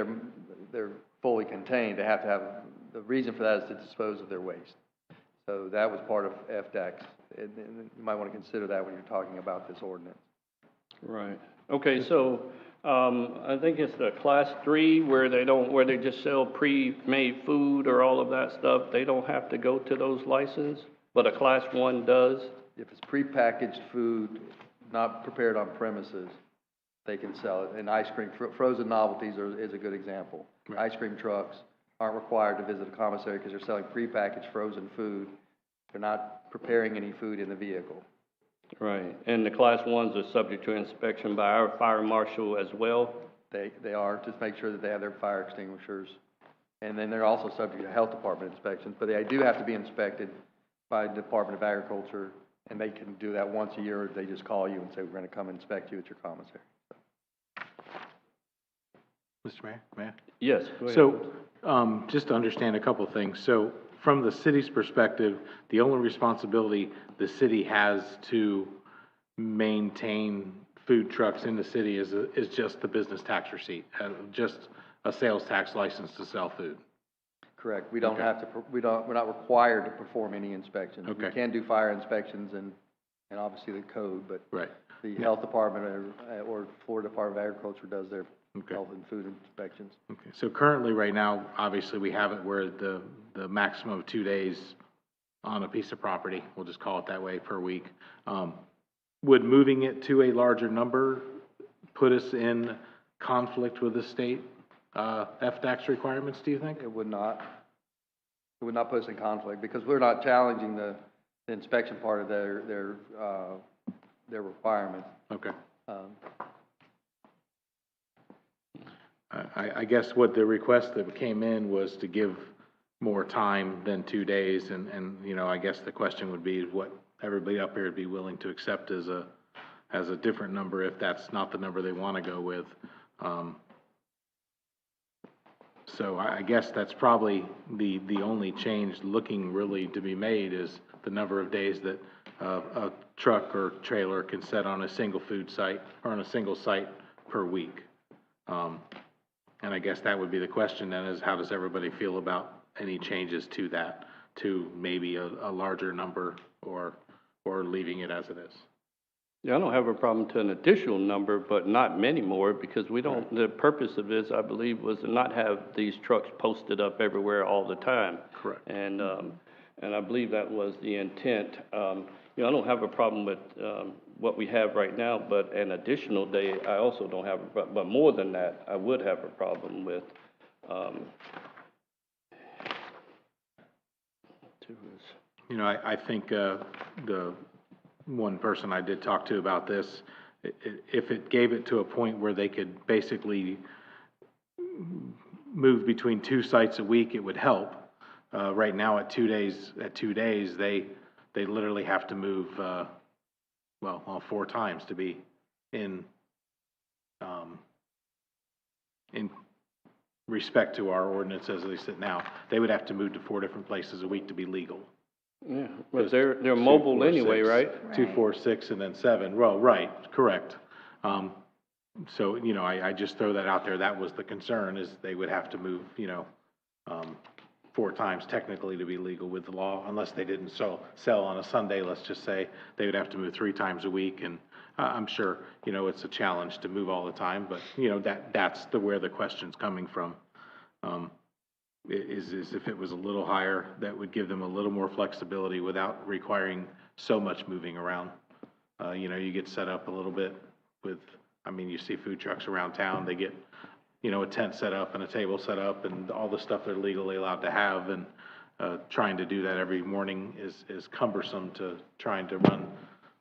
they're fully contained, they have to have, the reason for that is to dispose of their waste. So that was part of FDACS. And you might want to consider that when you're talking about this ordinance. Right. Okay, so I think it's the class 3 where they just sell pre-made food or all of that stuff. They don't have to go to those licenses, but a class 1 does. If it's prepackaged food, not prepared on premises, they can sell it. And ice cream, frozen novelties is a good example. Right. Ice cream trucks aren't required to visit a commissary because they're selling prepackaged frozen food. They're not preparing any food in the vehicle. Right. And the class 1s are subject to inspection by our fire marshal as well? They are, just make sure that they have their fire extinguishers. And then they're also subject to health department inspections, but they do have to be inspected by the Department of Agriculture, and they can do that once a year, or they just call you and say, we're going to come inspect you at your commissary. Mr. Mayor, may I? Yes, go ahead. So, just to understand a couple of things. So, from the city's perspective, the only responsibility the city has to maintain food trucks in the city is just the business tax receipt, just a sales tax license to sell food. Correct. We don't have to. We're not required to perform any inspections. Okay. We can do fire inspections and obviously the code, but right. The health department or Florida Department of Agriculture does their health and food inspections. Okay. So currently, right now, obviously, we have it where the maximum of 2 days on a piece of property, we'll just call it that way, per week. Would moving it to a larger number put us in conflict with the state FDACS requirements, do you think? It would not. It would not put us in conflict because we're not challenging the inspection part of their requirements. Okay. I guess what the request that came in was to give more time than 2 days, and you know, I guess the question would be what everybody up here would be willing to accept as a different number if that's not the number they want to go with. So I guess that's probably the only change looking really to be made is the number of days that a truck or trailer can set on a single food site or on a single site per week. And I guess that would be the question then is how does everybody feel about any changes to that, to maybe a larger number or leaving it as it is. Yeah, I don't have a problem to an additional number, but not many more, because we don't, the purpose of this, I believe, was to not have these trucks posted up everywhere all the time. Correct. And I believe that was the intent. You know, I don't have a problem with what we have right now, but an additional day, I also don't have a problem. But more than that, I would have a problem with. You know, I think the one person I did talk to about this, if it gave it to a point where they could basically move between 2 sites a week, it would help. Right now at 2 days, they literally have to move, 4 times to be in respect to our ordinance as they sit now. They would have to move to 4 different places a week to be legal. Yeah, but they're mobile anyway, right? 2, 4, 6, and then 7. Well, right, correct. So, you know, I just throw that out there. That was the concern, is they would have to move, 4 times technically to be legal with the law, unless they didn't sell on a Sunday. Let's just say they would have to move 3 times a week. And I'm sure, it's a challenge to move all the time, but, that's where the question's coming from. Is if it was a little higher, that would give them a little more flexibility without requiring so much moving around. You get set up a little bit with, you see food trucks around town, they get, a tent set up and a table set up and all the stuff they're legally allowed to have, and trying to do that every morning is cumbersome to trying to run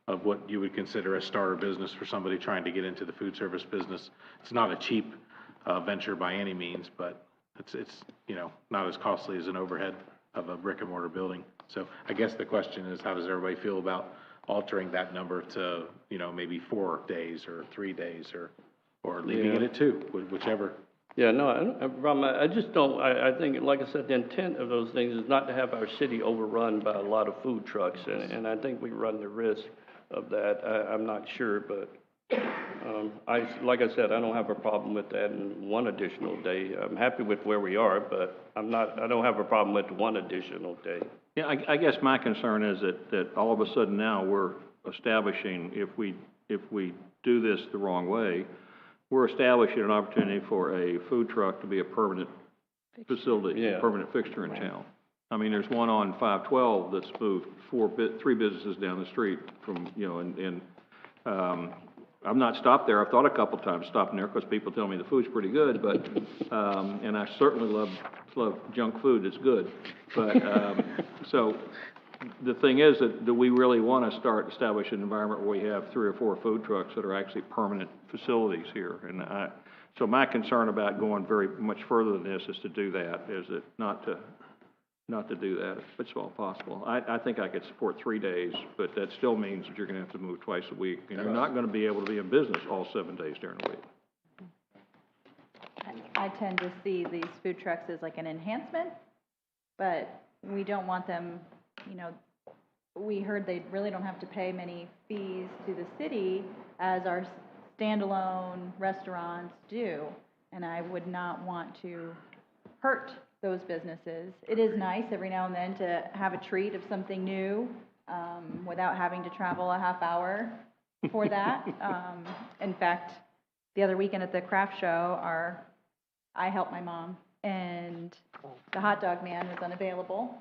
of what you would consider a starter business for somebody trying to get into the food service business. It's not a cheap venture by any means, but it's not as costly as an overhead of a brick and mortar building. So I guess the question is, how does everybody feel about altering that number to, maybe 4 days or 3 days or leaving it at 2, whichever. Yeah, no, I don't have a problem. I just don't, I think, like I said, the intent of those things is not to have our city overrun by a lot of food trucks, and I think we run the risk of that. I'm not sure, but like I said, I don't have a problem with that in 1 additional day. I'm happy with where we are, but I don't have a problem with 1 additional day. Yeah, I guess my concern is that all of a sudden now we're establishing, if we do this the wrong way, we're establishing an opportunity for a food truck to be a permanent facility, a permanent fixture in town. There's one on 512 that's moved 3 businesses down the street from, I'm not stopped there. I've thought a couple times stopping there because people tell me the food's pretty good, but, and I certainly love junk food. It's good. But, so the thing is that do we really want to start establishing an environment where we have 3 or 4 food trucks that are actually permanent facilities here? And so my concern about going very much further than this is to do that, is it not to do that, if it's all possible. I think I could support 3 days, but that still means that you're going to have to move twice a week, and you're not going to be able to be in business all 7 days during the week. I tend to see these food trucks as like an enhancement, but we don't want them, we heard they really don't have to pay many fees to the city as our standalone restaurants do, and I would not want to hurt those businesses. It is nice every now and then to have a treat of something new without having to travel a half hour for that. In fact, the other weekend at the craft show, I helped my mom, and the hot dog man was unavailable.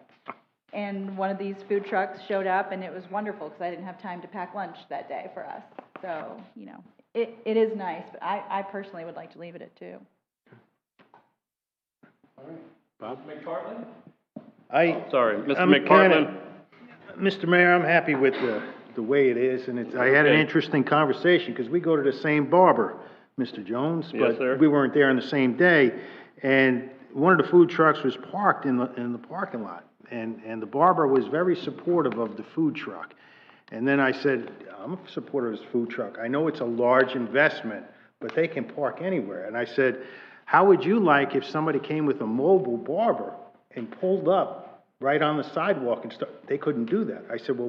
And one of these food trucks showed up, and it was wonderful because I didn't have time to pack lunch that day for us. So, it is nice, but I personally would like to leave it at 2. All right. Bob? McCartland? Sorry, Mr. McCartland. Mr. Mayor, I'm happy with the way it is, and I had an interesting conversation because we go to the same barber, Mr. Jones, but we weren't there on the same day, and one of the food trucks was parked in the parking lot, and the barber was very supportive of the food truck. And then I said, I'm a supporter of this food truck. I know it's a large investment, but they can park anywhere. And I said, how would you like if somebody came with a mobile barber and pulled up right on the sidewalk and stuff? They couldn't do that. I said, well,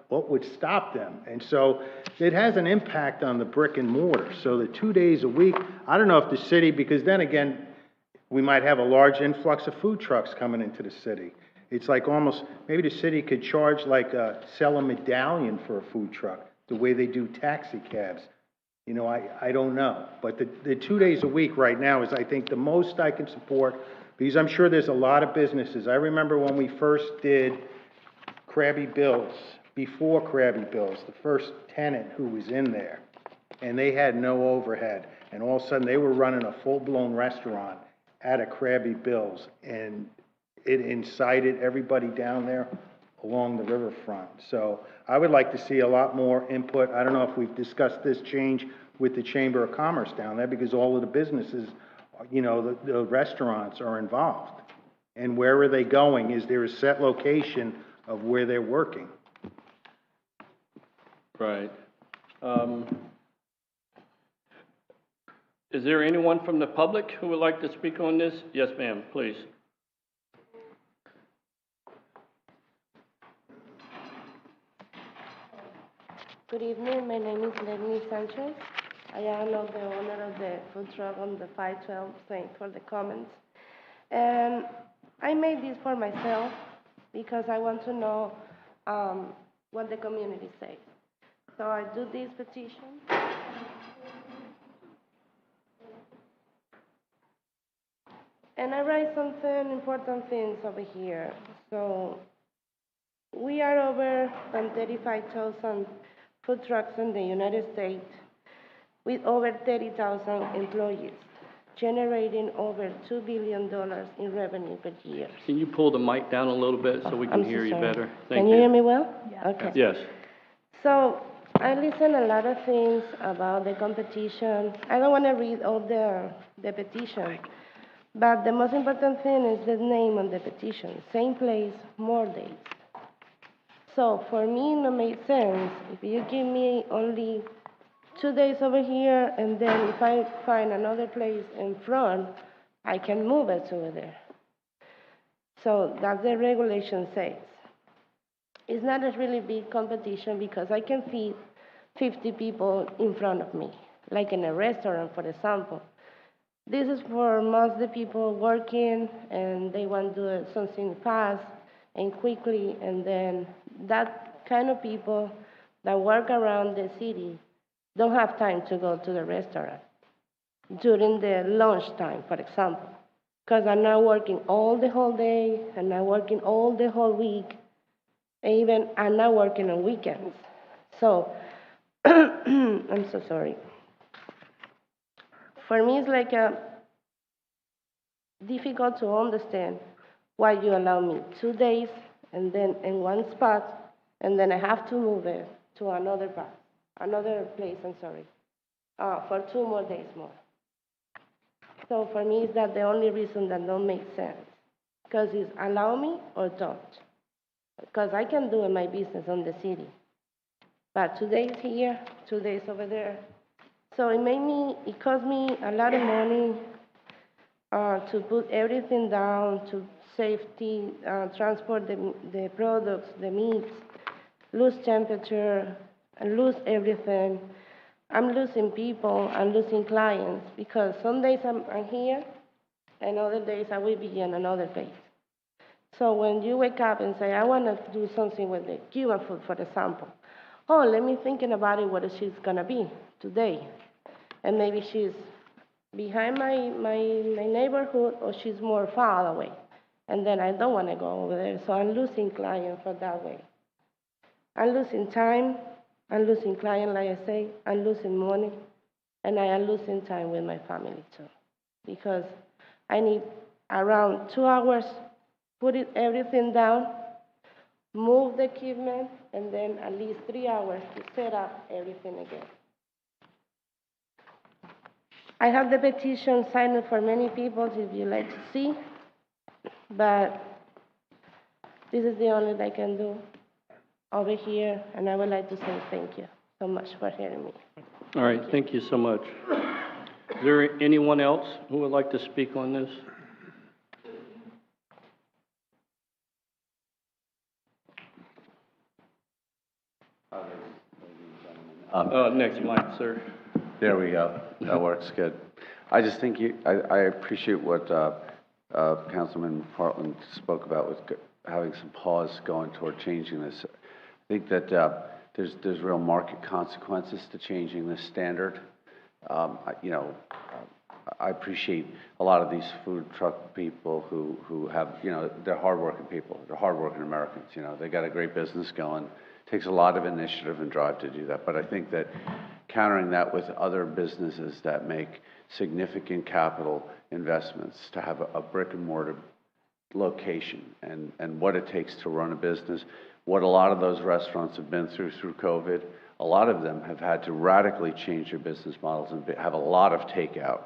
what would stop them? And so it has an impact on the brick and mortar. So the 2 days a week, I don't know if the city, because then again, we might have a large influx of food trucks coming into the city. It's like almost, maybe the city could charge like, sell a medallion for a food truck, the way they do taxi cabs. You know, I don't know. But the 2 days a week right now is, I think, the most I can support, because I'm sure there's a lot of businesses. I remember when we first did Krabby Bill's, before Krabby Bill's, the first tenant who was in there, and they had no overhead. And all of a sudden, they were running a full-blown restaurant at a Krabby Bill's, and it incited everybody down there along the riverfront. So I would like to see a lot more input. I don't know if we've discussed this change with the Chamber of Commerce down there, because all of the businesses, you know, the restaurants are involved. And where are they going? Is there a set location of where they're working? Right. Is there anyone from the public who would like to speak on this? Yes, ma'am, please. Good evening. My name is Lenny Sanchez. I am the owner of the food truck on the 512. Thanks for the comments. And I made this for myself because I want to know what the community says. So I do this petition. And I write something important things over here. So we are over 35,000 food trucks in the United States with over 30,000 employees, generating over $2 billion in revenue per year. Can you pull the mic down a little bit so we can hear you better? Thank Can you hear me well? Yeah. Okay. Yes. So I listen a lot of things about the competition. I don't want to read all the petition, but the most important thing is the name on the petition. Same place, more days. So for me, it don't make sense if you give me only 2 days over here, and then if I find another place in front, I can move it over there. So that's the regulation says. It's not a really big competition because I can feed 50 people in front of me, like in a restaurant, for example. This is for most of the people working, and they want to do something fast and quickly, and then that kind of people that work around the city don't have time to go to the restaurant during the lunch time, for example, because I'm not working all the whole day, I'm not working all the whole week, and even I'm not working on weekends. So, I'm so sorry. For me, it's like difficult to understand why you allow me 2 days and then in one spot, and then I have to move it to another place, for 2 more days more. So for me, is that the only reason that don't make sense? Because it's allow me or don't. Because I can do my business on the city, but 2 days here, 2 days over there. So it cost me a lot of money to put everything down, to safety, transport the products, the meats, lose temperature, and lose everything. I'm losing people, I'm losing clients, because some days I'm here, and other days I will be in another place. So when you wake up and say, I want to do something with the Cuban food, for example, let me thinking about it, what she's going to be today. And maybe she's behind my neighborhood, or she's more far away. And then I don't want to go over there, so I'm losing clients for that way. I'm losing time, I'm losing client, like I say, I'm losing money, and I am losing time with my family too. Because I need around 2 hours, put everything down, move the equipment, and then at least 3 hours to set up everything again. I have the petition signed for many people if you like to see, but this is the only I can do over here, and I would like to say thank you so much for hearing me. All right, thank you so much. Is there anyone else who would like to speak on this? Next mic, sir. There we go. That works good. I just think I appreciate what Councilman Portland spoke about with having some pause going toward changing this. I think that there's real market consequences to changing this standard. I appreciate a lot of these food truck people who have, they're hardworking people. They're hardworking Americans. They got a great business going. It takes a lot of initiative and drive to do that. But I think that countering that with other businesses that make significant capital investments to have a brick and mortar location and what it takes to run a business, what a lot of those restaurants have been through COVID, a lot of them have had to radically change their business models and have a lot of takeout.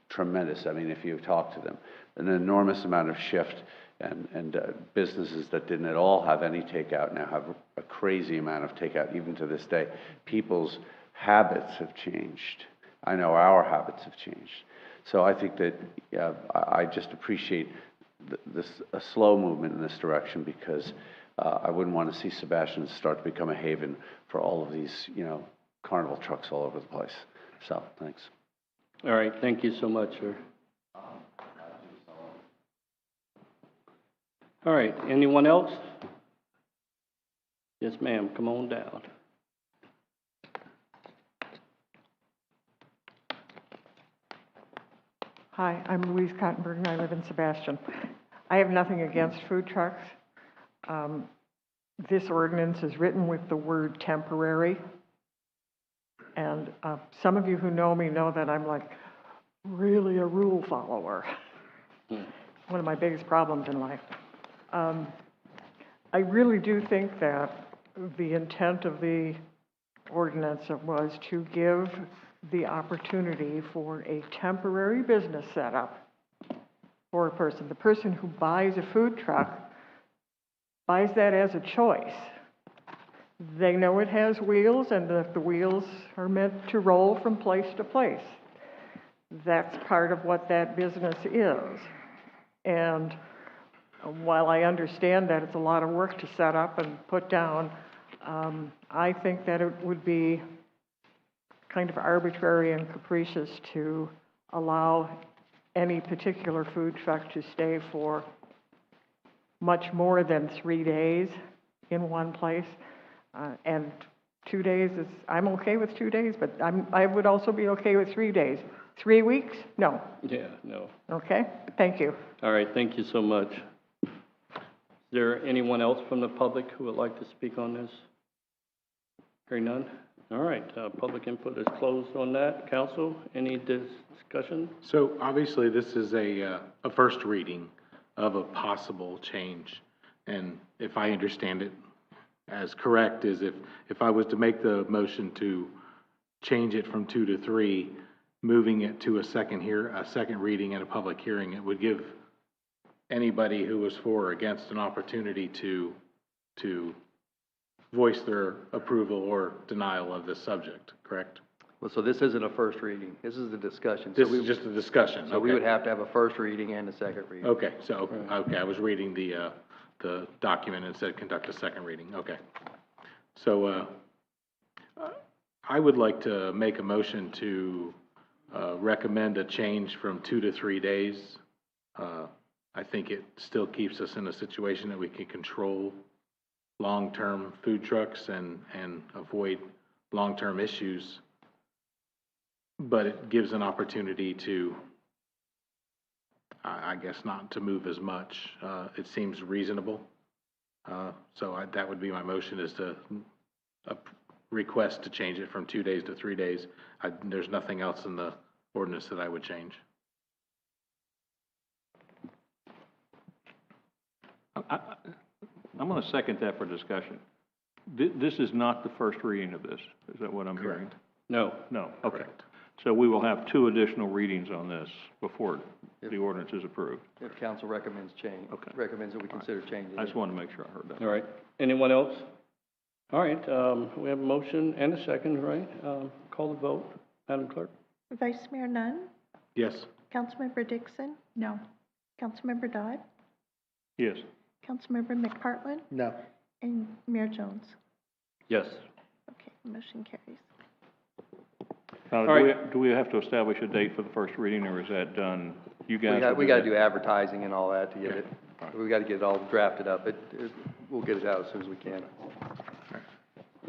Tremendous. I mean, if you talk to them, an enormous amount of shift, and businesses that didn't at all have any takeout now have a crazy amount of takeout even to this day. People's habits have changed. I know our habits have changed. So I think that I just appreciate a slow movement in this direction, because I wouldn't want to see Sebastian start to become a haven for all of these, carnival trucks all over the place. So, thanks. All right, thank you so much, sir. All right, anyone else? Yes, ma'am, come on down. Hi, I'm Louise Cottenberg, and I live in Sebastian. I have nothing against food trucks. This ordinance is written with the word temporary. And some of you who know me know that I'm like really a rule follower. One of my biggest problems in life. I really do think that the intent of the ordinance was to give the opportunity for a temporary business setup for a person. The person who buys a food truck buys that as a choice. They know it has wheels and that the wheels are meant to roll from place to place. That's part of what that business is. And while I understand that it's a lot of work to set up and put down, I think that it would be kind of arbitrary and capricious to allow any particular food truck to stay for much more than 3 days in one place. And 2 days is, I'm okay with 2 days, but I would also be okay with 3 days. 3 weeks? No. Yeah, no. Okay, thank you. All right, thank you so much. Is there anyone else from the public who would like to speak on this? Hearing none? All right, public input is closed on that. Council, any discussion? So obviously this is a first reading of a possible change. And if I understand it as correct, is if I was to make the motion to change it from 2 to 3, moving it to a second reading and a public hearing, it would give anybody who was for or against an opportunity to voice their approval or denial of this subject, correct? Well, so this isn't a first reading. This is a discussion. This is just a discussion. So we would have to have a first reading and a second reading. Okay, so, okay, I was reading the document and it said conduct a second reading. Okay. So I would like to make a motion to recommend a change from 2 to 3 days. I think it still keeps us in a situation that we can control long-term food trucks and avoid long-term issues, but it gives an opportunity to, I guess, not to move as much. It seems reasonable. So that would be my motion, is to request to change it from 2 days to 3 days. There's nothing else in the ordinance that I would change. I'm going to second that for discussion. This is not the first reading of this. Is that what I'm hearing? No. No. Okay. Correct. So we will have 2 additional readings on this before the ordinance is approved. If council recommends change, recommends that we consider changing. I just want to make sure I heard that. All right. Anyone else? All right. We have a motion and a second, right? Call the vote, Madam Clerk. Vice Mayor Nunn? Yes. Councilmember Dixon? No. Councilmember Dodd? Yes. Councilmember McPartland? No. And Mayor Jones? Yes. Okay, motion carries. Now, do we have to establish a date for the first reading, or is that done? You guys will We do got to that? do advertising and all that to get it. We got to get it all drafted up. We'll get it out as soon as we can.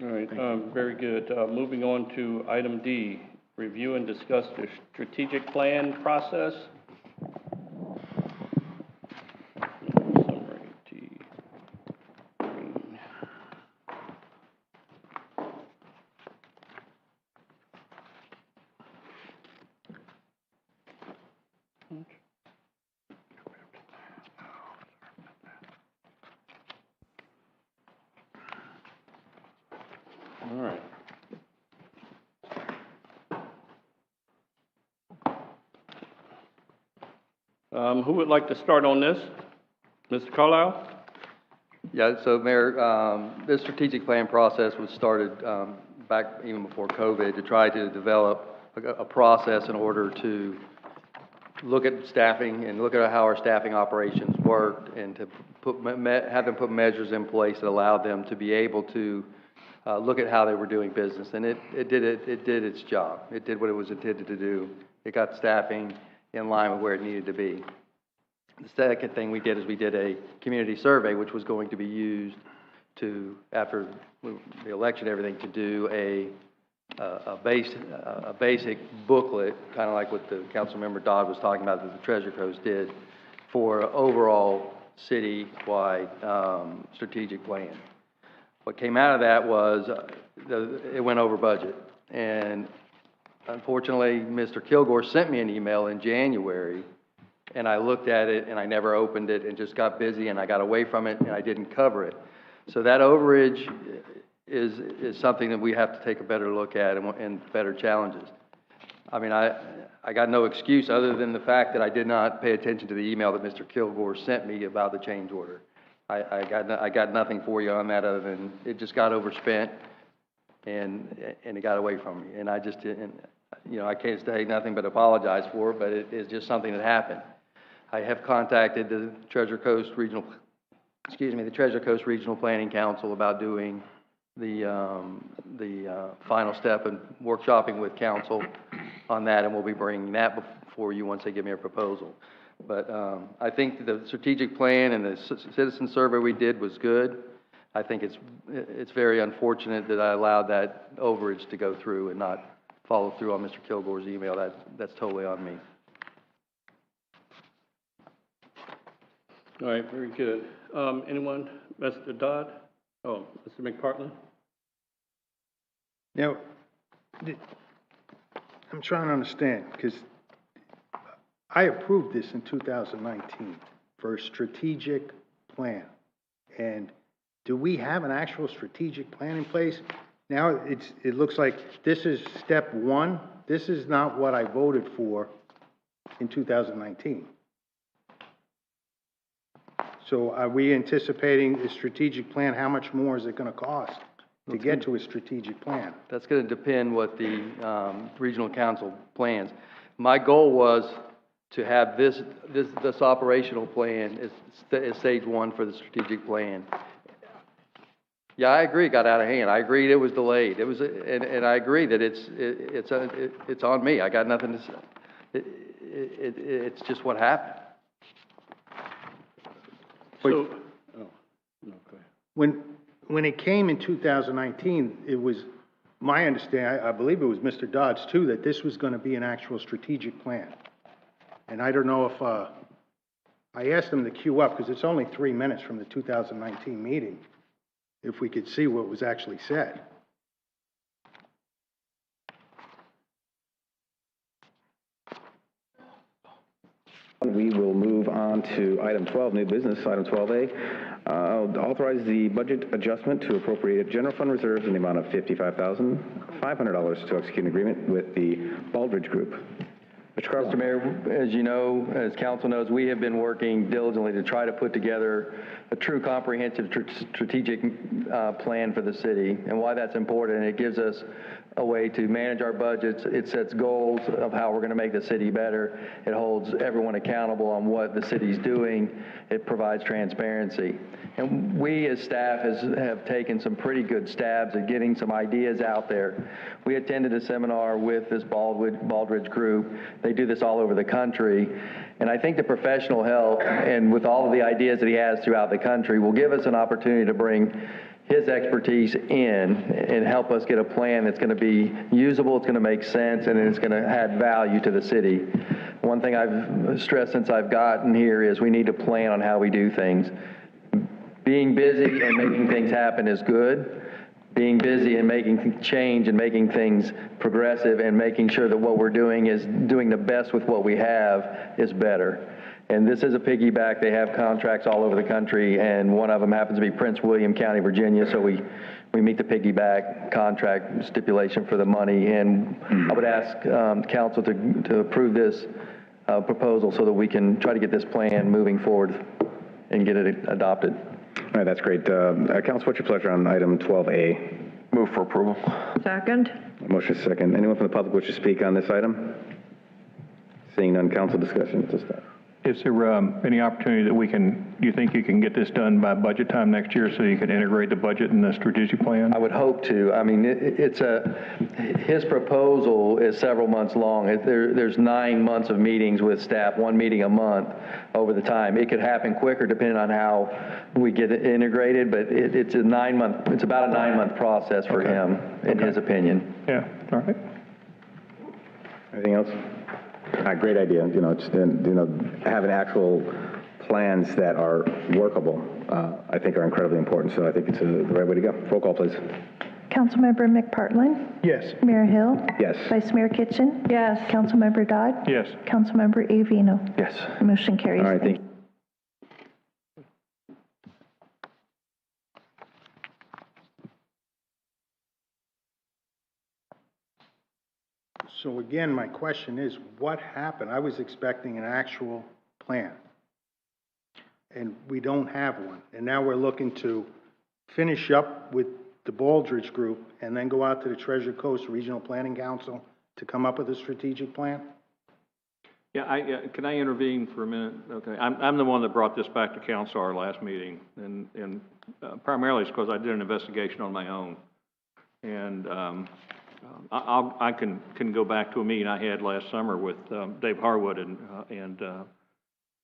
All right, very good. Moving on to item D, review and discuss the strategic plan process. Summary D. All right. Who would like to start on this? Mr. Carlisle? Yeah, so Mayor, this strategic plan process was started back even before COVID to try to develop a process in order to look at staffing and look at how our staffing operations worked, and to have them put measures in place that allowed them to be able to look at how they were doing business. And it did its job. It did what it was intended to do. It got staffing in line with where it needed to be. The second thing we did is we did a community survey, which was going to be used to, after the election and everything, to do a basic booklet, kind of like what the Councilmember Dodd was talking about, that the Treasure Coast did, for overall city-wide strategic plan. What came out of that was it went over budget. And unfortunately, Mr. Kilgore sent me an email in January, and I looked at it and I never opened it and just got busy and I got away from it and I didn't cover it. So that overage is something that we have to take a better look at and better challenges. I mean, I got no excuse other than the fact that I did not pay attention to the email that Mr. Kilgore sent me about the change order. I got nothing for you on that other than it just got overspent and it got away from me. And I just didn't, you know, I can't say nothing but apologize for it, but it is just something that happened. I have contacted the Treasure Coast Regional Planning Council about doing the final step and workshopping with council on that, and we'll be bringing that before you once they give me a proposal. But I think the strategic plan and the citizen survey we did was good. I think it's very unfortunate that I allowed that overage to go through and not follow through on Mr. Kilgore's email. That's totally on me. All right, very good. Anyone? Mr. Dodd? Oh, Mr. McPartland? Now, I'm trying to understand, because I approved this in 2019 for a strategic plan. And do we have an actual strategic plan in place? Now it looks like this is step one. This is not what I voted for in 2019. So are we anticipating a strategic plan? How much more is it going to cost to get to a strategic plan? That's going to depend what the regional council plans. My goal was to have this operational plan as stage one for the strategic plan. Yeah, I agree it got out of hand. I agreed it was delayed. It was, and I agree that it's on me. I got nothing to say. It's just what happened. So, when it came in 2019, it was my understanding, I believe it was Mr. Dodd's too, that this was going to be an actual strategic plan. And I don't know if, I asked him to queue up, because it's only 3 minutes from the 2019 meeting, if we could see what was actually said. We will move on to item 12, new business, item 12A. Authorize the budget adjustment to appropriate general fund reserves in the amount of $55,500 to execute an agreement with the Baldridge Group. Mr. Mayor, as you know, as council knows, we have been working diligently to try to put together a true comprehensive strategic plan for the city. And why that's important, it gives us a way to manage our budgets. It sets goals of how we're going to make the city better. It holds everyone accountable on what the city's doing. It provides transparency. And we as staff have taken some pretty good stabs at getting some ideas out there. We attended a seminar with this Baldridge group. They do this all over the country. And I think the professional help and with all of the ideas that he has throughout the country will give us an opportunity to bring his expertise in and help us get a plan that's going to be usable, it's going to make sense, and it's going to add value to the city. One thing I've stressed since I've gotten here is we need to plan on how we do things. Being busy and making things happen is good. Being busy and making change and making things progressive and making sure that what we're doing is doing the best with what we have is better. And this is a piggyback. They have contracts all over the country, and one of them happens to be Prince William County, Virginia, so we meet the piggyback contract stipulation for the money. And I would ask council to approve this proposal so that we can try to get this plan moving forward and get it adopted. All right, that's great. Council, what's your pleasure on item 12A? Move for approval. Second. Motion is second. Anyone from the public wish to speak on this item? Seeing none, council discussion at this time. Is there any opportunity that you think you can get this done by budget time next year so you can integrate the budget in the strategic plan? I would hope to. I mean, his proposal is several months long. There's 9 months of meetings with staff, one meeting a month over the time. It could happen quicker depending on how we get it integrated, but it's about a 9-month process for him, in his opinion. Yeah, all right. Anything else? Great idea. Having actual plans that are workable, I think are incredibly important. So I think it's the right way to go. Roll call, please. Councilmember McPartlin? Yes. Mayor Hill? Yes. Vice Mayor Kitchen? Yes. Councilmember Dodd? Yes. Councilmember Avino? Yes. Motion carries. All right, thank you. So again, my question is, what happened? I was expecting an actual plan, and we don't have one. And now we're looking to finish up with the Baldridge group and then go out to the Treasure Coast Regional Planning Council to come up with a strategic plan? Yeah, can I intervene for a minute? Okay, I'm the one that brought this back to council our last meeting, and primarily it's because I did an investigation on my own. And I can go back to a meeting I had last summer with Dave Harwood and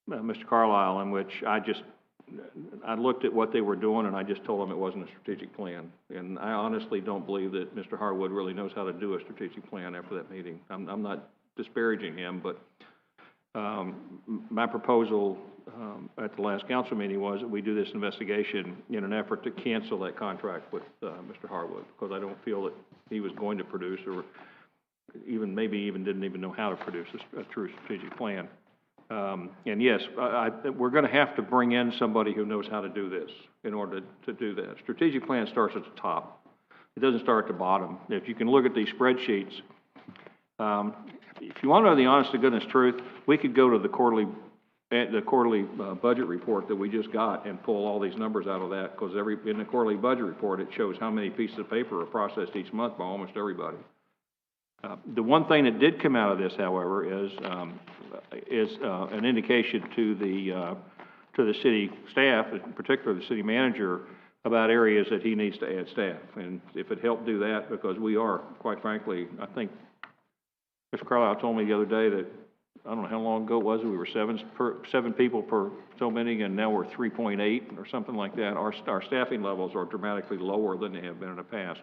Mr. Carlisle, in which I looked at what they were doing and I just told them it wasn't a strategic plan. And I honestly don't believe that Mr. Harwood really knows how to do a strategic plan after that meeting. I'm not disparaging him, but my proposal at the last council meeting was that we do this investigation in an effort to cancel that contract with Mr. Harwood, because I don't feel that he was going to produce, or maybe didn't even know how to produce a true strategic plan. And yes, we're going to have to bring in somebody who knows how to do this in order to do that. Strategic plan starts at the top. It doesn't start at the bottom. If you can look at these spreadsheets, if you want to know the honest to goodness truth, we could go to the quarterly budget report that we just got and pull all these numbers out of that, because in the quarterly budget report it shows how many pieces of paper are processed each month by almost everybody. The one thing that did come out of this, however, is an indication to the city staff, in particular the city manager, about areas that he needs to add staff. And if it helped do that, because we are, quite frankly, I think Mr. Carlisle told me the other day that, I don't know how long ago it was, we were seven people per so many, and now we're 3.8 or something like that. Our staffing levels are dramatically lower than they have been in the past.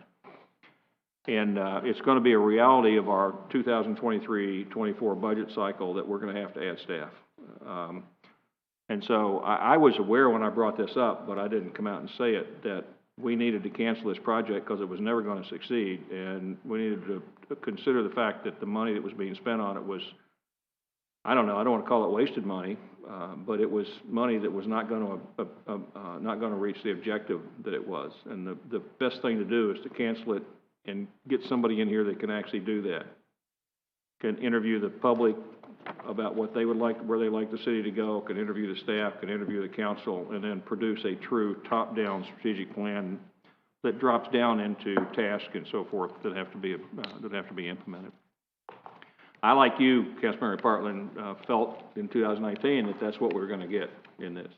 And it's going to be a reality of our 2023-24 budget cycle that we're going to have to add staff. And so I was aware when I brought this up, but I didn't come out and say it, that we needed to cancel this project because it was never going to succeed. And we needed to consider the fact that the money that was being spent on it was, I don't know, I don't want to call it wasted money, but it was money that was not going to reach the objective that it was. And the best thing to do is to cancel it and get somebody in here that can actually do that, can interview the public about what they would like, where they like the city to go, can interview the staff, can interview the council, and then produce a true top-down strategic plan that drops down into tasks and so forth that have to be implemented. I, like you, Councilmember Partland, felt in 2019 that that's what we were going to get in this.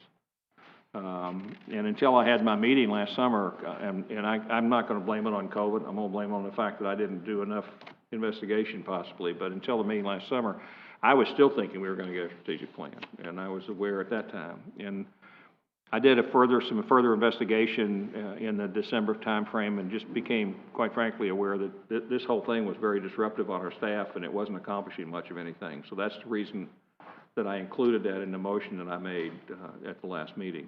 And until I had my meeting last summer, I'm not going to blame it on COVID. I'm going to blame it on the fact that I didn't do enough investigation possibly. But until the meeting last summer, I was still thinking we were going to get a strategic plan, and I was aware at that time. And I did some further investigation in the December timeframe, and just became, quite frankly, aware that this whole thing was very disruptive on our staff, and it wasn't accomplishing much of anything. So that's the reason that I included that in the motion that I made at the last meeting,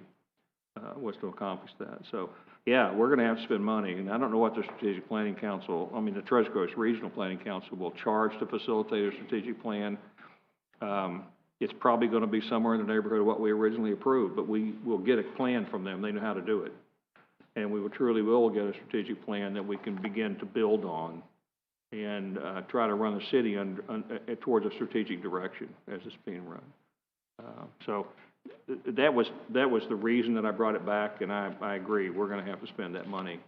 was to accomplish that. So, yeah, we're going to have to spend money, and I don't know what the Strategic Planning Council, the Treasure Coast Regional Planning Council will charge to facilitate a strategic plan. It's probably going to be somewhere in the neighborhood of what we originally approved, but we will get a plan from them. They know how to do it. And we truly will get a strategic plan that we can begin to build on and try to run the city towards a strategic direction as it's being run. So that was the reason that I brought it back, and I agree. We're going to have to spend that money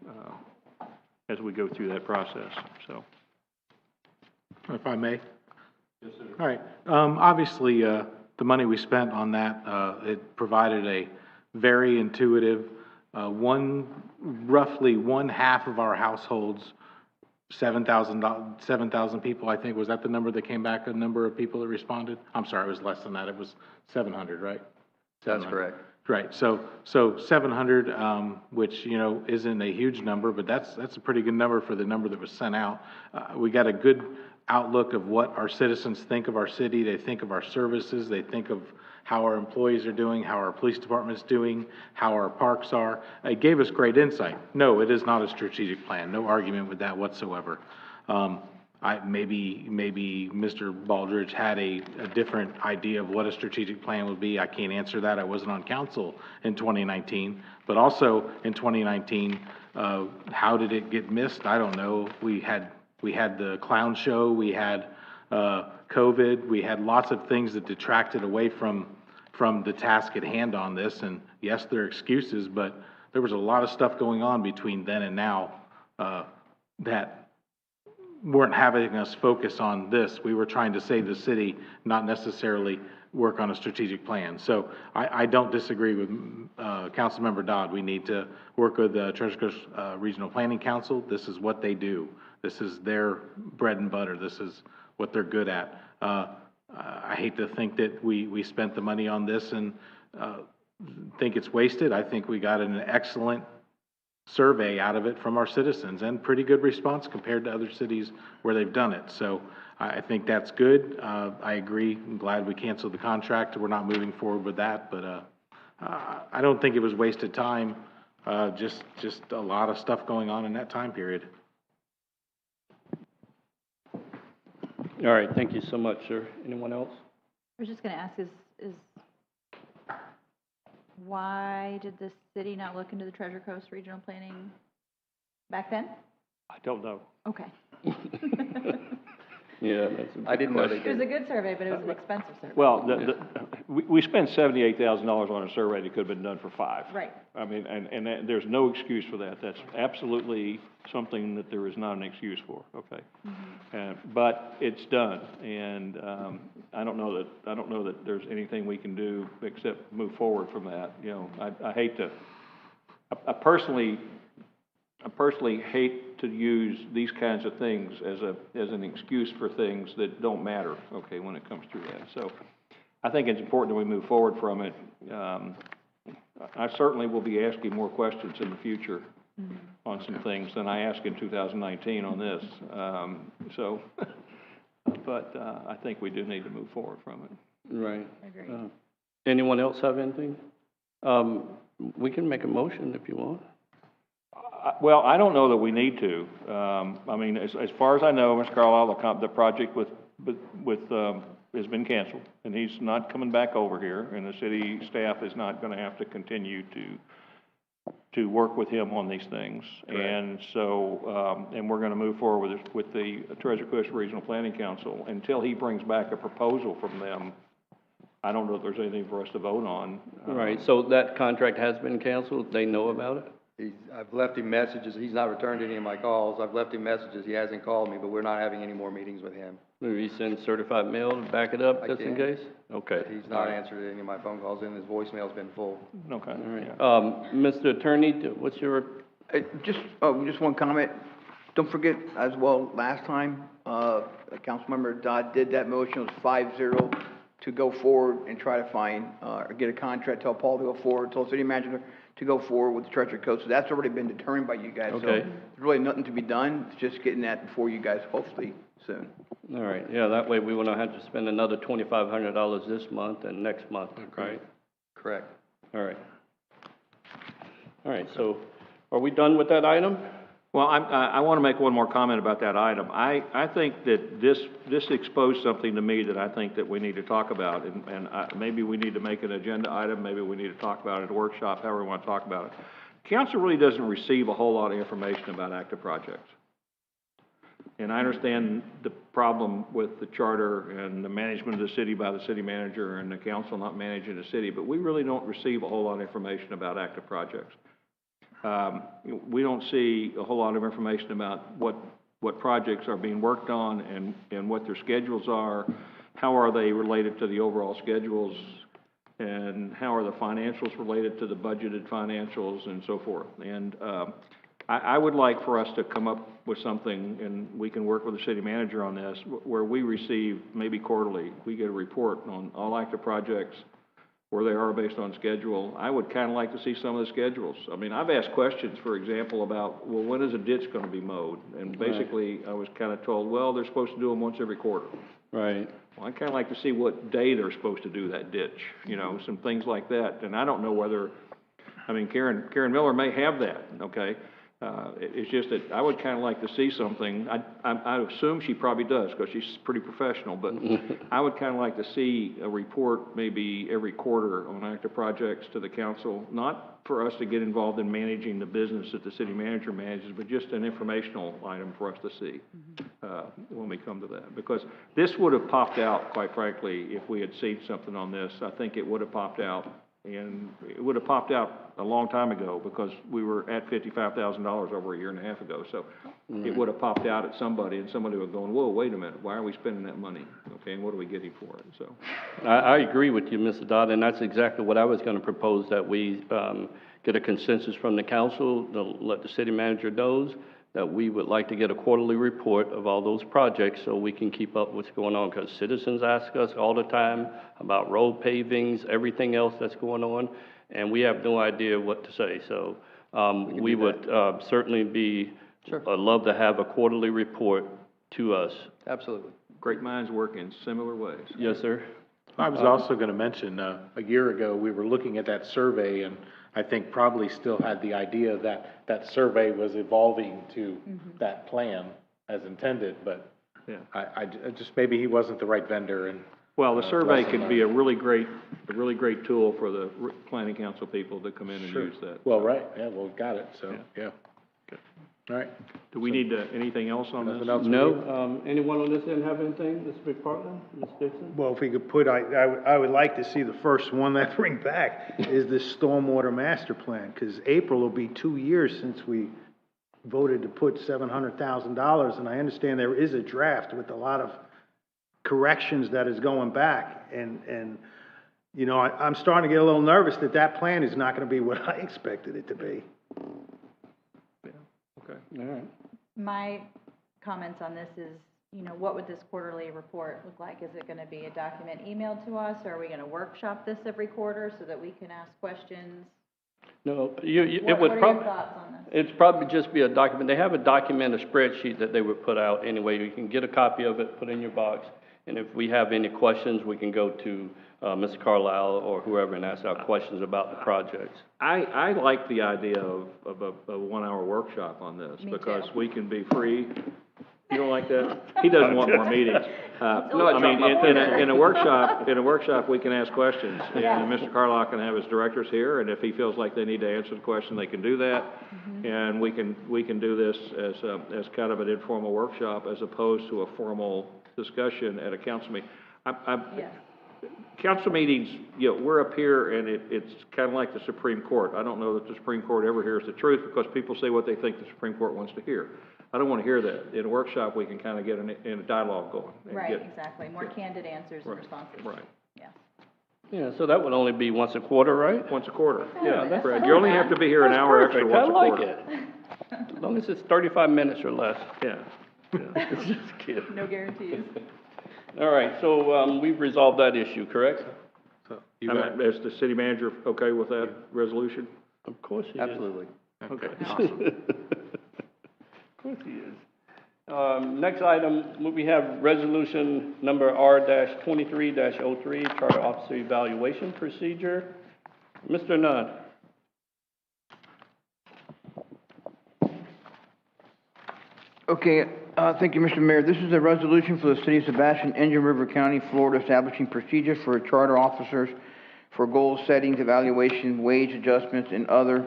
as we go through that process. So, if I may. Yes, sir. All right. Obviously, the money we spent on that, it provided a very intuitive, roughly one half of our households, 7,000 people, I think. Was that the number that came back, a number of people that responded? I'm sorry, it was less than that. It was 700, right? That's correct. Right. So 700, which, isn't a huge number, but that's a pretty good number for the number that was sent out. We got a good outlook of what our citizens think of our city. They think of our services. They think of how our employees are doing, how our police department's doing, how our parks are. It gave us great insight. No, it is not a strategic plan. No argument with that whatsoever. Maybe Mr. Baldridge had a different idea of what a strategic plan would be. I can't answer that. I wasn't on council in 2019. But also in 2019, how did it get missed? I don't know. We had the clown show. We had COVID. We had lots of things that detracted away from the task at hand on this. And yes, there are excuses, but there was a lot of stuff going on between then and now that weren't having us focus on this. We were trying to save the city, not necessarily work on a strategic plan. So I don't disagree with Councilmember Dodd. We need to work with the Treasure Coast Regional Planning Council. This is what they do. This is their bread and butter. This is what they're good at. I hate to think that we spent the money on this and think it's wasted. I think we got an excellent survey out of it from our citizens and pretty good response compared to other cities where they've done it. So I think that's good. I agree. I'm glad we canceled the contract. We're not moving forward with that, but I don't think it was wasted time. Just a lot of stuff going on in that time period. All right, thank you so much, sir. Anyone else? I was just going to ask, is why did the city not look into the Treasure Coast Regional Planning back then? I don't know. Okay. Yeah, that's a I didn't know they It was a good survey, but it was an expensive survey. Well, we spent $78,000 on a survey that could have been done for $5. Right. I mean, and there's no excuse for that. That's absolutely something that there is not an excuse for. Okay. Mm-hmm. But it's done, and I don't know that there's anything we can do except move forward from that. I hate to. I personally hate to use these kinds of things as an excuse for things that don't matter, okay, when it comes to that. So I think it's important that we move forward from it. I certainly will be asking more questions in the future on some things than I asked in 2019 on this. But I think we do need to move forward from it. Right. Agreed. Anyone else have anything? We can make a motion if you want. Well, I don't know that we need to. I mean, as far as I know, Mr. Carlisle, the project has been canceled, and he's not coming back over here, and the city staff is not going to have to continue to work with him on these things. Correct. And so, and we're going to move forward with the Treasure Coast Regional Planning Council until he brings back a proposal from them. I don't know if there's anything for us to vote on. Right. So that contract has been canceled. They know about it. I've left him messages, he's not returned any of my calls. I've left him messages, he hasn't called me, but we're not having any more meetings with him. Maybe send certified mail to back it up, I just in can. case? Okay. But he's not answered any of my phone calls, and his voicemail's been full. Okay. All right. Mr. Attorney, what's your? Just one comment. Don't forget as well, last time, Councilmember Dodd did that motion, it was 5-0 to go forward and try to find, or get a contract, tell Paul to go forward, tell the city manager to go forward with the treasurer code. So that's already been determined by you guys. So Okay. there's really nothing to be done. It's just getting that before you guys, hopefully soon. All right, yeah, that way we won't have to spend another $2,500 this month and next month, right? Correct. All right. All right, so are we done with that item? Well, I want to make one more comment about that item. I think that this exposed something to me that I think that we need to talk about, and maybe we need to make an agenda item, maybe we need to talk about it at a workshop, however we want to talk about it. Council really doesn't receive a whole lot of information about active projects. And I understand the problem with the charter and the management of the city by the city manager and the council not managing the city, but we really don't receive a whole lot of information about active projects. We don't see a whole lot of information about what projects are being worked on and what their schedules are, how are they related to the overall schedules, and how are the financials related to the budgeted financials and so forth. And I would like for us to come up with something, and we can work with the city manager on this, where we receive, maybe quarterly, we get a report on all active projects, where they are based on schedule. I would kind of like to see some of the schedules. I mean, I've asked questions, for example, about, well, when is a ditch going to be mowed? And basically, I was kind of told, well, they're supposed to do them once every quarter. Right. Well, I'd kind of like to see what day they're supposed to do that ditch, you know, some things like that. And I don't know whether, I mean, Karen Miller may have that, okay? It's just that I would kind of like to see something. I assume she probably does, because she's pretty professional, but I would kind of like to see a report maybe every quarter on active projects to the council, not for us to get involved in managing the business that the city manager manages, but just an informational item for us to see when we come to that. Because this would have popped out, quite frankly, if we had seen something on this. I think it would have popped out. And it would have popped out a long time ago, because we were at $55,000 over a year and a half ago. So it would have popped out at somebody, and somebody would have gone, whoa, wait a minute, why are we spending that money? Okay, and what are we getting for it? So I agree with you, Mr. Dodd, and that's exactly what I was going to propose, that we get a consensus from the council to let the city manager know that we would like to get a quarterly report of all those projects so we can keep up what's going on, because citizens ask us all the time about road pavings, everything else that's going on, and we have no idea what to say. So we would certainly be, love to have a quarterly report to us. Absolutely. Great minds work in similar ways. Yes, sir. I was also going to mention, a year ago, we were looking at that survey, and I think probably still had the idea that that survey was evolving to that plan as intended, but I just, maybe he wasn't the right vendor. And well, the survey could be a really great tool for the planning council people to come in and use that. Well, right, yeah, well, got it, so, yeah. Good. All right. Do we need anything else on this? No. Anyone on this end have anything, Mr. McPartland, Ms. Dixon? Well, if we could put, I would like to see the first one that bring back is the stormwater master plan, because April will be 2 years since we voted to put $700,000, and I understand there is a draft with a lot of corrections that is going back, and you know, I'm starting to get a little nervous that that plan is not going to be what I expected it to be. Okay. All right. My comments on this is, you know, what would this quarterly report look like? Is it going to be a document emailed to us, or are we going to workshop this every quarter so that we can ask questions? No, What are your thoughts on this? It'd probably just be a document. They have a document, a spreadsheet that they would put out anyway. You can get a copy of it, put it in your box, and if we have any questions, we can go to Mr. Carlisle or whoever and ask our questions about the projects. I like the idea of a 1 hour workshop on this, because we can be free. You don't like that? He doesn't want more meetings. I mean, in a workshop, we can ask questions, and Mr. Carlisle can have his directors here, and if he feels like they need to answer the question, they can do that, and we can do this as kind of an informal workshop as opposed to a formal discussion at a council meeting. council meetings, you know, we're up here and it's kind of like the Supreme Court. I don't know that the Supreme Court ever hears the truth because people say what they think the Supreme Court wants to hear. I don't want to hear that. In a workshop, we can kind of get in a dialogue going. Right, exactly. More candid answers and responses. Right. Yes. Yeah, so that would only be once a quarter, right? Once a quarter. Yeah, that's Fred, you only have to be here an hour extra perfect. once a I like quarter. it. As long as it's 35 minutes or less. Yeah. Just kidding. No guarantees. All right, so we've resolved that issue, correct? Is the city manager okay with that resolution? Of course he Absolutely. is. Okay. Of course he is. Next item, we have resolution number R-23-03, Charter Officer Evaluation Procedure. Mr. Nunn. Okay, thank you, Mr. Mayor. This is a resolution for the city of Sebastian, Indian River County, Florida, establishing procedures for charter officers for goal settings, evaluation, wage adjustments, and other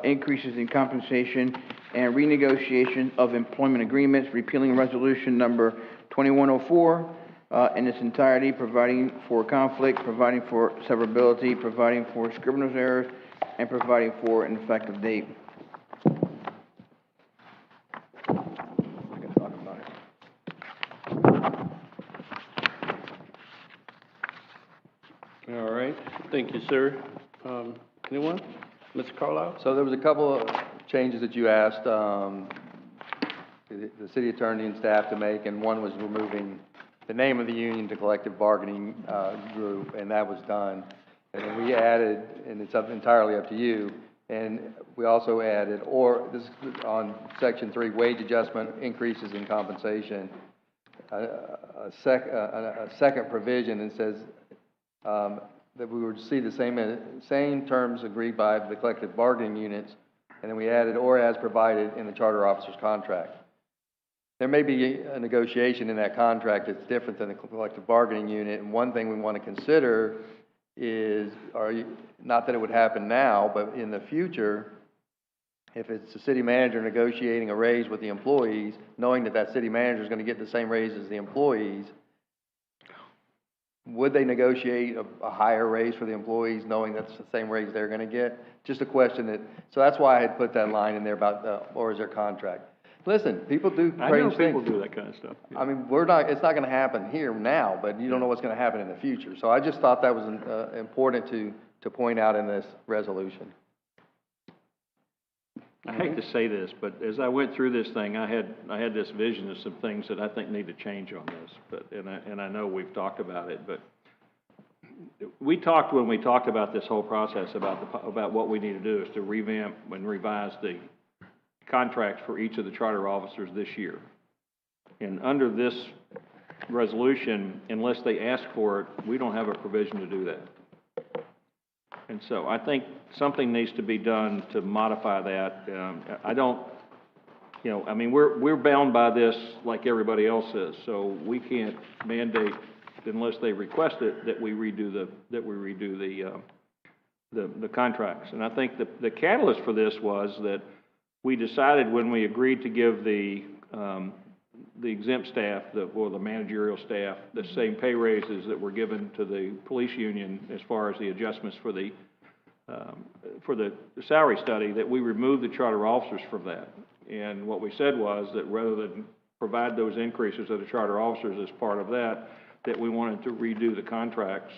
increases in compensation and renegotiation of employment agreements, repealing resolution number 2104 in its entirety, providing for conflict, providing for severability, providing for scrivener's errors, and providing for an effective date. All right, thank you, sir. Anyone? Mr. Carlisle? So there was a couple of changes that you asked the city attorney and staff to make, and one was removing the name of the union to collective bargaining group, and that was done. And then we added, and it's entirely up to you, and we also added, or this is on section 3, wage adjustment increases in compensation, a second provision that says that we would see the same terms agreed by the collective bargaining units, and then we added or as provided in the charter officer's contract. There may be a negotiation in that contract that's different than the collective bargaining unit, and one thing we want to consider is, not that it would happen now, but in the future, if it's the city manager negotiating a raise with the employees, knowing that that city manager is going to get the same raise as the employees, would they negotiate a higher raise for the employees, knowing that's the same raise they're going to get? Just a question so that's why I had put that line in there about, or is their contract? Listen, people do crazy things. I know people do that kind of stuff. Yeah. I mean, it's not going to happen here now, but you don't know what's going to happen in the future. So I just thought that was important to point out in this resolution. I hate to say this, but as I went through this thing, I had this vision of some things that I think need to change on this. And I know we've talked about it, but we talked when we talked about this whole process about what we need to do is to revamp and revise the contracts for each of the charter officers this year. And under this resolution, unless they ask for it, we don't have a provision to do that. And so I think something needs to be done to modify that. I don't, I mean, we're bound by this like everybody else is, so we can't mandate unless they request it that we redo the contracts. And I think the catalyst for this was that we decided when we agreed to give the exempt staff, or the managerial staff, the same pay raises that were given to the police union as far as the adjustments for the salary study, that we removed the charter officers from that. And what we said was that rather than provide those increases to the charter officers as part of that we wanted to redo the contracts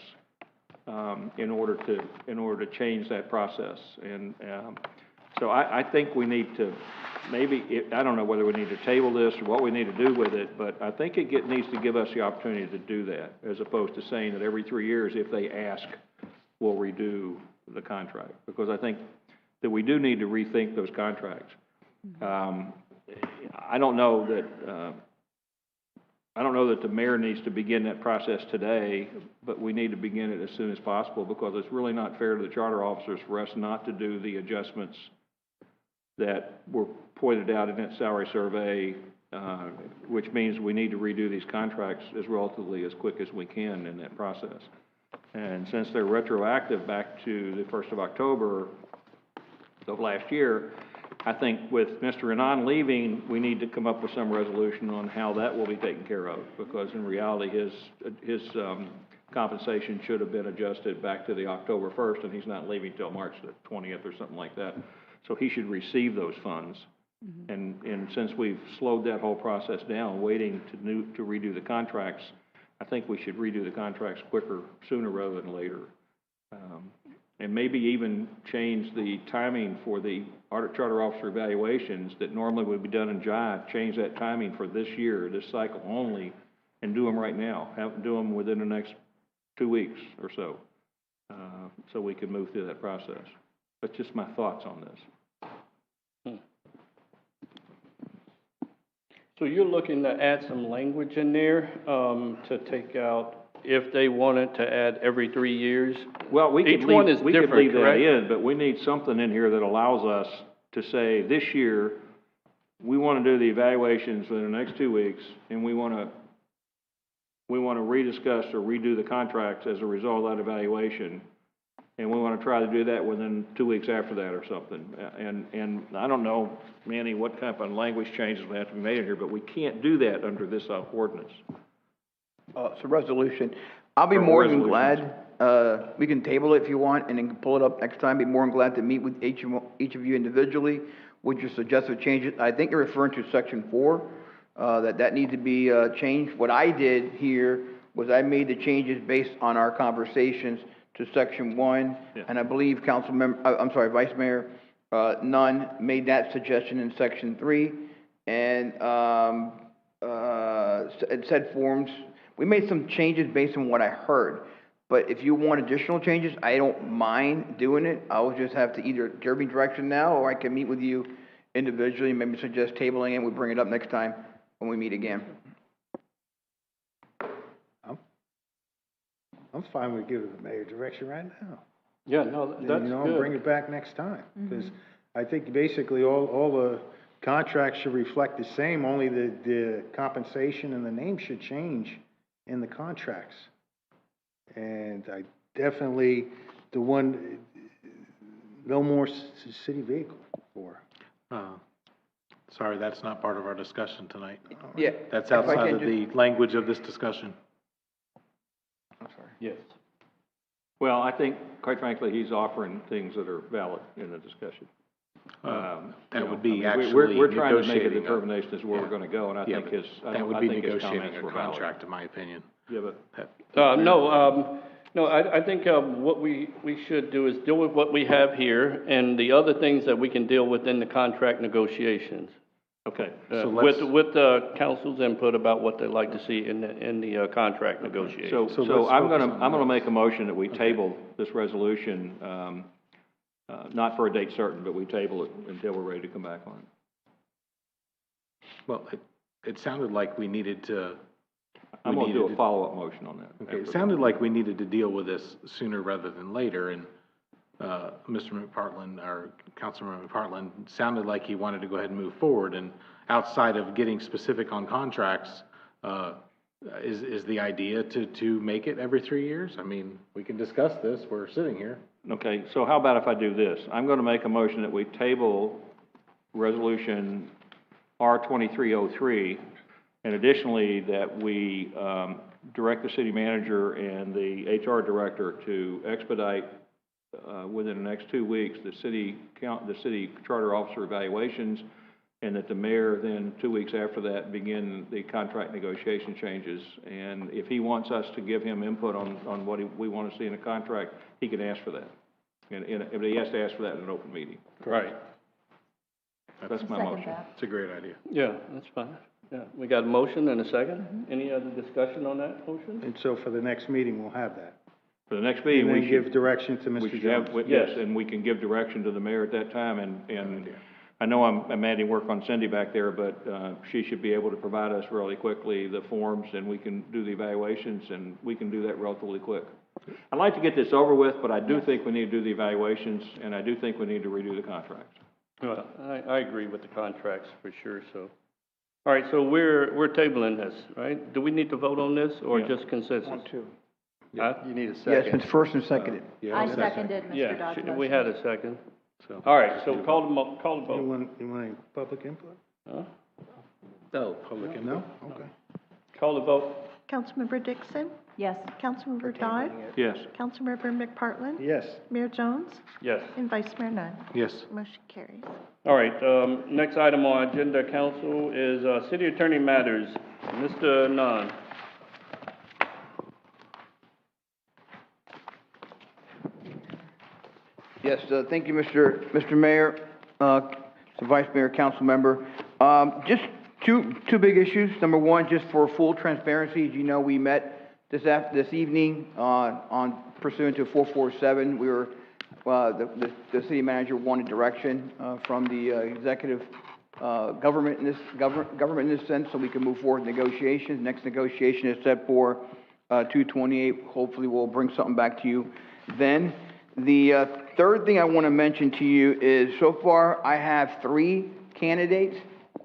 in order to change that process. And so I think we need to I don't know whether we need to table this or what we need to do with it, but I think it needs to give us the opportunity to do that, as opposed to saying that every 3 years, if they ask, we'll redo the contract. Because I think that we do need to rethink those contracts. I don't know that the mayor needs to begin that process today, but we need to begin it as soon as possible, because it's really not fair to the charter officers for us not to do the adjustments that were pointed out in that salary survey, which means we need to redo these contracts as relatively as quick as we can in that process. And since they're retroactive back to the 1st of October of last year, I think with Mr. Renan leaving, we need to come up with some resolution on how that will be taken care of, because in reality, his compensation should have been adjusted back to the October 1st, and he's not leaving till March the 20th or something like that. So he should receive those funds. And since we've slowed that whole process down, waiting to redo the contracts, I think we should redo the contracts sooner rather than later. And maybe even change the timing for the charter officer evaluations that normally would be done in July, change that timing for this year, this cycle only, and do them right now. Do them within the next 2 weeks or so, so we can move through that process. That's just my thoughts on this. So you're looking to add some language in there, to take out if they wanted to add every 3 years? Well, Each one is we could different, leave that correct? in, but we need something in here that allows us to say, this year, we want to do the evaluations for the next 2 weeks, and we want to rediscuss or redo the contracts as a result of that evaluation. And we want to try to do that within 2 weeks after that or something. And I don't know, Manny, what type of language changes will have to be made in here, but we can't do that under this ordinance. It's a resolution. I'll be more than glad, we can table it if you want, and then pull it up next time. Be more than glad to meet with each of you individually with your suggested changes. I think you're referring to section 4, that needs to be changed. What I did here was I made the changes based on our conversations to section 1, and I believe Vice Mayor Nunn made that suggestion in section 3, and it said forms. We made some changes based on what I heard, but if you want additional changes, I don't mind doing it. I'll just have to either give me direction now, or I can meet with you individually, maybe suggest tabling it, and we bring it up next time when we meet again. I'm fine with giving the mayor direction right now. Yeah, no, that's good. Bring it back next time, because I think basically all the contracts should reflect the same, only the compensation and the name should change in the contracts. And I definitely, no more city vehicle for. Sorry, that's not part of our discussion tonight. Yeah. That's outside of the language of this discussion. I'm sorry. Yes. Well, I think, quite frankly, he's offering things that are valid in the discussion. That would be we're trying to make a determination as to where we're going to go, and I think that would be negotiating a valid. contract, in my opinion. Yeah, but no, I think what we should do is deal with what we have here and the other things that we can deal with in the contract negotiations. Okay. With the council's input about what they'd like to see in the contract negotiations. So I'm gonna make a motion that we table this resolution, not for a date certain, but we table it until we're ready to come back on it. Well, it sounded like we needed to. I'm gonna do a follow-up motion on that. Okay, it sounded like we needed to deal with this sooner rather than later, and Mr. McPartland, or Councilman McPartland, sounded like he wanted to go ahead and move forward, and outside of getting specific on contracts, is the idea to make it every 3 years? I mean, we can discuss this, we're sitting here. Okay, so how about if I do this? I'm gonna make a motion that we table resolution R2303, and additionally, that we direct the city manager and the HR director to expedite within the next 2 weeks the city charter officer evaluations, and that the mayor then 2 weeks after that begin the contract negotiation changes. And if he wants us to give him input on what we want to see in a contract, he can ask for that. And if he has to ask for that in an open meeting. Right. That's my motion. It's a great idea. Yeah, that's fine. Yeah, we got a motion and a second. Any other discussion on that motion? And so for the next meeting, we'll have that. For the next meeting, and we then should give direction to Mr. Jones. Yes, and we can give direction to the mayor at that time, and I know I'm adding work on Cindy back there, but she should be able to provide us really quickly the forms, and we can do the evaluations, and we can do that relatively quick. I'd like to get this over with, but I do think we need to do the evaluations, and I do think we need to redo the contracts. Well, I agree with the contracts for sure, so. All right, so we're tabling this, right? Do we need to vote on this, or just consensus? Want to. Huh? You need a Yes, second. it's first and seconded. I seconded Mr. Dodd's Yeah, motion. we had a second. So, all right, so call the vote. You want any public input? Huh? No. Public input? No? Okay. Call the vote. Councilmember Dixon? Yes. Councilmember Dodd? Yes. Councilmember McPartlin? Yes. Mayor Jones? Yes. And Vice Mayor Nunn? Yes. Motion carries. All right, next item on agenda, council, is city attorney matters. Mr. Nunn. Yes, thank you, Mr. Mayor, Vice Mayor, Council Member. Just two big issues. Number one, just for full transparency, as you know, we met this evening on pursuant to 447. We were the city manager wanted direction from the executive government in this sense, so we can move forward with negotiations. Next negotiation is set for 2/28. Hopefully, we'll bring something back to you then. The third thing I want to mention to you is, so far, I have 3 candidates,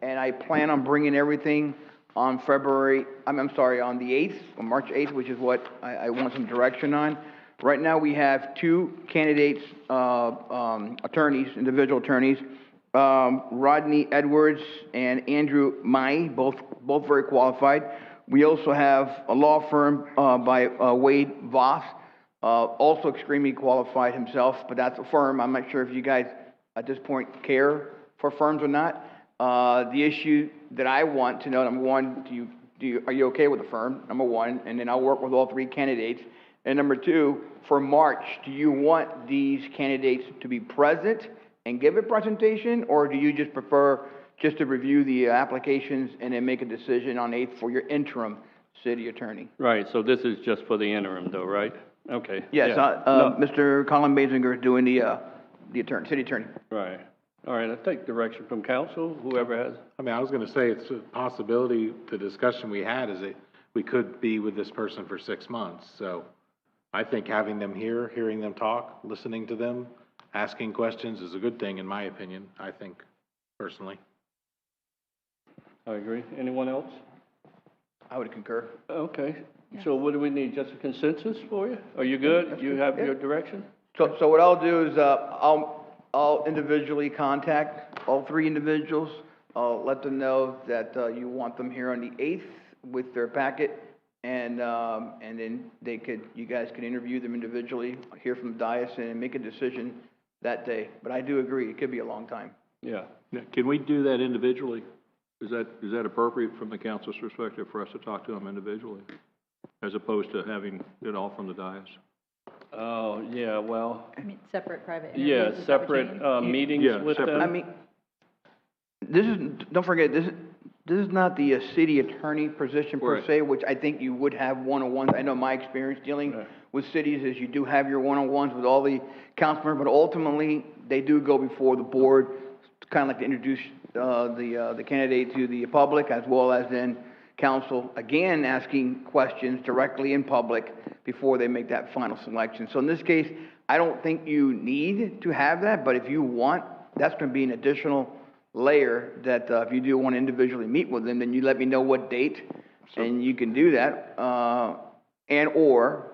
and I plan on bringing everything on on the 8th, on March 8th, which is what I want some direction on. Right now, we have 2 candidates, attorneys, individual attorneys, Rodney Edwards and Andrew Mai, both very qualified. We also have a law firm by Wade Voss, also extremely qualified himself, but that's a firm. I'm not sure if you guys at this point care for firms or not. The issue that I want to know, number one, are you okay with the firm? Number one, and then I'll work with all 3 candidates. And number 2, for March, do you want these candidates to be present and give a presentation, or do you just prefer just to review the applications and then make a decision on 8th for your interim city attorney? Right, so this is just for the interim though, right? Okay. Yes, yeah. No. Mr. Colin Basinger is doing the city attorney. Right. All right, I take direction from council, whoever has. I mean, I was going to say, it's a possibility, the discussion we had is that we could be with this person for 6 months. So I think having them here, hearing them talk, listening to them, asking questions is a good thing, in my opinion, I think, personally. I agree. Anyone else? I would concur. Okay. Yes. So what do we need? Just a consensus for you? Are you good? You have your direction? So what I'll do is I'll individually contact all 3 individuals. I'll let them know that you want them here on the 8th with their packet, and then you guys can interview them individually, hear from the dais, and make a decision that day. But I do agree, it could be a long time. Yeah. Can we do that individually? Is that appropriate from the council's perspective for us to talk to them individually, as opposed to having it all from the dais? Oh, yeah, well. I mean, separate private interviews? Yeah, separate meetings with them. I mean, don't forget, this is not the city attorney position per se, which I think you would have one-on-ones. I know my experience dealing with cities is you do have your one-on-ones with all the council members, but ultimately, they do go before the board, kind of like to introduce the candidate to the public, as well as then council, again, asking questions directly in public before they make that final selection. So in this case, I don't think you need to have that, but if you want, that's going to be an additional layer that if you do want to individually meet with them, then you let me know what date, and you can do that, and or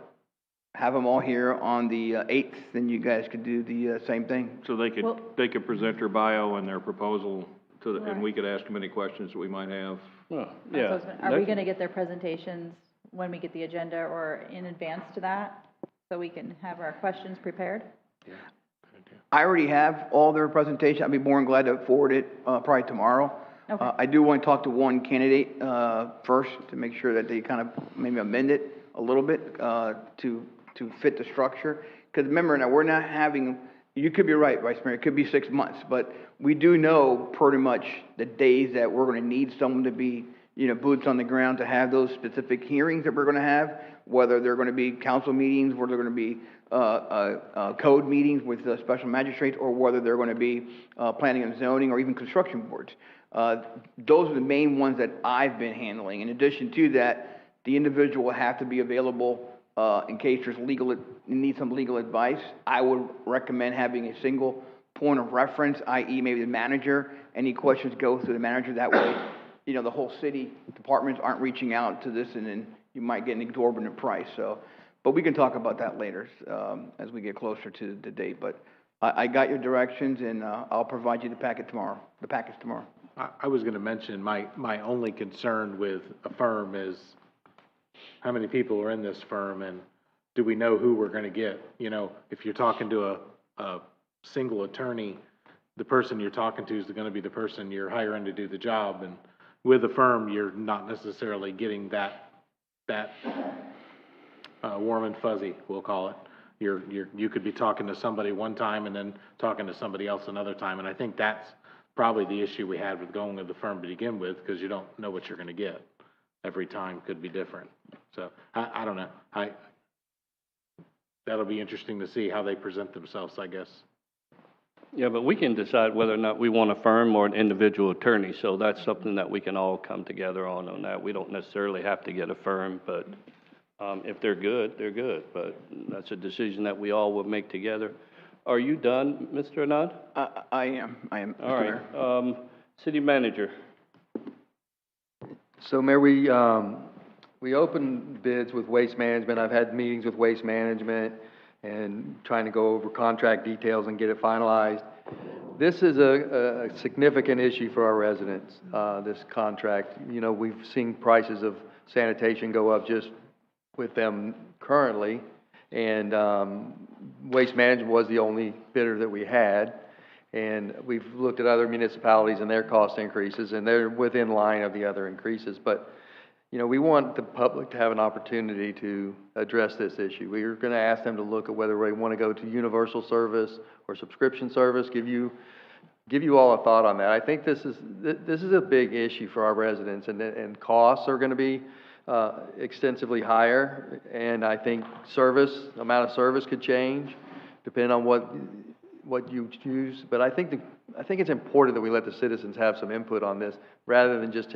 have them all here on the 8th, then you guys could do the same thing. So they could present their bio and their proposal to and we could ask them any questions that we might have. Well, yeah. Are we going to get their presentations when we get the agenda or in advance to that, so we can have our questions prepared? Yeah. I already have all their presentation. I'd be more than glad to forward it probably tomorrow. Okay. I do want to talk to one candidate first to make sure that they kind of maybe amend it a little bit to fit the structure. Because remember, now we're not having, you could be right, Vice Mayor, it could be 6 months, but we do know pretty much the days that we're going to need someone to be, boots on the ground to have those specific hearings that we're going to have, whether they're going to be council meetings, whether they're going to be code meetings with special magistrates, or whether they're going to be planning and zoning, or even construction boards. Those are the main ones that I've been handling. In addition to that, the individual will have to be available in case there's need some legal advice. I would recommend having a single point of reference, i.e. maybe the manager. Any questions go through the manager. That way, the whole city departments aren't reaching out to this, and then you might get an exorbitant price. So, but we can talk about that later as we get closer to the date. But I got your directions, and I'll provide you the package tomorrow. I was going to mention my only concern with a firm is how many people are in this firm, and do we know who we're gonna get? You know, if you're talking to a single attorney, the person you're talking to is gonna be the person you're hiring to do the job, and with a firm, you're not necessarily getting that warm and fuzzy, we'll call it. You could be talking to somebody one time and then talking to somebody else another time, and I think that's probably the issue we had with going with the firm to begin with, because you don't know what you're gonna get. Every time could be different. So, I don't know. That'll be interesting to see how they present themselves, I guess. Yeah, but we can decide whether or not we want a firm or an individual attorney, so that's something that we can all come together on that. We don't necessarily have to get a firm, but if they're good, they're good. But that's a decision that we all will make together. Are you done, Mr. Anand? I am, Mr. All Mayor. right. City manager. So, Mayor, we opened bids with Waste Management. I've had meetings with Waste Management and trying to go over contract details and get it finalized. This is a significant issue for our residents, this contract. You know, we've seen prices of sanitation go up just with them currently, and Waste Management was the only bidder that we had. And we've looked at other municipalities and their cost increases, and they're within line of the other increases. But, you know, we want the public to have an opportunity to address this issue. We're going to ask them to look at whether they want to go to universal service or subscription service, give you all a thought on that. I think this is a big issue for our residents, and costs are going to be extensively higher. And I think amount of service could change depending on what you choose. But I think it's important that we let the citizens have some input on this rather than just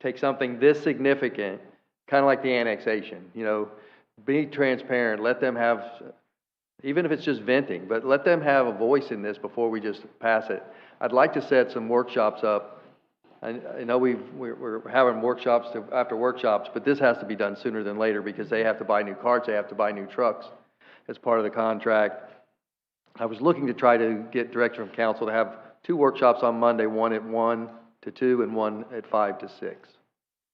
take something this significant, kind of like the annexation. You know, be transparent, let them have, even if it's just venting, but let them have a voice in this before we just pass it. I'd like to set some workshops up. I know we're having workshops after workshops, but this has to be done sooner than later because they have to buy new carts, they have to buy new trucks as part of the contract. I was looking to try to get direction from council to have 2 workshops on Monday, one at 1 to 2 and one at 5 to 6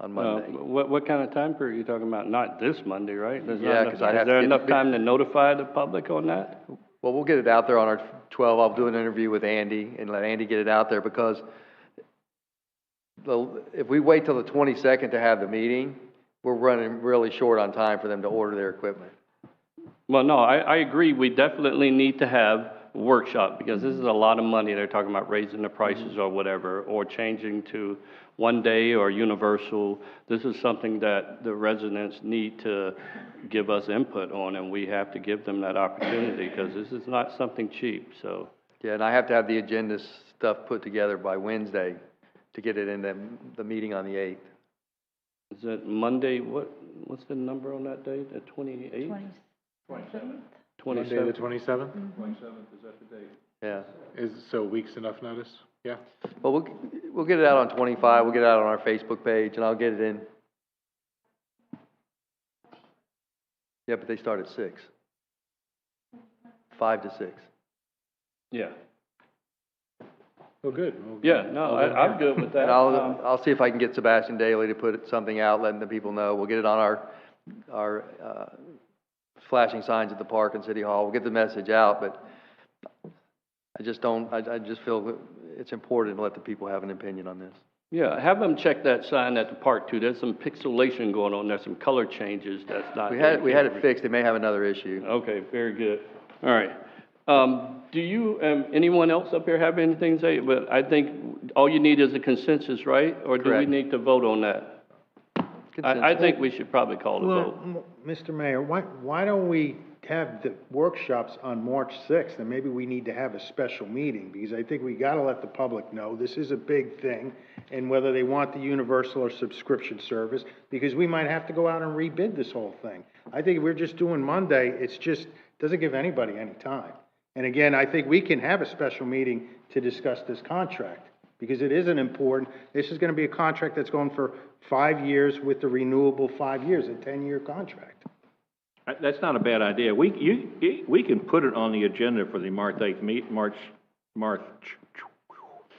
on Monday. What kind of time period are you talking about? Not this Monday, right? Is there enough time to notify the public on that? Well, we'll get it out there on our 12. I'll do an interview with Andy and let Andy get it out there, because if we wait till the 22nd to have the meeting, we're running really short on time for them to order their equipment. Well, no, I agree. We definitely need to have a workshop because this is a lot of money. They're talking about raising the prices or whatever, or changing to one day or universal. This is something that the residents need to give us input on, and we have to give them that opportunity because this is not something cheap. So yeah, and I have to have the agenda stuff put together by Wednesday to get it in the meeting on the 8th. Is it Monday? What's the number on that date? The 28th? 27th. Monday the 27th? 27th, is that the date? Yeah. So weeks enough notice? Yeah. Well, we'll get it out on 25. We'll get it out on our Facebook page, and I'll get it in. Yeah, but they start at 6. 5 to 6. Yeah. Well, good. Yeah, no, I'm good with that. And I'll see if I can get Sebastian Daly to put something out, letting the people know. We'll get it on our flashing signs at the park and City Hall. We'll get the message out, but I just feel it's important to let the people have an opinion on this. Yeah, have them check that sign at the park too. There's some pixelation going on. There's some color changes that's not. We had it fixed. They may have another issue. Okay, very good. All right. Do you, anyone else up here have anything to say? But I think all you need is a consensus, right? Or do we need to vote on that? I think we should probably call the vote. Mr. Mayor, why don't we have the workshops on March 6th, and maybe we need to have a special meeting, because I think we gotta let the public know this is a big thing, and whether they want the universal or subscription service, because we might have to go out and rebid this whole thing. I think if we're just doing Monday, it's just, doesn't give anybody any time. And again, I think we can have a special meeting to discuss this contract, because it is an important, this is gonna be a contract that's going for 5 years with the renewable 5 years, a 10-year contract. That's not a bad idea. We can put it on the agenda for the March 8th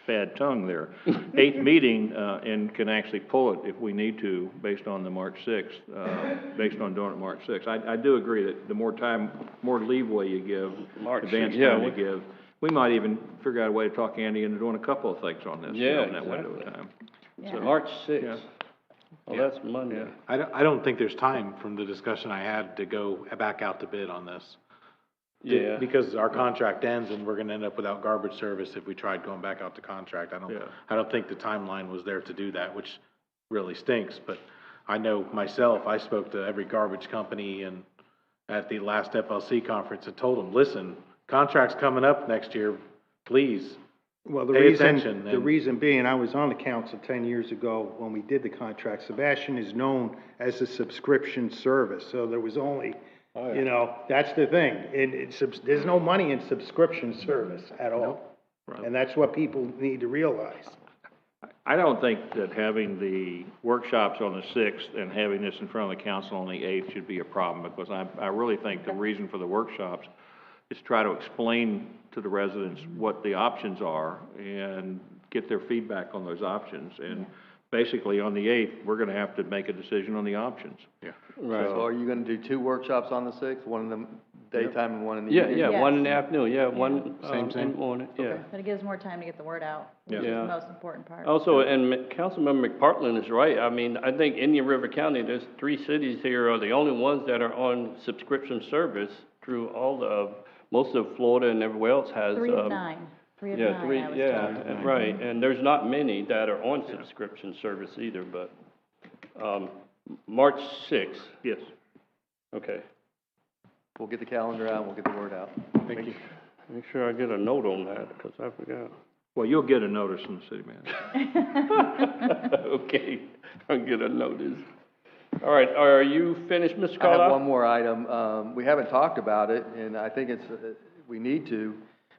bad tongue there. Eighth meeting, and can actually pull it if we need to, based on the March 6th, based on doing it March 6th. I do agree that the more time, more leeway you give, advance time you give, we might even figure out a way to talk Andy into doing a couple of things on this, in that window of time. So, March 6th. yeah. Well, that's Monday. I don't think there's time from the discussion I had to go back out to bid on this. Yeah. Because our contract ends and we're gonna end up without garbage service if we tried going back out to contract. I don't think the timeline was there to do that, which really stinks, but I know myself, I spoke to every garbage company and at the last FLC conference and told them, listen, contract's coming up next year, please Well, pay attention. the reason being, I was on the council 10 years ago when we did the contract. Sebastian is known as a subscription service, so there was only, you know, that's the thing. There's no money in subscription service at all. Right. And that's what people need to realize. I don't think that having the workshops on the 6th and having this in front of the council on the 8th should be a problem, because I really think the reason for the workshops is to try to explain to the residents what the options are and get their feedback on those options. And basically, on the 8th, we're gonna have to make a decision on the options. Yeah. Right. So are you gonna do 2 workshops on the 6th, one in the daytime and one in the Yeah, evening? yeah, one in the Yes. afternoon, one, in the Same. morning, yeah. But it gives more time to get the word out, which is Yeah. the most important part. Also, and Councilmember McPartlin is right. I mean, I think Indian River County, there's 3 cities here are the only ones that are on subscription service through all the, most of Florida and everywhere else has. 3 of 9. 3 of 9, I was told. Yeah, right. And there's not many that are on subscription service either, but, March 6th. Yes. Okay. We'll get the calendar out, we'll get the word out. Thank you. Make sure I get a note on that, because I forgot. Well, you'll get a notice from the city manager. Okay, I'll get a notice. All right, are you finished, Mr. I have Carlisle? one more item. We haven't talked about it, and I think we need to.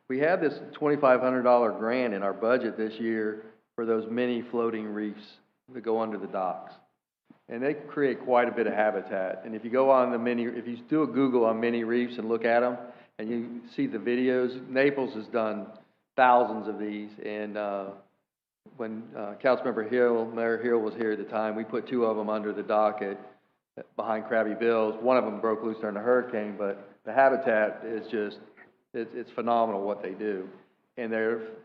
We have this $2,500 grant in our budget this year for those mini floating reefs that go under the docks. And they create quite a bit of habitat. And if you go on if you do a Google on mini reefs and look at them, and you see the videos, Naples has done thousands of these. And when Councilmember Mayor Hill was here at the time, we put 2 of them under the dock behind Krabby Bill's. One of them broke loose during the hurricane, but the habitat is just, it's phenomenal what they do. And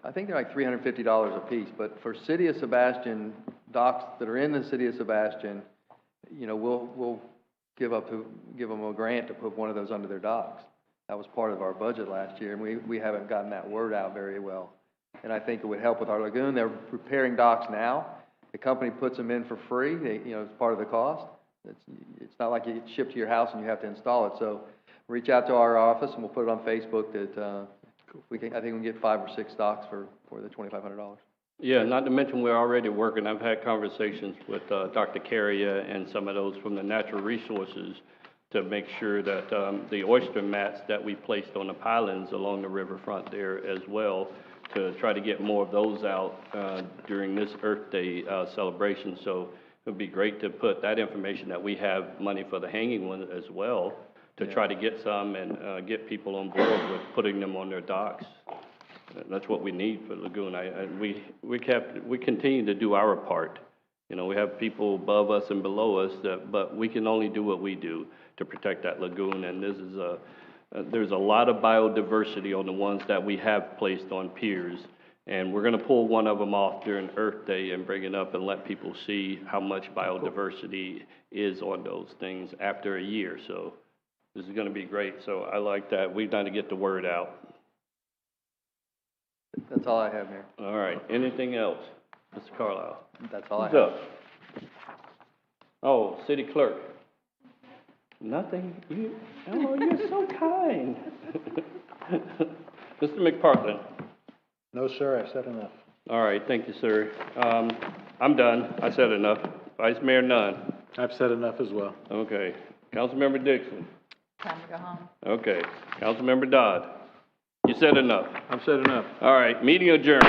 I think they're like $350 a piece, but for City of Sebastian docks that are in the City of Sebastian, you know, we'll give them a grant to put one of those under their docks. That was part of our budget last year, and we haven't gotten that word out very well. And I think it would help with our lagoon. They're preparing docks now. The company puts them in for free. You know, it's part of the cost. It's not like it's shipped to your house and you have to install it. So reach out to our office and we'll put it on Facebook that I think we can get 5 or 6 docks for the $2,500. Yeah, not to mention we're already working. I've had conversations with Dr. Carrier and some of those from the natural resources to make sure that the oyster mats that we placed on the pylons along the riverfront there as well, to try to get more of those out during this Earth Day celebration. So it would be great to put that information that we have money for the hanging one as well, to try to get some and get people on board with putting them on their docks. That's what we need for the lagoon. We continue to do our part. You know, we have people above us and below us, but we can only do what we do to protect that lagoon. And this is there's a lot of biodiversity on the ones that we have placed on piers. And we're going to pull one of them off during Earth Day and bring it up and let people see how much biodiversity is on those things after a year. So this is going to be great. So I like that. We've got to get the word out. That's all I have, Mayor. All right. Anything else, Mr. Carlisle? That's all I have. What's up? Oh, city clerk. Nothing. You're so kind. Mr. McPartlin. No, sir, I said enough. All right, thank you, sir. I'm done. I said enough. Vice Mayor Nunn. I've said enough as well. Okay. Councilmember Dixon. Time to go home. Okay. Councilmember Dodd. You said enough. I've said enough. All right, meeting adjourned.